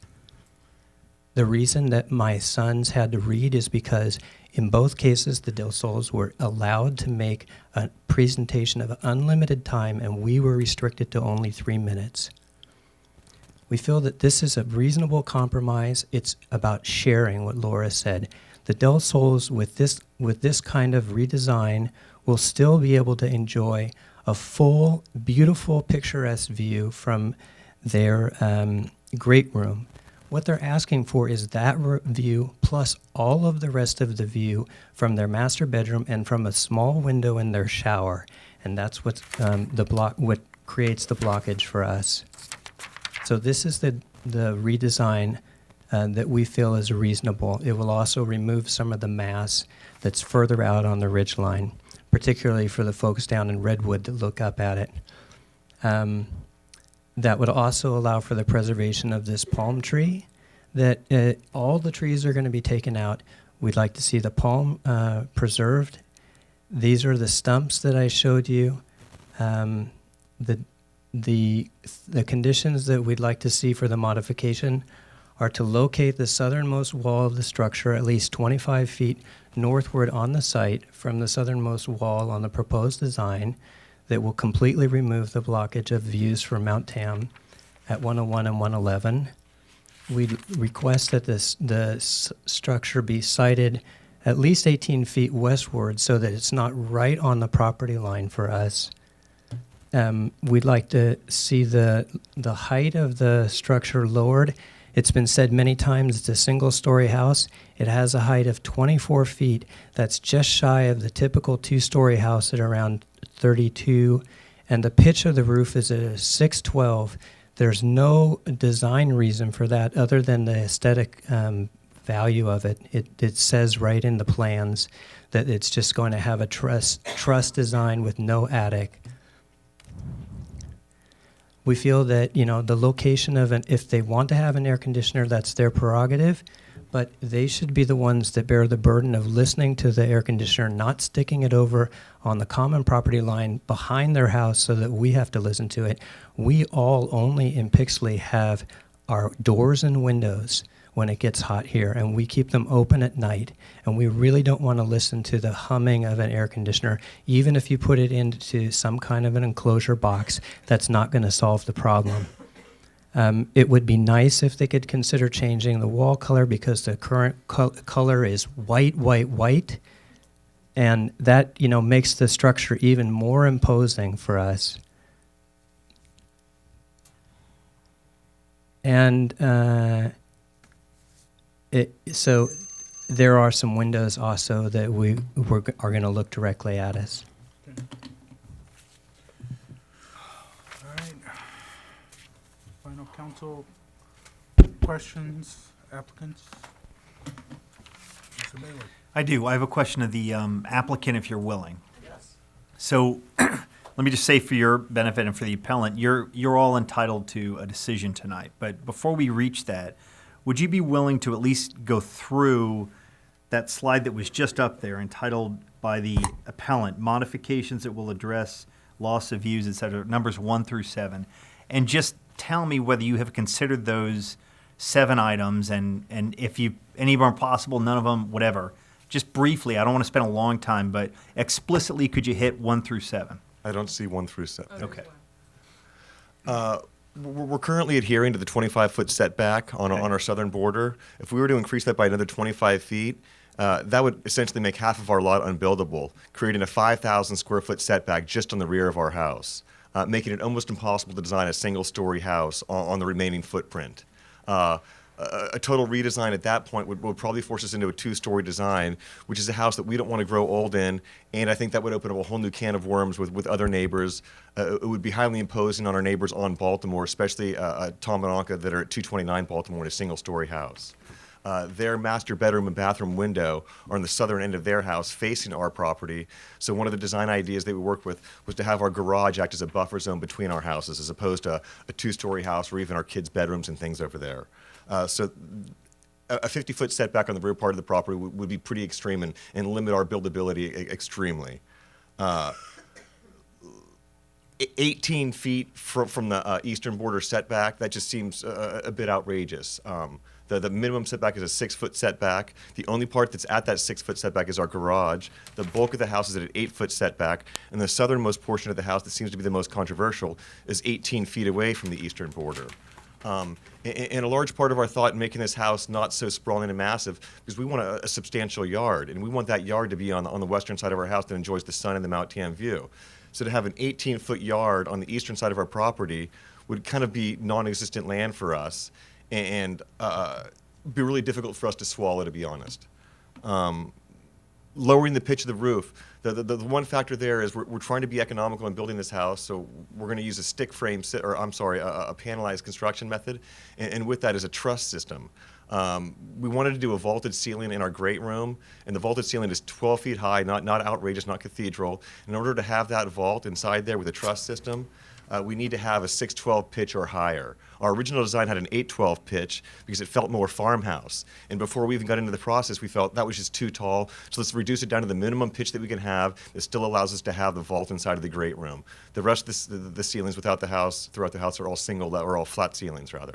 The reason that my sons had to read is because in both cases the Del Sols were allowed to make a presentation of unlimited time, and we were restricted to only 3 minutes. We feel that this is a reasonable compromise. It's about sharing, what Laura said. The Del Sols with this kind of redesign will still be able to enjoy a full, beautiful, picturesque view from their great room. What they're asking for is that view plus all of the rest of the view from their master bedroom and from a small window in their shower. And that's what what creates the blockage for us. So this is the redesign that we feel is reasonable. It will also remove some of the mass that's further out on the ridge line, particularly for the folks down in Redwood that look up at it. That would also allow for the preservation of this palm tree, that all the trees are going to be taken out. We'd like to see the palm preserved. These are the stumps that I showed you. The conditions that we'd like to see for the modification are to locate the southernmost wall of the structure at least 25 feet northward on the site from the southernmost wall on the proposed design, that will completely remove the blockage of views from Mount Tam at 101 and 111. We request that the structure be sited at least 18 feet westward so that it's not right on the property line for us. We'd like to see the height of the structure lowered. It's been said many times it's a single-story house. It has a height of 24 feet. That's just shy of the typical two-story house at around 32. And the pitch of the roof is at 612. There's no design reason for that other than the aesthetic value of it. It says right in the plans that it's just going to have a truss design with no attic. We feel that, the location of if they want to have an air conditioner, that's their prerogative, but they should be the ones that bear the burden of listening to the air conditioner, not sticking it over on the common property line behind their house so that we have to listen to it. We all only in Pixley have our doors and windows when it gets hot here, and we keep them open at night, and we really don't want to listen to the humming of an air conditioner. Even if you put it into some kind of an enclosure box, that's not going to solve the problem. It would be nice if they could consider changing the wall color because the current color is white, white, white. And that, makes the structure even more imposing for us. And so there are some windows also that are going to look directly at us. All right. Final council questions, applicants? Mr. Bailey. I do. I have a question of the applicant, if you're willing. Yes. So let me just say for your benefit and for the appellant, you're all entitled to a decision tonight. But before we reach that, would you be willing to at least go through that slide that was just up there entitled by the appellant, modifications that will address loss of views, et cetera, numbers 1 through 7, and just tell me whether you have considered those 7 items and if any of them are possible, none of them, whatever. Just briefly, I don't want to spend a long time, but explicitly, could you hit 1 through 7? I don't see 1 through 7. Okay. We're currently adhering to the 25-foot setback on our southern border. If we were to increase that by another 25 feet, that would essentially make half of our lot unbuildable, creating a 5,000 square foot setback just on the rear of our house, making it almost impossible to design a single-story house on the remaining footprint. A total redesign at that point would probably force us into a 2-story design, which is a house that we don't want to grow old in, and I think that would open up a whole new can of worms with other neighbors. It would be highly imposing on our neighbors on Baltimore, especially Tom and Anka that are at 229 Baltimore in a single-story house. Their master bedroom and bathroom window are on the southern end of their house facing our property. So one of the design ideas that we worked with was to have our garage act as a buffer zone between our houses as opposed to a 2-story house or even our kids' bedrooms and things over there. So a 50-foot setback on the rear part of the property would be pretty extreme and limit our buildability extremely. 18 feet from the eastern border setback, that just seems a bit outrageous. The minimum setback is a 6-foot setback. The only part that's at that 6-foot setback is our garage. The bulk of the house is at an 8-foot setback, and the southernmost portion of the house that seems to be the most controversial is 18 feet away from the eastern border. And a large part of our thought in making this house not so sprawling and massive, because we want a substantial yard, and we want that yard to be on the western side of our house that enjoys the sun and the Mount Tam view. So to have an 18-foot yard on the eastern side of our property would kind of be non-existent land for us, and be really difficult for us to swallow, to be honest. Lowering the pitch of the roof. The one factor there is we're trying to be economical in building this house, so we're going to use a stick frame, a panelized construction method, and with that is a truss system. We wanted to do a vaulted ceiling in our great room, and the vaulted ceiling is 12 feet high, not outrageous, not cathedral. In order to have that vault inside there with a truss system, we need to have a 612 pitch or higher. Our original design had an 812 pitch because it felt more farmhouse. And before we even got into the process, we felt that was just too tall. So let's reduce it down to the minimum pitch that we can have that still allows us to have the vault inside of the great room. The rest of the ceilings throughout the house are all flat ceilings, rather.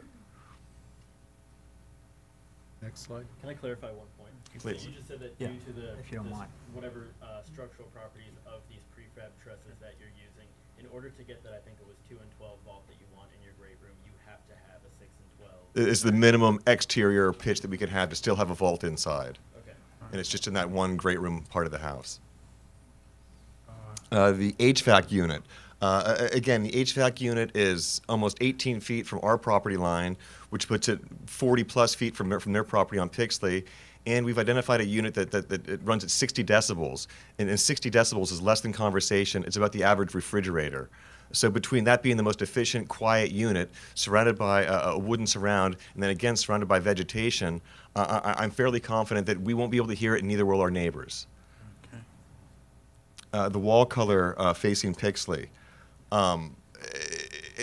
Next slide. Can I clarify one point? Please. You just said that Yeah, due to the if you don't mind. whatever structural properties of these prefab trusses that you're using, in order to get that, I think it was 2 and 12 vault that you want in your great room, you have to have a 6 and 12. It's the minimum exterior pitch that we can have to still have a vault inside. Okay. And it's just in that one great room part of the house. The HVAC unit. Again, the HVAC unit is almost 18 feet from our property line, which puts it 40 plus feet from their property on Pixley. And we've identified a unit that it runs at 60 decibels. And 60 decibels is less than conversation. It's about the average refrigerator. So between that being the most efficient, quiet unit, surrounded by a wooden surround, and then again surrounded by vegetation, I'm fairly confident that we won't be able to hear it, and neither will our neighbors. Okay. The wall color facing Pixley.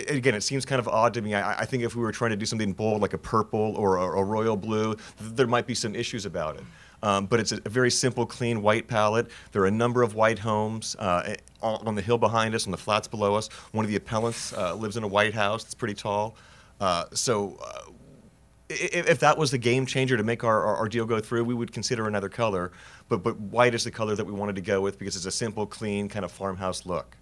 Again, it seems kind of odd to me. I think if we were trying to do something bold like a purple or a royal blue, there might be some issues about it. But it's a very simple, clean white palette. There are a number of white homes on the hill behind us, on the flats below us. One of the appellants lives in a white house. It's pretty tall. If that was the game changer to make our deal go through, we would consider another color. But white is the color that we wanted to go with because it's a simple, clean, kind of farmhouse look.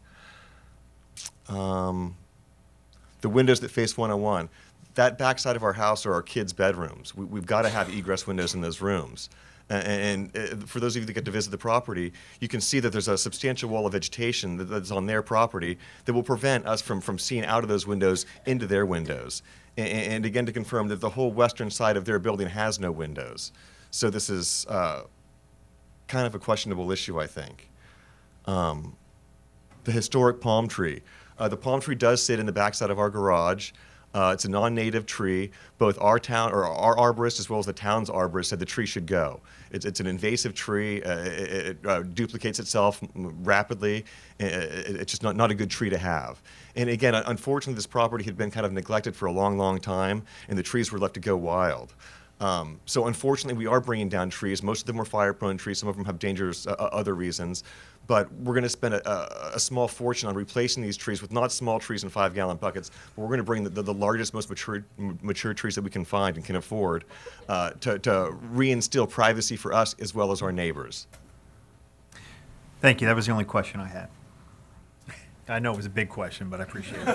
The windows that face 101. that backside of our house are our kids' bedrooms. We've got to have egress windows in those rooms. And for those of you that get to visit the property, you can see that there's a substantial wall of vegetation that's on their property that will prevent us from seeing out of those windows into their windows. And again, to confirm that the whole western side of their building has no windows. So this is kind of a questionable issue, I think. The historic palm tree. The palm tree does sit in the backside of our garage. It's a non-native tree. Both our arborist as well as the town's arborist said the tree should go. It's an invasive tree. It duplicates itself rapidly. It's just not a good tree to have. And again, unfortunately, this property had been kind of neglected for a long, long time, and the trees were left to go wild. So unfortunately, we are bringing down trees. Most of them were fire-prone trees. Some of them have dangerous other reasons. But we're going to spend a small fortune on replacing these trees with not small trees in 5-gallon buckets, but we're going to bring the largest, most mature trees that we can find and can afford to reinstill privacy for us as well as our neighbors. Thank you. That was the only question I had. I know it was a big question, but I appreciate it. The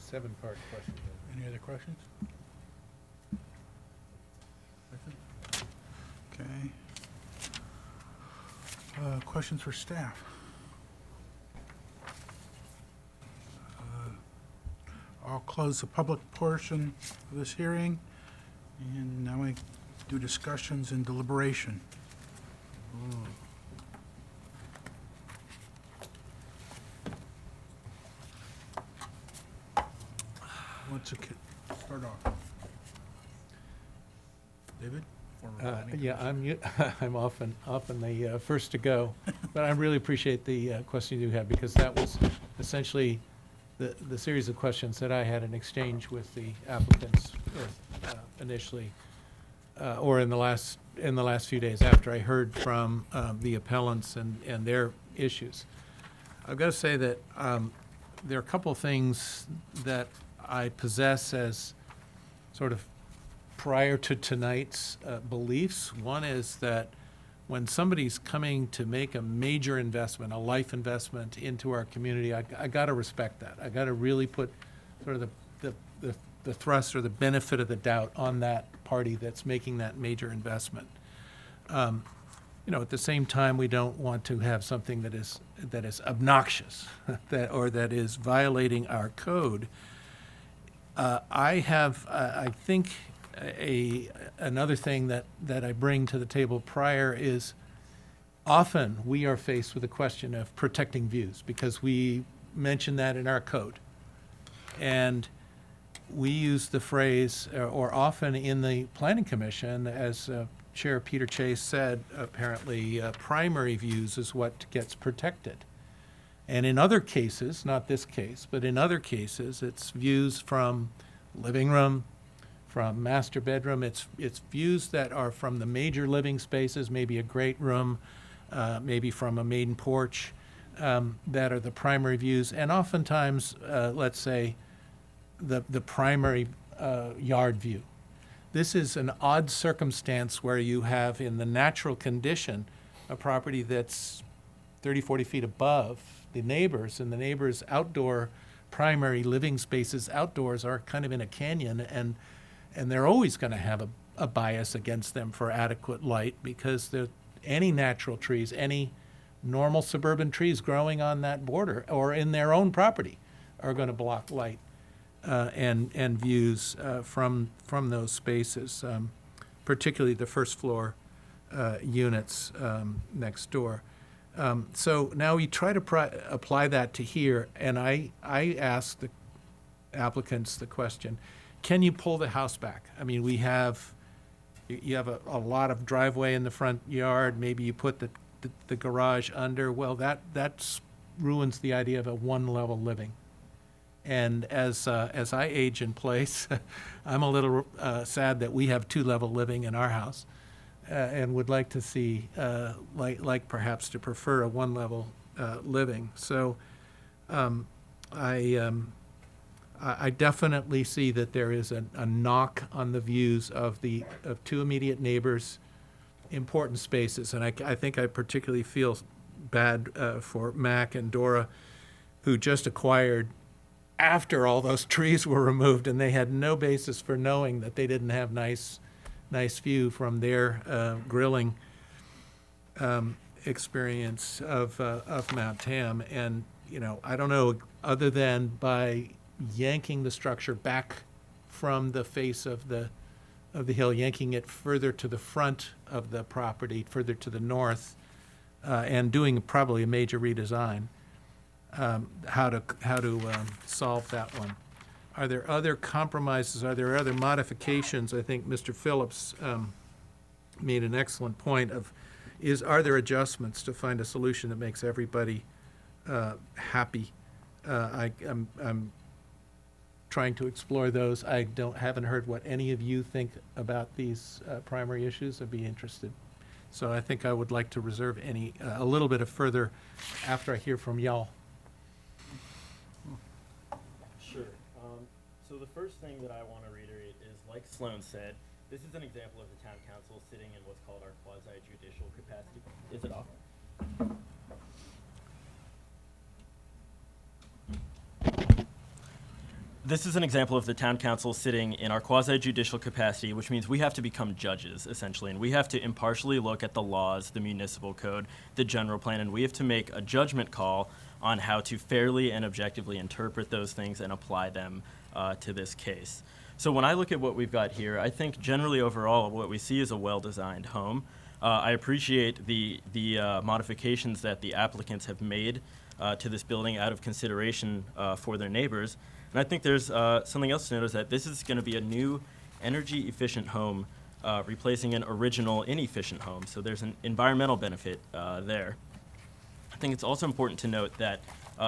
7-part question. Any other questions? Okay. Questions for staff? I'll close the public portion of this hearing, and now we do discussions and deliberation. Let's start off. David? Yeah, I'm often the first to go, but I really appreciate the question you had, because that was essentially the series of questions that I had in exchange with the applicants initially, or in the last few days after I heard from the appellants and their issues. I've got to say that there are a couple of things that I possess as sort of prior to tonight's beliefs. One is that when somebody's coming to make a major investment, a life investment into our community, I got to respect that. I got to really put sort of the thrust or the benefit of the doubt on that party that's making that major investment. At the same time, we don't want to have something that is obnoxious or that is violating our code. I think another thing that I bring to the table prior is often we are faced with the question of protecting views, because we mention that in our code. And we use the phrase, or often in the Planning Commission, as Chair Peter Chase said, apparently primary views is what gets protected. And in other cases, not this case, but in other cases, it's views from living room, from master bedroom. It's views that are from the major living spaces, maybe a great room, maybe from a maiden porch, that are the primary views. And oftentimes, let's say, the primary yard view. This is an odd circumstance where you have in the natural condition a property that's 30, 40 feet above the neighbors, and the neighbors' outdoor primary living spaces outdoors are kind of in a canyon, and they're always going to have a bias against them for adequate light, because any natural trees, any normal suburban trees growing on that border or in their own property are going to block light and views from those spaces, particularly the first floor units next door. So now we try to apply that to here, and I ask the applicants the question, can you pull the house back? I mean, you have a lot of driveway in the front yard, maybe you put the garage under. Well, that ruins the idea of a one-level living. And as I age in place, I'm a little sad that we have two-level living in our house. And would like to see, like perhaps to prefer a one-level living. So I definitely see that there is a knock on the views of two immediate neighbors' important spaces. And I think I particularly feel bad for Mac and Dora, who just acquired after all those trees were removed, and they had no basis for knowing that they didn't have nice view from their grilling experience of Mount Tam. And, you know, I don't know, other than by yanking the structure back from the face of the hill, yanking it further to the front of the property, further to the north, and doing probably a major redesign, how to solve that one. Are there other compromises? Are there other modifications? I think Mr. Phillips made an excellent point of, are there adjustments to find a solution that makes everybody happy? I'm trying to explore those. I haven't heard what any of you think about these primary issues. I'd be interested. So I think I would like to reserve a little bit of further after I hear from y'all. Sure. So the first thing that I want to reiterate is, like Sloan said, this is an example of the town council sitting in what's called our quasi-judicial capacity. Is it off? This is an example of the town council sitting in our quasi-judicial capacity, which means we have to become judges, essentially, and we have to impartially look at the laws, the municipal code, the general plan, and we have to make a judgment call on how to fairly and objectively interpret those things and apply them to this case. So when I look at what we've got here, I think generally overall what we see is a well-designed home. I appreciate the modifications that the applicants have made to this building out of consideration for their neighbors. And I think there's something else to notice, that this is going to be a new energy-efficient home replacing an original inefficient home. So there's an environmental benefit there. I think it's also important to note that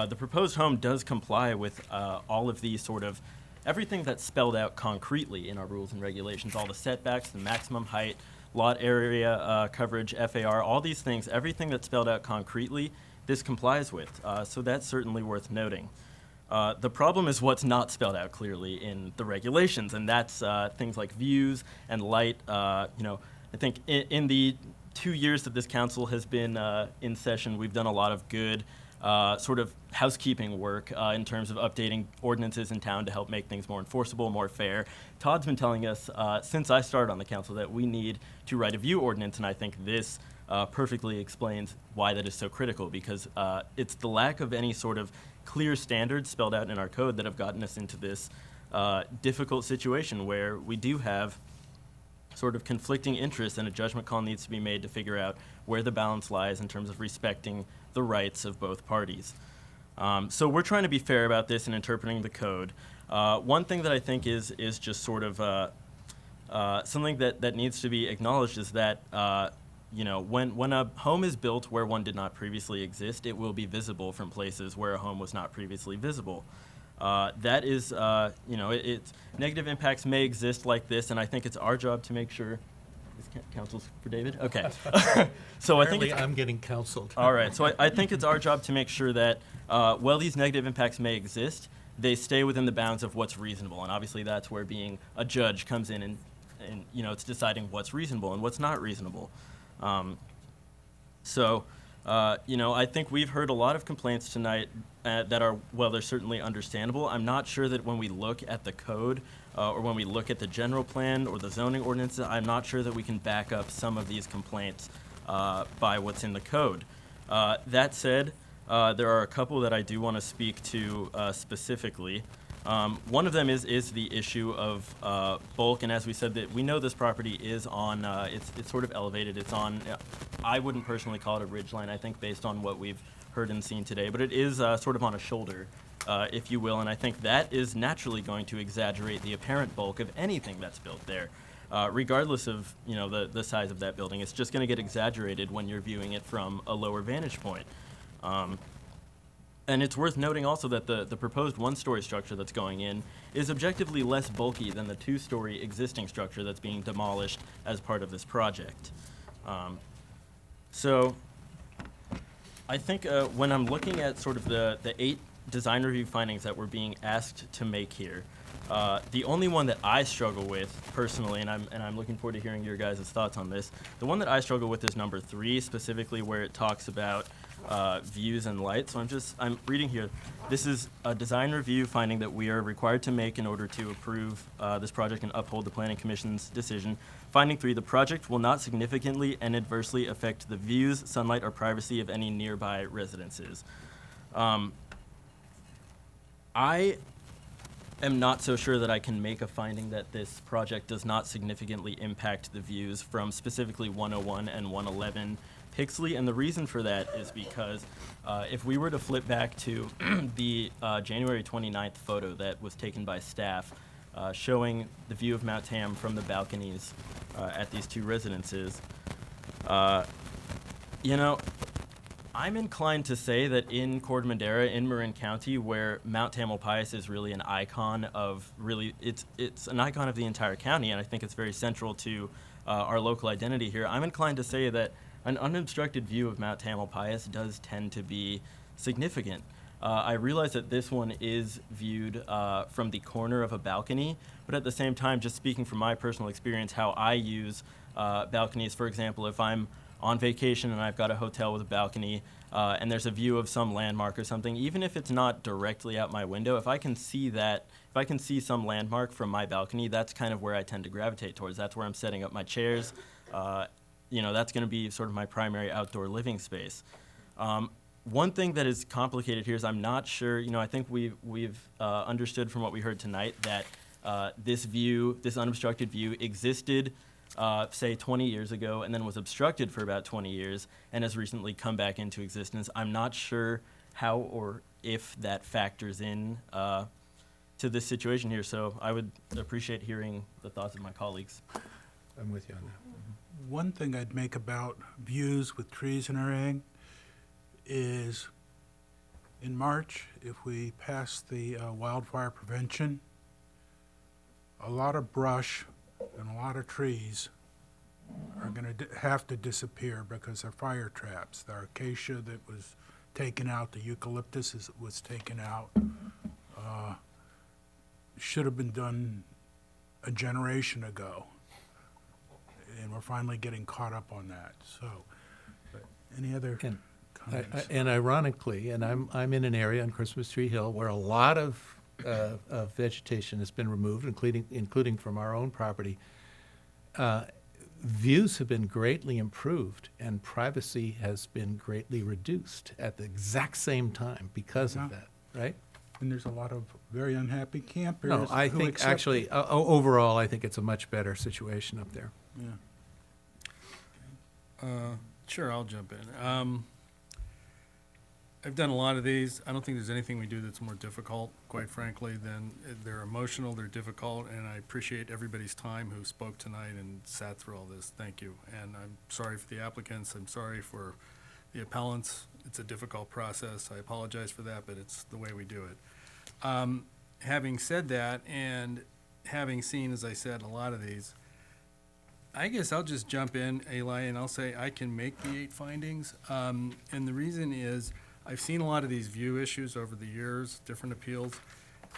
the proposed home does comply with all of these sort of everything that's spelled out concretely in our rules and regulations, all the setbacks, the maximum height, lot area coverage, FAR, all these things, everything that's spelled out concretely, this complies with. So that's certainly worth noting. The problem is what's not spelled out clearly in the regulations, and that's things like views and light. I think in the 2 years that this council has been in session, we've done a lot of good sort of housekeeping work in terms of updating ordinances in town to help make things more enforceable, more fair. Todd's been telling us since I started on the council that we need to write a view ordinance, and I think this perfectly explains why that is so critical, because it's the lack of any sort of clear standards spelled out in our code that have gotten us into this difficult situation where we do have sort of conflicting interests, and a judgment call needs to be made to figure out where the balance lies in terms of respecting the rights of both parties. So we're trying to be fair about this in interpreting the code. One thing that I think is just sort of something that needs to be acknowledged is that when a home is built where one did not previously exist, it will be visible from places where a home was not previously visible. That is, it's negative impacts may exist like this, and I think it's our job to make sure. Is counsel's for David? Okay. So I think I'm getting counseled. All right. So I think it's our job to make sure that while these negative impacts may exist, they stay within the bounds of what's reasonable, and obviously that's where being a judge comes in, and it's deciding what's reasonable and what's not reasonable. I think we've heard a lot of complaints tonight that are, well, they're certainly understandable. I'm not sure that when we look at the code or when we look at the general plan or the zoning ordinances, I'm not sure that we can back up some of these complaints by what's in the code. That said, there are a couple that I do want to speak to specifically. One of them is the issue of bulk, and as we said, that we know this property is on, it's sort of elevated. It's on, I wouldn't personally call it a ridgeline, I think, based on what we've heard and seen today, but it is sort of on a shoulder, if you will, and I think that is naturally going to exaggerate the apparent bulk of anything that's built there. Regardless of the size of that building, it's just going to get exaggerated when you're viewing it from a lower vantage point. And it's worth noting also that the proposed one-story structure that's going in is objectively less bulky than the two-story existing structure that's being demolished as part of this project. So I think when I'm looking at sort of the 8 design review findings that we're being asked to make here, the only one that I struggle with personally, and I'm looking forward to hearing your guys' thoughts on this, the one that I struggle with is number 3, specifically where it talks about views and light. So I'm reading here. This is a design review finding that we are required to make in order to approve this project and uphold the Planning Commission's decision. Finding 3, the project will not significantly and adversely affect the views, sunlight, or privacy of any nearby residences. I am not so sure that I can make a finding that this project does not significantly impact the views from specifically 101 and 111 Pixley, and the reason for that is because if we were to flip back to the January 29th photo that was taken by staff showing the view of Mount Tam from the balconies at these 2 residences, you know, I'm inclined to say that in Corte Madera, in Marin County, where Mount Tamalpais is really an icon of it's an icon of the entire county, and I think it's very central to our local identity here. I'm inclined to say that an unobstructed view of Mount Tamalpais does tend to be significant. I realize that this one is viewed from the corner of a balcony, but at the same time, just speaking from my personal experience, how I use balconies, for example, if I'm on vacation and I've got a hotel with a balcony and there's a view of some landmark or something, even if it's not directly out my window, if I can see some landmark from my balcony, that's kind of where I tend to gravitate towards. That's where I'm setting up my chairs. You know, that's going to be sort of my primary outdoor living space. One thing that is complicated here is I'm not sure, you know, I think we've understood from what we heard tonight that this unobstructed view existed say 20 years ago and then was obstructed for about 20 years and has recently come back into existence. I'm not sure how or if that factors in to this situation here, so I would appreciate hearing the thoughts of my colleagues. I'm with you on that. One thing I'd make about views with trees and everything is in March, if we pass the wildfire prevention, a lot of brush and a lot of trees are going to have to disappear because they're fire traps. The acacia that was taken out, the eucalyptus was taken out, should have been done a generation ago. And we're finally getting caught up on that. So, any other comments? And ironically, and I'm in an area on Christmas Tree Hill where a lot of vegetation has been removed, including from our own property. Views have been greatly improved, and privacy has been greatly reduced at the exact same time because of that, right? And there's a lot of very unhappy campers. No, I who think accept actually, it. overall, I think it's a much better situation up there. Yeah. Sure, I'll jump in. I've done a lot of these. I don't think there's anything we do that's more difficult, quite frankly, than they're emotional, they're difficult, and I appreciate everybody's time who spoke tonight and sat through all this. Thank you. And I'm sorry for the applicants. I'm sorry for the appellants. It's a difficult process. I apologize for that, but it's the way we do it. Having said that, and having seen, as I said, a lot of these, I guess I'll just jump in, Eli, and I'll say I can make the 8 findings. And the reason is I've seen a lot of these view issues over the years, different appeals.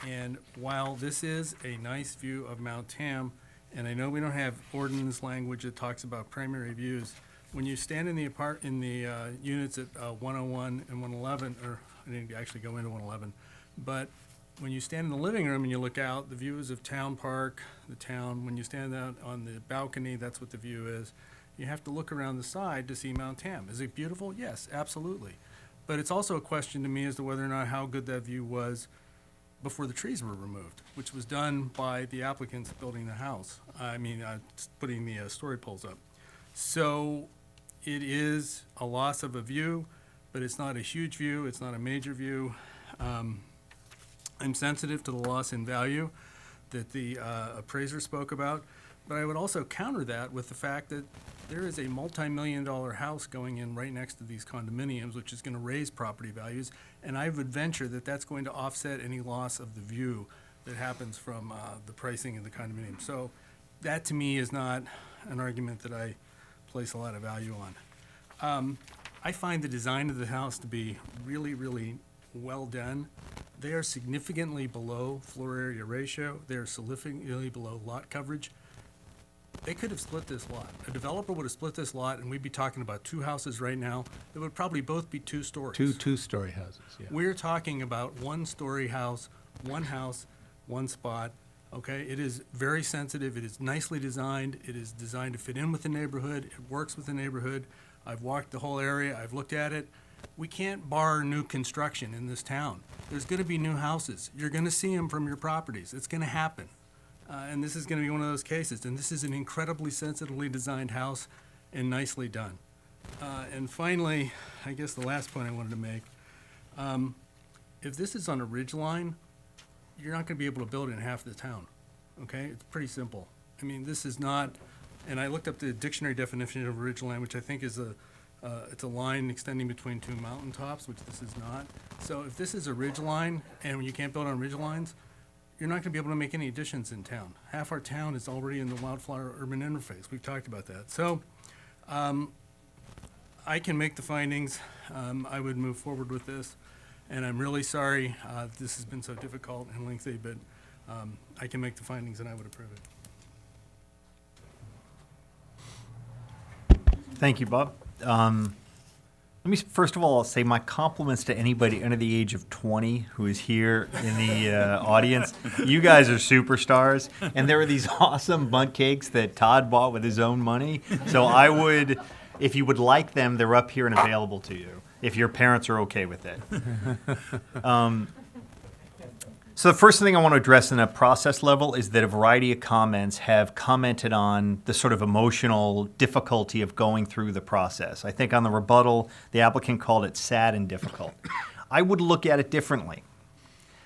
And while this is a nice view of Mount Tam, and I know we don't have ordinance language that talks about primary views, when you stand in the units at 101 and 111, or I didn't actually go into 111, but when you stand in the living room and you look out, the views of Town Park, the town, when you stand out on the balcony, that's what the view is. You have to look around the side to see Mount Tam. Is it beautiful? Yes, absolutely. But it's also a question to me as to whether or not how good that view was before the trees were removed, which was done by the applicants building the house. Putting the story poles up. So it is a loss of a view, but it's not a huge view. It's not a major view. I'm sensitive to the loss in value that the appraiser spoke about, but I would also counter that with the fact that there is a multi-million-dollar house going in right next to these condominiums, which is going to raise property values, and I would venture that that's going to offset any loss of the view that happens from the pricing of the condominium. So that, to me, is not an argument that I place a lot of value on. I find the design of the house to be really, really well done. They are significantly below floor area ratio. They are significantly below lot coverage. They could have split this lot. A developer would have split this lot, and we'd be talking about two houses right now that would probably both be 2 stories. Two two-story houses, yeah. We're talking about 1-story house, one spot, okay? It is very sensitive, it is nicely designed, it is designed to fit in with the neighborhood, it works with the neighborhood. I've walked the whole area, I've looked at it. We can't bar new construction in this town. There's gonna be new houses. You're gonna see them from your properties. It's gonna happen. And this is gonna be one of those cases. And this is an incredibly sensitively designed house and nicely done. And finally, I guess the last point I wanted to make, if this is on a ridge line, you're not gonna be able to build it in half the town, okay? It's pretty simple. I mean, this is not, and I looked up the dictionary definition of ridge line, which I think is it's a line extending between 2 mountaintops, which this is not. So if this is a ridge line and you can't build on ridge lines, you're not gonna be able to make any additions in town. Half our town is already in the wildflower urban interface. We've talked about that. So I can make the findings. I would move forward with this. And I'm really sorry this has been so difficult and lengthy, but I can make the findings and I would approve it. Thank you, Bob. Let me first of all say my compliments to anybody under the age of 20 who is here in the audience. You guys are superstars, and there are these awesome bundt cakes that Todd bought with his own money. So I would, if you would like them, they're up here and available to you, if your parents are okay with it. So the first thing I want to address in a process level is that a variety of comments have commented on the sort of emotional difficulty of going through the process. I think on the rebuttal, the applicant called it sad and difficult. I would look at it differently.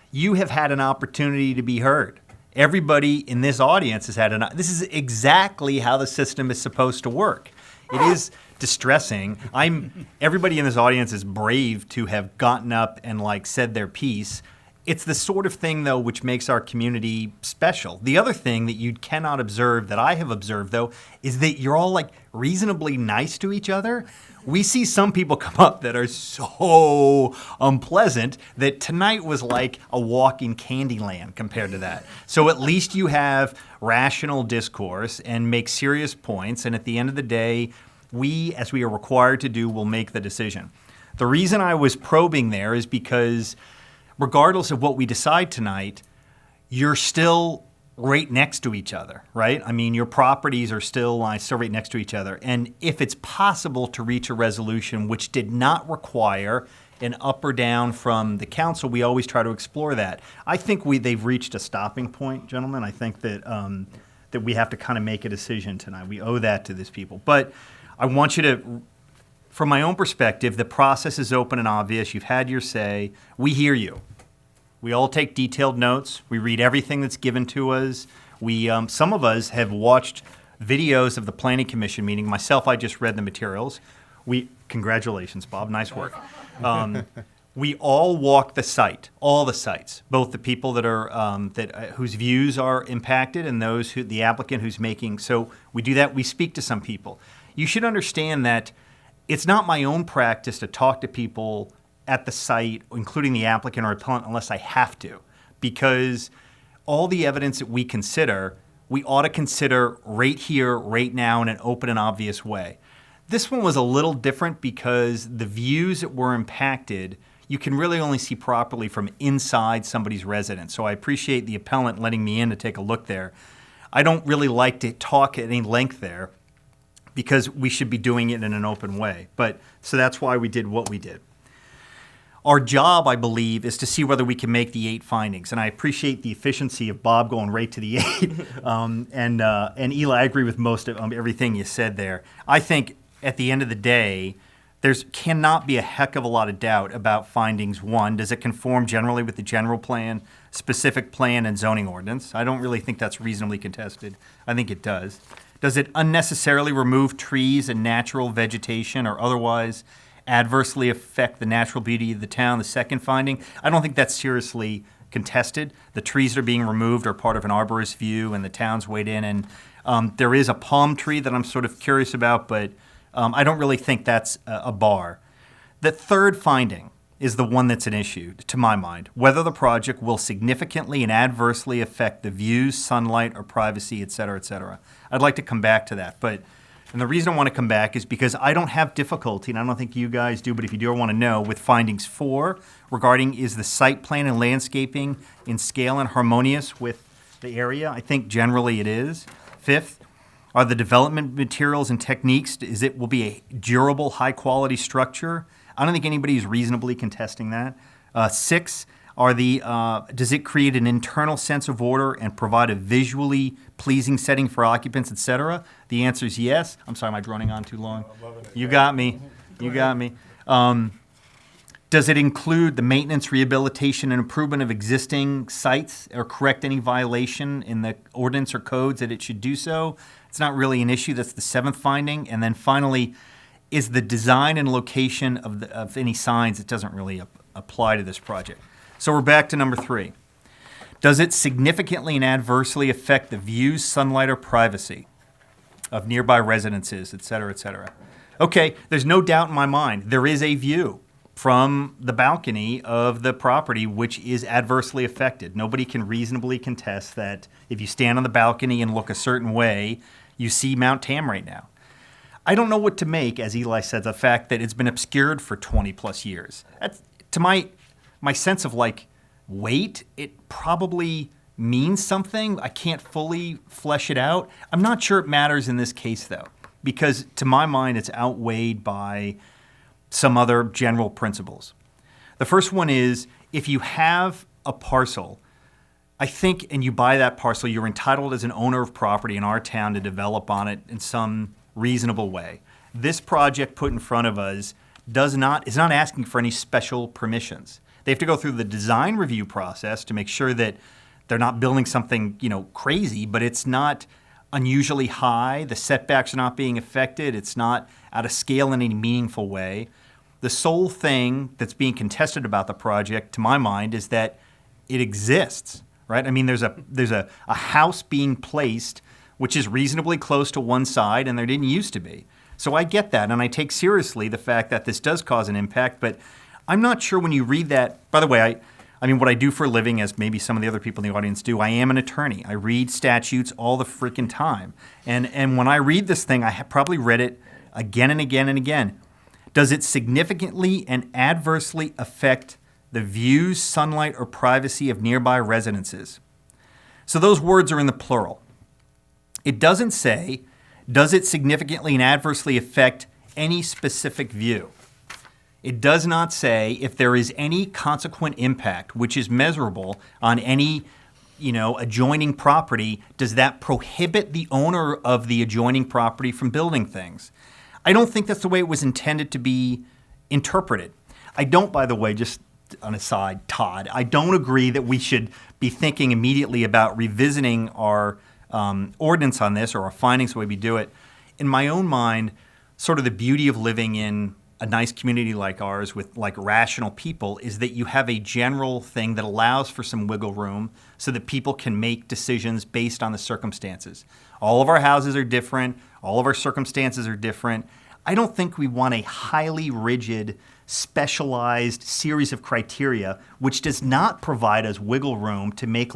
You have had an opportunity to be heard. Everybody in this audience has had this is exactly how the system is supposed to work. It is distressing. Everybody in this audience is brave to have gotten up and said their piece. It's the sort of thing, though, which makes our community special. The other thing that you cannot observe, that I have observed, though, is that you're all reasonably nice to each other. We see some people come up that are so unpleasant that tonight was like a walk in Candyland compared to that. So at least you have rational discourse and make serious points, and at the end of the day, we, as we are required to do, will make the decision. The reason I was probing there is because regardless of what we decide tonight, you're still right next to each other, right? I mean, your properties are still right next to each other. And if it's possible to reach a resolution which did not require an up or down from the council, we always try to explore that. I think they've reached a stopping point, gentlemen. I think that that we have to kind of make a decision tonight. We owe that to these people. But I want you to, from my own perspective, the process is open and obvious. You've had your say. We hear you. We all take detailed notes. We read everything that's given to us. Some of us have watched videos of the Planning Commission meeting. Myself, I just read the materials. Congratulations, Bob. Nice work. We all walk the site, all the sites, both the people that are whose views are impacted and those the applicant who's making. So we do that. We speak to some people. You should understand that it's not my own practice to talk to people at the site, including the applicant or appellant, unless I have to, because all the evidence that we consider, we ought to consider right here, right now, in an open and obvious way. This one was a little different because the views that were impacted, you can really only see properly from inside somebody's residence. So I appreciate the appellant letting me in to take a look there. I don't really like to talk at any length there because we should be doing it in an open way. So that's why we did what we did. Our job, I believe, is to see whether we can make the 8 findings. And I appreciate the efficiency of Bob going right to the 8. And Eli, I agree with most of everything you said there. I think at the end of the day, there cannot be a heck of a lot of doubt about findings 1. Does it conform generally with the general plan, specific plan, and zoning ordinance? I don't really think that's reasonably contested. I think it does. Does it unnecessarily remove trees and natural vegetation or otherwise adversely affect the natural beauty of the town? The second finding, I don't think that's seriously contested. The trees that are being removed are part of an arborist view, and the town's weighed in. And there is a palm tree that I'm sort of curious about, but I don't really think that's a bar. The third finding, is the one that's an issue, to my mind. Whether the project will significantly and adversely affect the views, sunlight, or privacy, et cetera, et cetera. I'd like to come back to that, and the reason I want to come back is because I don't have difficulty, and I don't think you guys do, but if you do want to know, with findings 4 regarding is the site plan and landscaping in scale and harmonious with the area. I think generally it is. 5th, are the development materials and techniques, will be a durable, high-quality structure? I don't think anybody's reasonably contesting that. 6, does it create an internal sense of order and provide a visually pleasing setting for occupants, et cetera? The answer is yes. I'm sorry, am I droning on too long? You got me. You got me. Does it include the maintenance, rehabilitation, and improvement of existing sites or correct any violation in the ordinance or codes that it should do so? It's not really an issue. That's the 7th finding. And then finally, is the design and location of any signs, it doesn't really apply to this project. So we're back to number 3. Does it significantly and adversely affect the views, sunlight, or privacy of nearby residences, et cetera, et cetera? Okay, there's no doubt in my mind there is a view from the balcony of the property which is adversely affected. Nobody can reasonably contest that if you stand on the balcony and look a certain way, you see Mount Tam right now. I don't know what to make, as Eli said, the fact that it's been obscured for 20 plus years. That's, to my sense of weight, it probably means something. I can't fully flesh it out. I'm not sure it matters in this case, though, because to my mind, it's outweighed by some other general principles. The first one is, if you have a parcel, I think, and you buy that parcel, you're entitled as an owner of property in our town to develop on it in some reasonable way. This project put in front of us is not asking for any special permissions. They have to go through the design review process to make sure that they're not building something, crazy, but it's not unusually high. The setbacks are not being affected. It's not out of scale in any meaningful way. The sole thing that's being contested about the project, to my mind, is that it exists, right? I mean, there's a house being placed which is reasonably close to one side, and there didn't used to be. So I get that, and I take seriously the fact that this does cause an impact, but I'm not sure when you read that. By the way, I mean, what I do for a living, as maybe some of the other people in the audience do, I am an attorney. I read statutes all the freaking time. And when I read this thing, I have probably read it again and again and again. Does it significantly and adversely affect the views, sunlight, or privacy of nearby residences? So those words are in the plural. It doesn't say, does it significantly and adversely affect any specific view? It does not say if there is any consequent impact, which is measurable on any, adjoining property, does that prohibit the owner of the adjoining property from building things? I don't think that's the way it was intended to be interpreted. I don't, by the way, just on a side, Todd, I don't agree that we should be thinking immediately about revisiting our ordinance on this or our findings the way we do it. In my own mind, sort of the beauty of living in a nice community like ours with rational people is that you have a general thing that allows for some wiggle room so that people can make decisions based on the circumstances. All of our houses are different. All of our circumstances are different. I don't think we want a highly rigid, specialized series of criteria which does not provide us wiggle room to make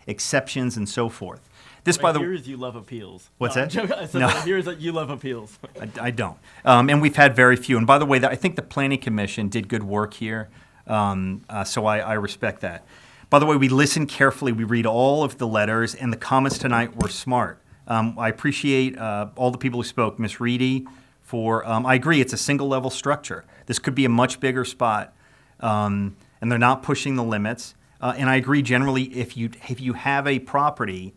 exceptions and so forth. This, by the way, you love appeals. What's no, that? I said No. Here's that you love appeals. I don't. And we've had very few. And by the way, I think the Planning Commission did good work here, so I respect that. By the way, we listen carefully. We read all of the letters, and the comments tonight were smart. I appreciate all the people who spoke. Ms. Reedy, I agree, it's a single-level structure. This could be a much bigger spot, and they're not pushing the limits. And I agree generally, if you have a property.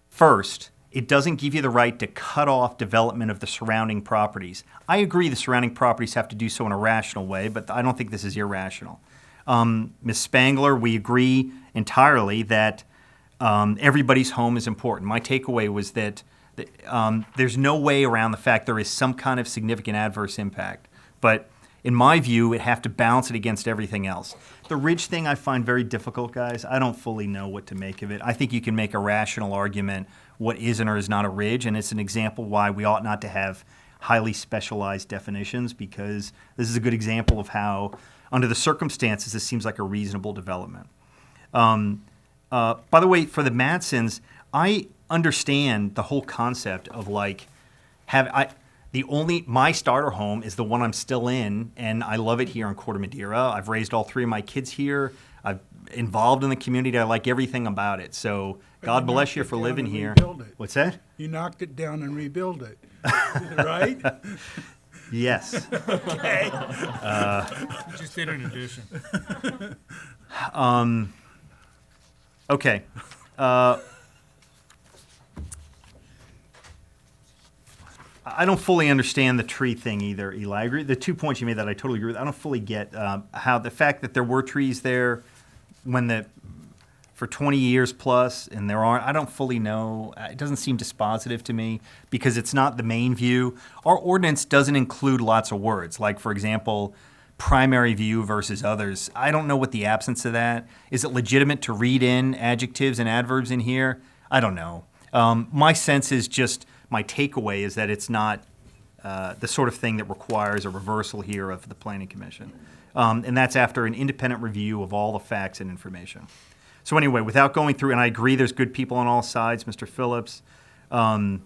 First, it doesn't give you the right to cut off development of the surrounding properties. I agree the surrounding properties have to do so in a rational way, but I don't think this is irrational. Ms. Spangler, we agree entirely that everybody's home is important. My takeaway was that there's no way around the fact there is some kind of significant adverse impact. But in my view, it have to balance it against everything else. The ridge thing I find very difficult, guys. I don't fully know what to make of it. I think you can make a rational argument what is and or is not a ridge, and it's an example why we ought not to have highly specialized definitions, because this is a good example of how Under the circumstances, this seems like a reasonable development. By the way, for the Matsons, I understand the whole concept of like, my starter home is the one I'm still in, and I love it here in Corte Madera. I've raised all 3 of my kids here. I'm involved in the community. I like everything about it. So God bless you for living here. What's that? You knocked it down and rebuilt it, right? Yes. Okay. Just did an addition. Okay. I don't fully understand the tree thing either, Eli. I agree. The 2 points you made that I totally agree with. I don't fully get how the fact that there were trees there for 20 years plus and there aren't. I don't fully know. It doesn't seem dispositive to me because it's not the main view. Our ordinance doesn't include lots of words, like, for example, primary view versus others. I don't know what the absence of that. Is it legitimate to read in adjectives and adverbs in here? I don't know. My sense is just, my takeaway is that it's not the sort of thing that requires a reversal here of the Planning Commission. And that's after an independent review of all the facts and information. So anyway, without going through, and I agree there's good people on all sides, Mr. Phillips. The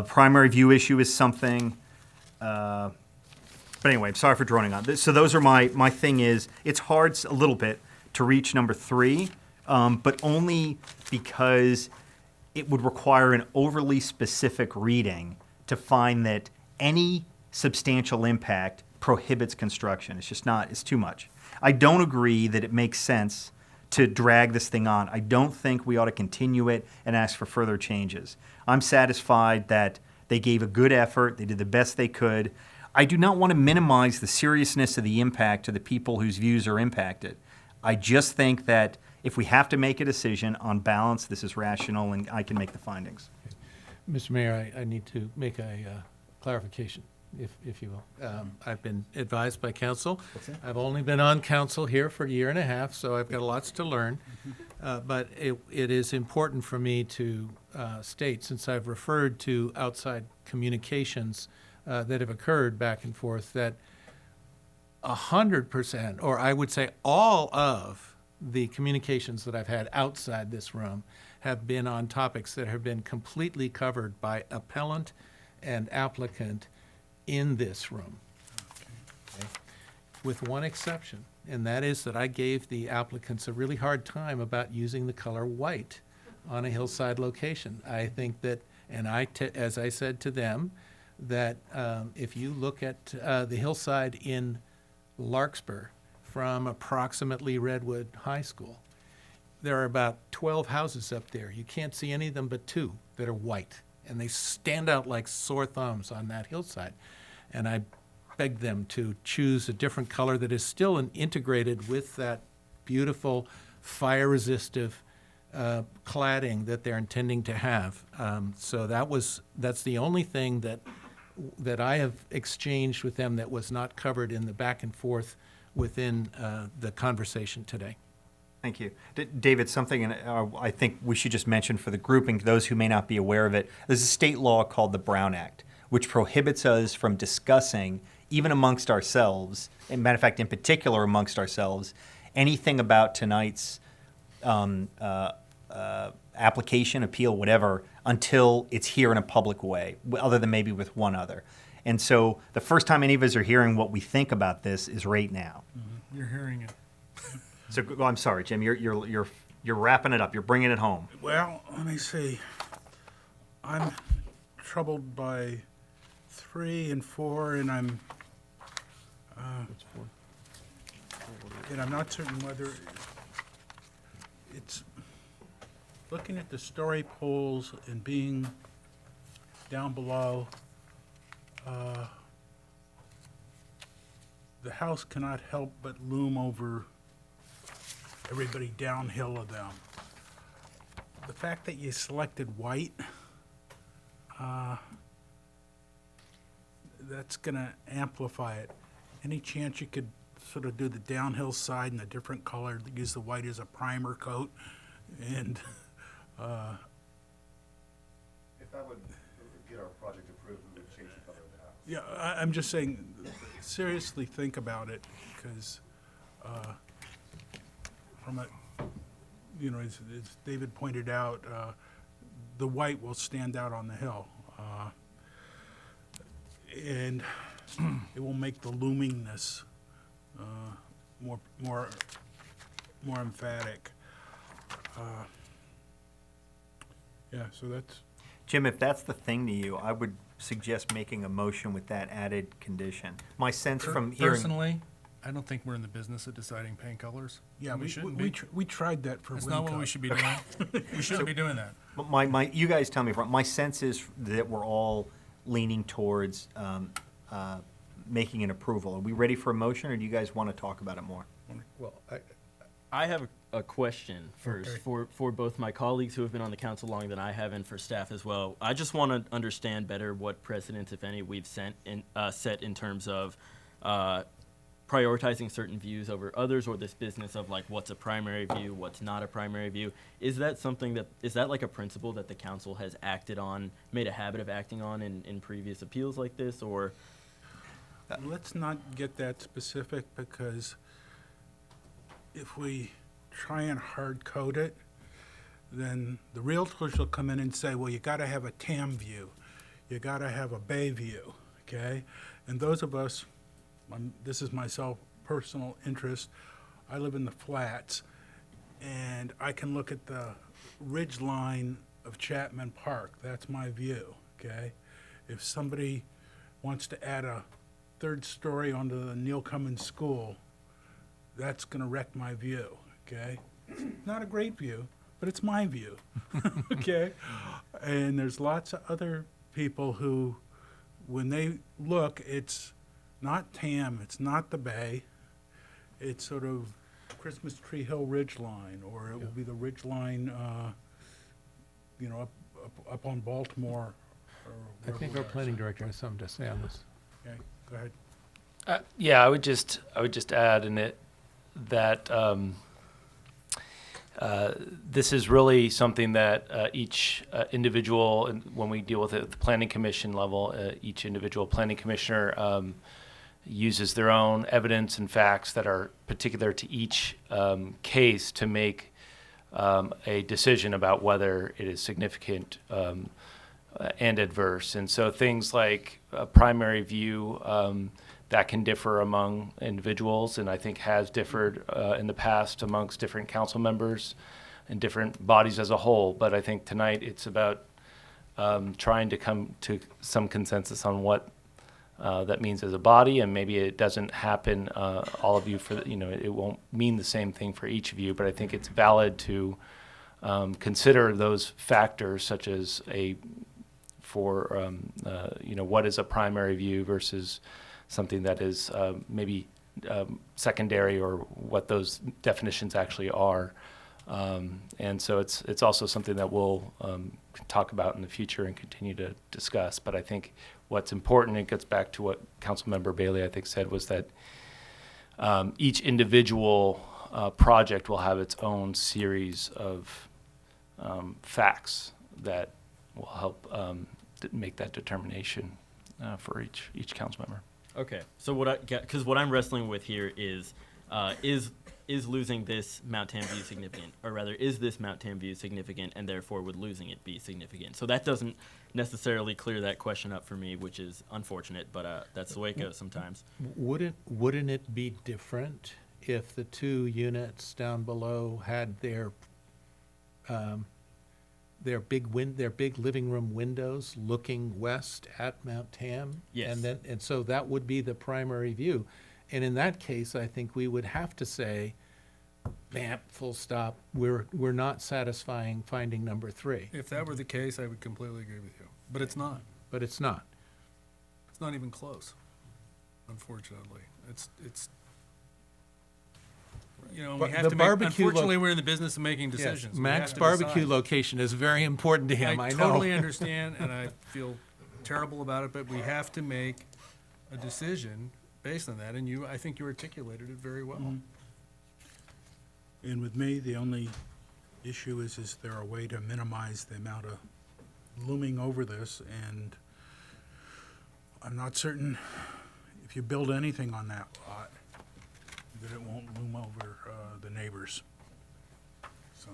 primary view issue is something. But anyway, I'm sorry for droning on. So those are my thing is, it's hard a little bit to reach number 3, but only because it would require an overly specific reading to find that any substantial impact prohibits construction. It's just not, it's too much. I don't agree that it makes sense to drag this thing on. I don't think we ought to continue it and ask for further changes. I'm satisfied that they gave a good effort, they did the best they could. I do not want to minimize the seriousness of the impact to the people whose views are impacted. I just think that if we have to make a decision, on balance, this is rational, and I can make the findings. Mr. Mayor, I need to make a clarification, if you will. I've been advised by council. I've only been on council here for a year and a half, so I've got lots to learn. But it is important for me to state, since I've referred to outside communications that have occurred back and forth, that 100%, or I would say all of the communications that I've had outside this room have been on topics that have been completely covered by appellant and applicant in this room. Okay. With one exception, and that is that I gave the applicants a really hard time about using the color white on a hillside location. I think that, and as I said to them, that if you look at the hillside in Larkspur, from approximately Redwood High School, there are about 12 houses up there. You can't see any of them but 2 that are white, and they stand out like sore thumbs on that hillside. And I begged them to choose a different color that is still integrated with that beautiful fire-resistive cladding that they're intending to have. So that's the only thing that I have exchanged with them that was not covered in the back and forth within the conversation today. Thank you. David, something I think we should just mention for the grouping, those who may not be aware of it, there's a state law called the Brown Act, which prohibits us from discussing, even amongst ourselves, and matter of fact, in particular amongst ourselves, anything about tonight's application, appeal, whatever, until it's here in a public way, other than maybe with one other. And so the first time any of us are hearing what we think about this is right now. You're hearing it. So I'm sorry, Jim. You're wrapping it up. You're bringing it home. Well, let me see. I'm troubled by 3 and 4, and I'm not certain whether it's looking at the story poles and being down below. The house cannot help but loom over everybody downhill of them. The fact that you selected white, that's going to amplify it. Any chance you could sort of do the downhill side in a different color, use the white as a primer coat, and If that would get our project approved, we would change the color of the house. yeah, I'm just saying, seriously think about it, because from a, you know, as David pointed out, the white will stand out on the hill. And it will make the loomingness more emphatic. Yeah, so that's, Jim, if that's the thing to you, I would suggest making a motion with that added condition. My sense from hearing. Personally, I don't think we're in the business of deciding paint colors. yeah, we shouldn't be. we tried that for That's Wind not what we Cup. should be doing. We shouldn't be doing that. But you guys tell me, my sense is that we're all leaning towards making an approval. Are we ready for a motion, or do you guys want to talk about it more? Well, I have a question first Okay. for both my colleagues who have been on the council longer than I have, and for staff as well. I just want to understand better what precedents, if any, we've set in terms of prioritizing certain views over others, or this business of like what's a primary view, what's not a primary view. Is that like a principle that the council has acted on, made a habit of acting on in previous appeals like this, or? Let's not get that specific, because if we try and hard code it, then the realtors will come in and say, well, you gotta have a TAM view, you gotta have a bay view, okay? And those of us, this is my personal interest, I live in the flats, and I can look at the ridge line of Chapman Park, that's my view, okay? If somebody wants to add a third story onto the Neil Cummins School, that's gonna wreck my view, okay? Not a great view, but it's my view, okay? And there's lots of other people who, when they look, it's not TAM, it's not the bay, it's sort of Christmas Tree Hill Ridge Line, or it will be the ridge line, you know, up on Baltimore. Or I wherever think we our are. planning director has something to say on this. Okay, go ahead. Yeah, I would just add in it that this is really something that each individual, and when we deal with it at the planning commission level, each individual planning commissioner uses their own evidence and facts that are particular to each case to make a decision about whether it is significant and adverse. And so things like a primary view that can differ among individuals, and I think has differed in the past amongst different council members and different bodies as a whole. But I think tonight it's about trying to come to some consensus on what that means as a body, and maybe it doesn't happen, all of you, it won't mean the same thing for each of you, but I think it's valid to consider those factors, such as what is a primary view versus something that is maybe secondary, or what those definitions actually are. And so it's also something that we'll talk about in the future and continue to discuss. But I think what's important, it gets back to what Councilmember Bailey, I think, said, was that each individual project will have its own series of facts that will help make that determination for each council member. Okay, so what I'm wrestling with here is losing this Mount Tam view significant, or rather, is this Mount Tam view significant, and therefore would losing it be significant? So that doesn't necessarily clear that question up for me, which is unfortunate, but that's the way it goes sometimes. Wouldn't it be different if the two units down below had their big living room windows looking west at Mount Tam? Yes. And so that would be the primary view. And in that case, I think we would have to say, bam, full stop, we're not satisfying finding number 3. If that were the case, I would completely agree with you. But it's not. But it's not. It's not even close, unfortunately. It's we But have the to make, barbecue unfortunately, we're in the business of making decisions. Yes, We Mac's have to barbecue decide. location is very important to him, I know. totally understand, and I feel terrible about it, but we have to make a decision based on that, and I think you articulated it very well. And with me, the only issue is there a way to minimize the amount of looming over this? And I'm not certain if you build anything on that lot, that it won't loom over the neighbors. So,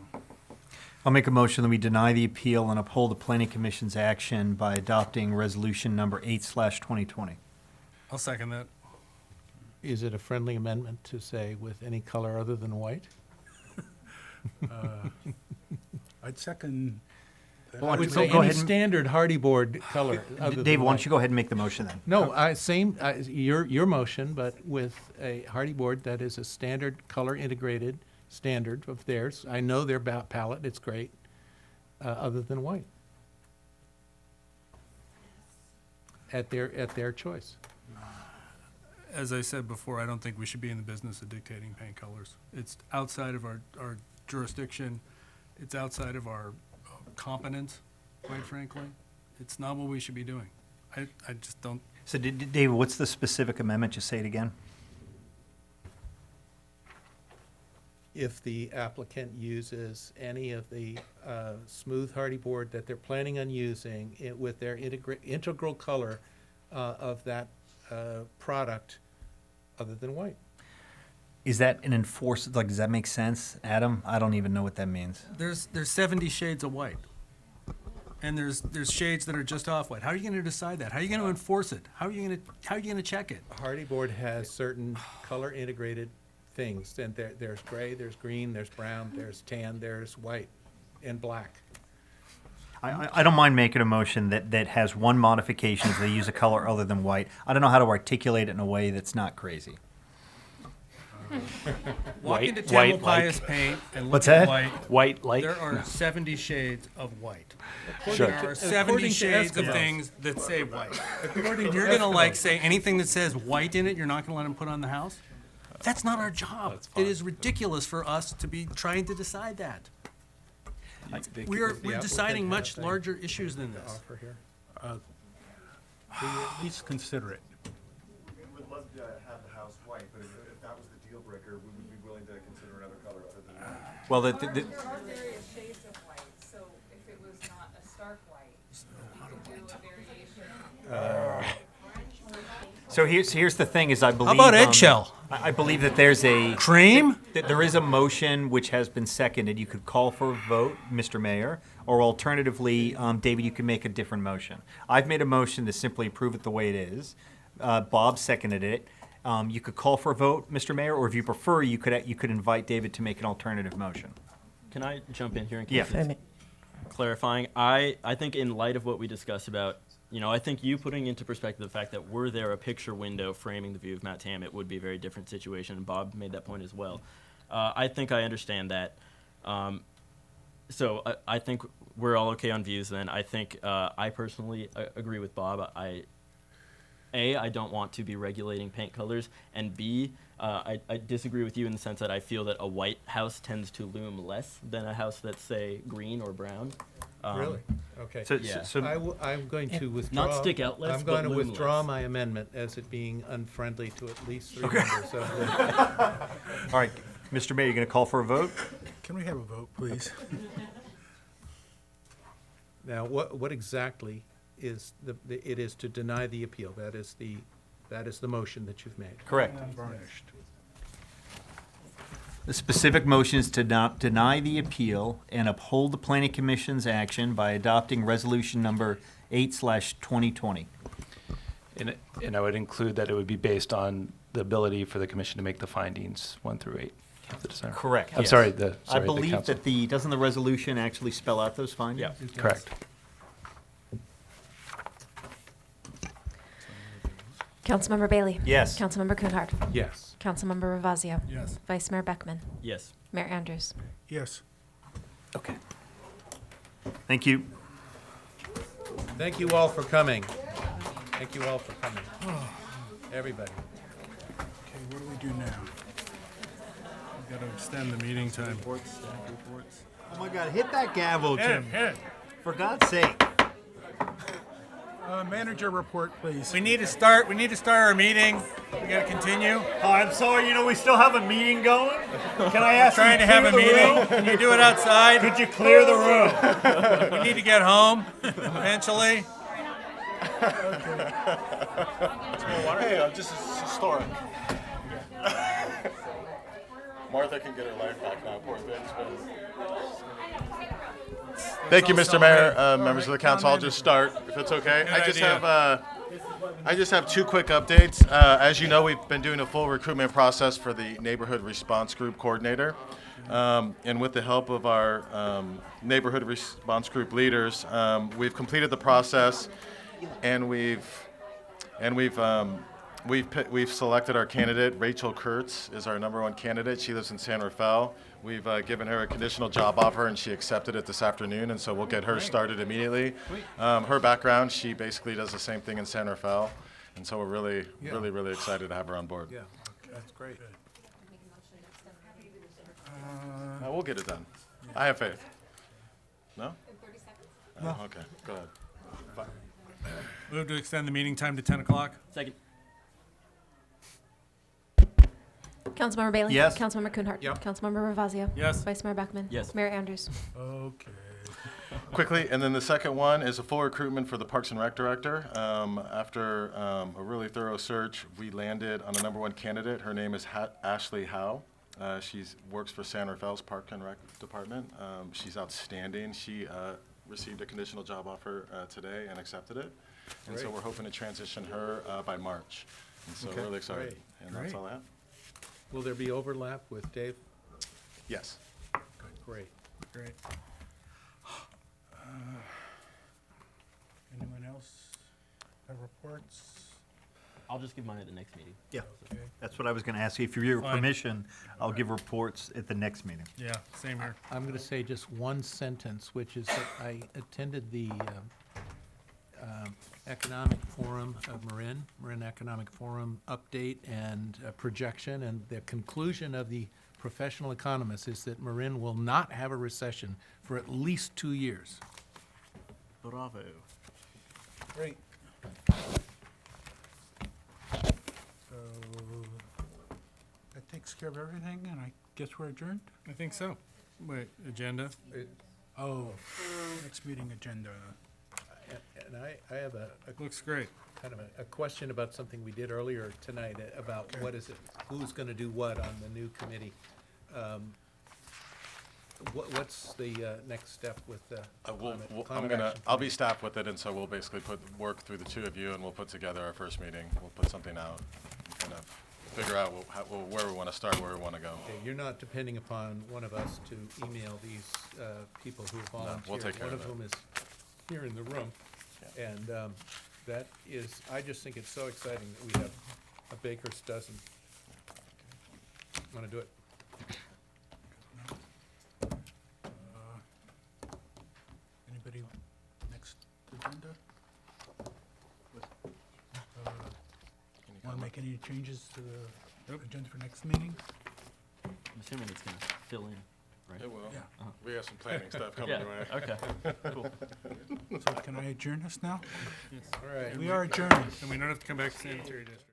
I'll make a motion that we deny the appeal and uphold the planning commission's action by adopting resolution number 8/2020. I'll second that. Is it a friendly amendment to say with any color other than white? I'd second that. I would go say ahead any and- standard hardy board color other than Dave, why white. don't you go ahead and make the motion then? No, your motion, but with a hardy board that is a standard color integrated standard of theirs. I know their palette, it's great, other than white. At their choice. As I said before, I don't think we should be in the business of dictating paint colors. It's outside of our jurisdiction. It's outside of our competence, quite frankly. It's not what we should be doing. I just don't. So David, what's the specific amendment? Just say it again. If the applicant uses any of the smooth hardy board that they're planning on using with their integral color of that product other than white. Is that an enforced, like, does that make sense, Adam? I don't even know what that means. There's 70 shades of white. And there's shades that are just off white. How are you going to decide that? How are you going to enforce it? How are you going to check it? Hardy board has certain color integrated things, and there's gray, there's green, there's brown, there's tan, there's white, and black. I don't mind making a motion that has one modification, is they use a color other than white. I don't know how to articulate it in a way that's not crazy. Walk White- into white Tamalpais like- paint and look What's at that? white. White like? There are 70 shades of white. Sure. There are According 70 to shades of Eskimos. things that say white. According And to you're going to like Eskimos. say anything that says white in it, you're not going to let them put on the house? That's not our job. It is ridiculous for us to be trying to decide that. We're deciding much larger issues than this. Offer here. Will you at least consider it? We would love to have the house white, but if that was the deal breaker, we would be willing to consider another color other than white. Well, There are various shades of white, so if it was not a stark white, you could do a variation. So here's the thing: is I believe. about eggshell? I believe that there's a Cream? that there is a motion which has been seconded. You could call for a vote, Mr. Mayor, or alternatively, David, you can make a different motion. I've made a motion to simply approve it the way it is. Bob seconded it. You could call for a vote, Mr. Mayor, or if you prefer, you could invite David to make an alternative motion. Can I jump in here in Yeah. case it's clarifying? I think in light of what we discussed about, I think you putting into perspective the fact that were there a picture window framing the view of Mount Tam, it would be a very different situation, and Bob made that point as well. I think I understand that. So I think we're all okay on views then. I think I personally agree with Bob. I don't want to be regulating paint colors, and B, I disagree with you in the sense that I feel that a white house tends to loom less than a house that's, say, green or brown. Really? Okay. Yeah. I'm going to withdraw. Not stick out less, I'm going but to loom withdraw less. my amendment as it being unfriendly to at least three members of the. All right, Mr. Mayor, you going to call for a vote? Can we have a vote, please? Now, what exactly is it is to deny the appeal? That is the motion that you've made. Correct. Varnished. The specific motion is to not deny the appeal and uphold the planning commission's action by adopting resolution number 8/2020. And I would include that it would be based on the ability for the commission to make the findings 1 through 8 of the design. Correct. I'm yes. sorry, I the believe council. that doesn't the resolution actually spell out those findings? Yeah. Correct. Councilmember Bailey? Yes. Councilmember Coonhard? Yes. Councilmember Ravazio? Yes. Vice Mayor Beckman? Yes. Mayor Andrews? Yes. Okay. Thank you. Thank you all for coming. Thank you all for coming. Everybody. Okay, what do we do now? We've got to extend the meeting time. Oh my God, hit that gavel, Hit it. For God's sake. Manager report, please. We need to start our meeting. We got to continue. Oh, I'm sorry, we still have a meeting going? Can I ask Trying to have a meeting. Can you do it outside? Could you clear the room? We need to get home eventually. Hey, just historic. Martha can get her life back now. Poor thing's been. Thank you, Mr. Mayor, members of the council. I'll just start, if it's okay. I just have two quick updates. As you know, we've been doing a full recruitment process for the neighborhood response group coordinator. And with the help of our neighborhood response group leaders, we've completed the process, and we've selected our candidate. Rachel Kurtz is our #1 candidate. She lives in San Rafael. We've given her a conditional job offer, and she accepted it this afternoon, and so we'll get her started immediately. Her background, she basically does the same thing in San Rafael, and so we're really excited to have her on board. Yeah, that's great. We'll get it done. I have faith. No? In 30 seconds? No. Okay, go ahead. Move to extend the meeting time to 10 o'clock. Second. Councilmember Bailey? Yes. Councilmember Kuhnhart? Yep. Councilmember Ravazio? Yes. Vice Mayor Beckman? Yes. Mayor Andrews? Okay. Quickly, and then the second one is a full recruitment for the Parks and Rec director. After a really thorough search, we landed on a #1 candidate. Her name is Ashley Howe. She works for San Rafael's Park and Rec department. She's outstanding. She received a conditional job offer today and accepted it. And so Great. we're hoping to transition her by March. And so Okay, really excited. great. And that's all I have. Will there be overlap with Dave? Yes. Great. Great. Anyone else have reports? I'll just give mine at the next meeting. Yeah, that's what I was going to ask you. If you your Fine. permission, I'll give reports at the next meeting. Yeah, same here. I'm going to say just one sentence, which is that I attended the Economic Forum of Marin Economic Forum update and projection, and the conclusion of the professional economists is that Marin will not have a recession for at least 2 years. Bravo. Great. So that takes care of everything, and I guess we're adjourned? I think so. Wait, agenda? Oh, next meeting agenda. And I have a Looks great. kind of a question about something we did earlier tonight about what is it, who's going to do what on the new committee. What's the next step with I'll be staffed with it, and so we'll basically work through the two of you, and we'll put together our first meeting. We'll put something out, and kind of figure out where we want to start, where we want to go. Okay, you're not depending upon one of us to email these people who volunteered. we'll take care of One of whom is here in the room. And that is, I just think it's so exciting that we have a baker's dozen. Want to do it? Anybody next agenda? Want to make any changes to the agenda for next meeting? I'm assuming it's going to fill in, right? It will. Yeah. We have some planning stuff coming Yeah, your way. okay, cool. So can I adjourn us now? Yes. All right. We are adjourned. And we don't have to come back to sanitary district.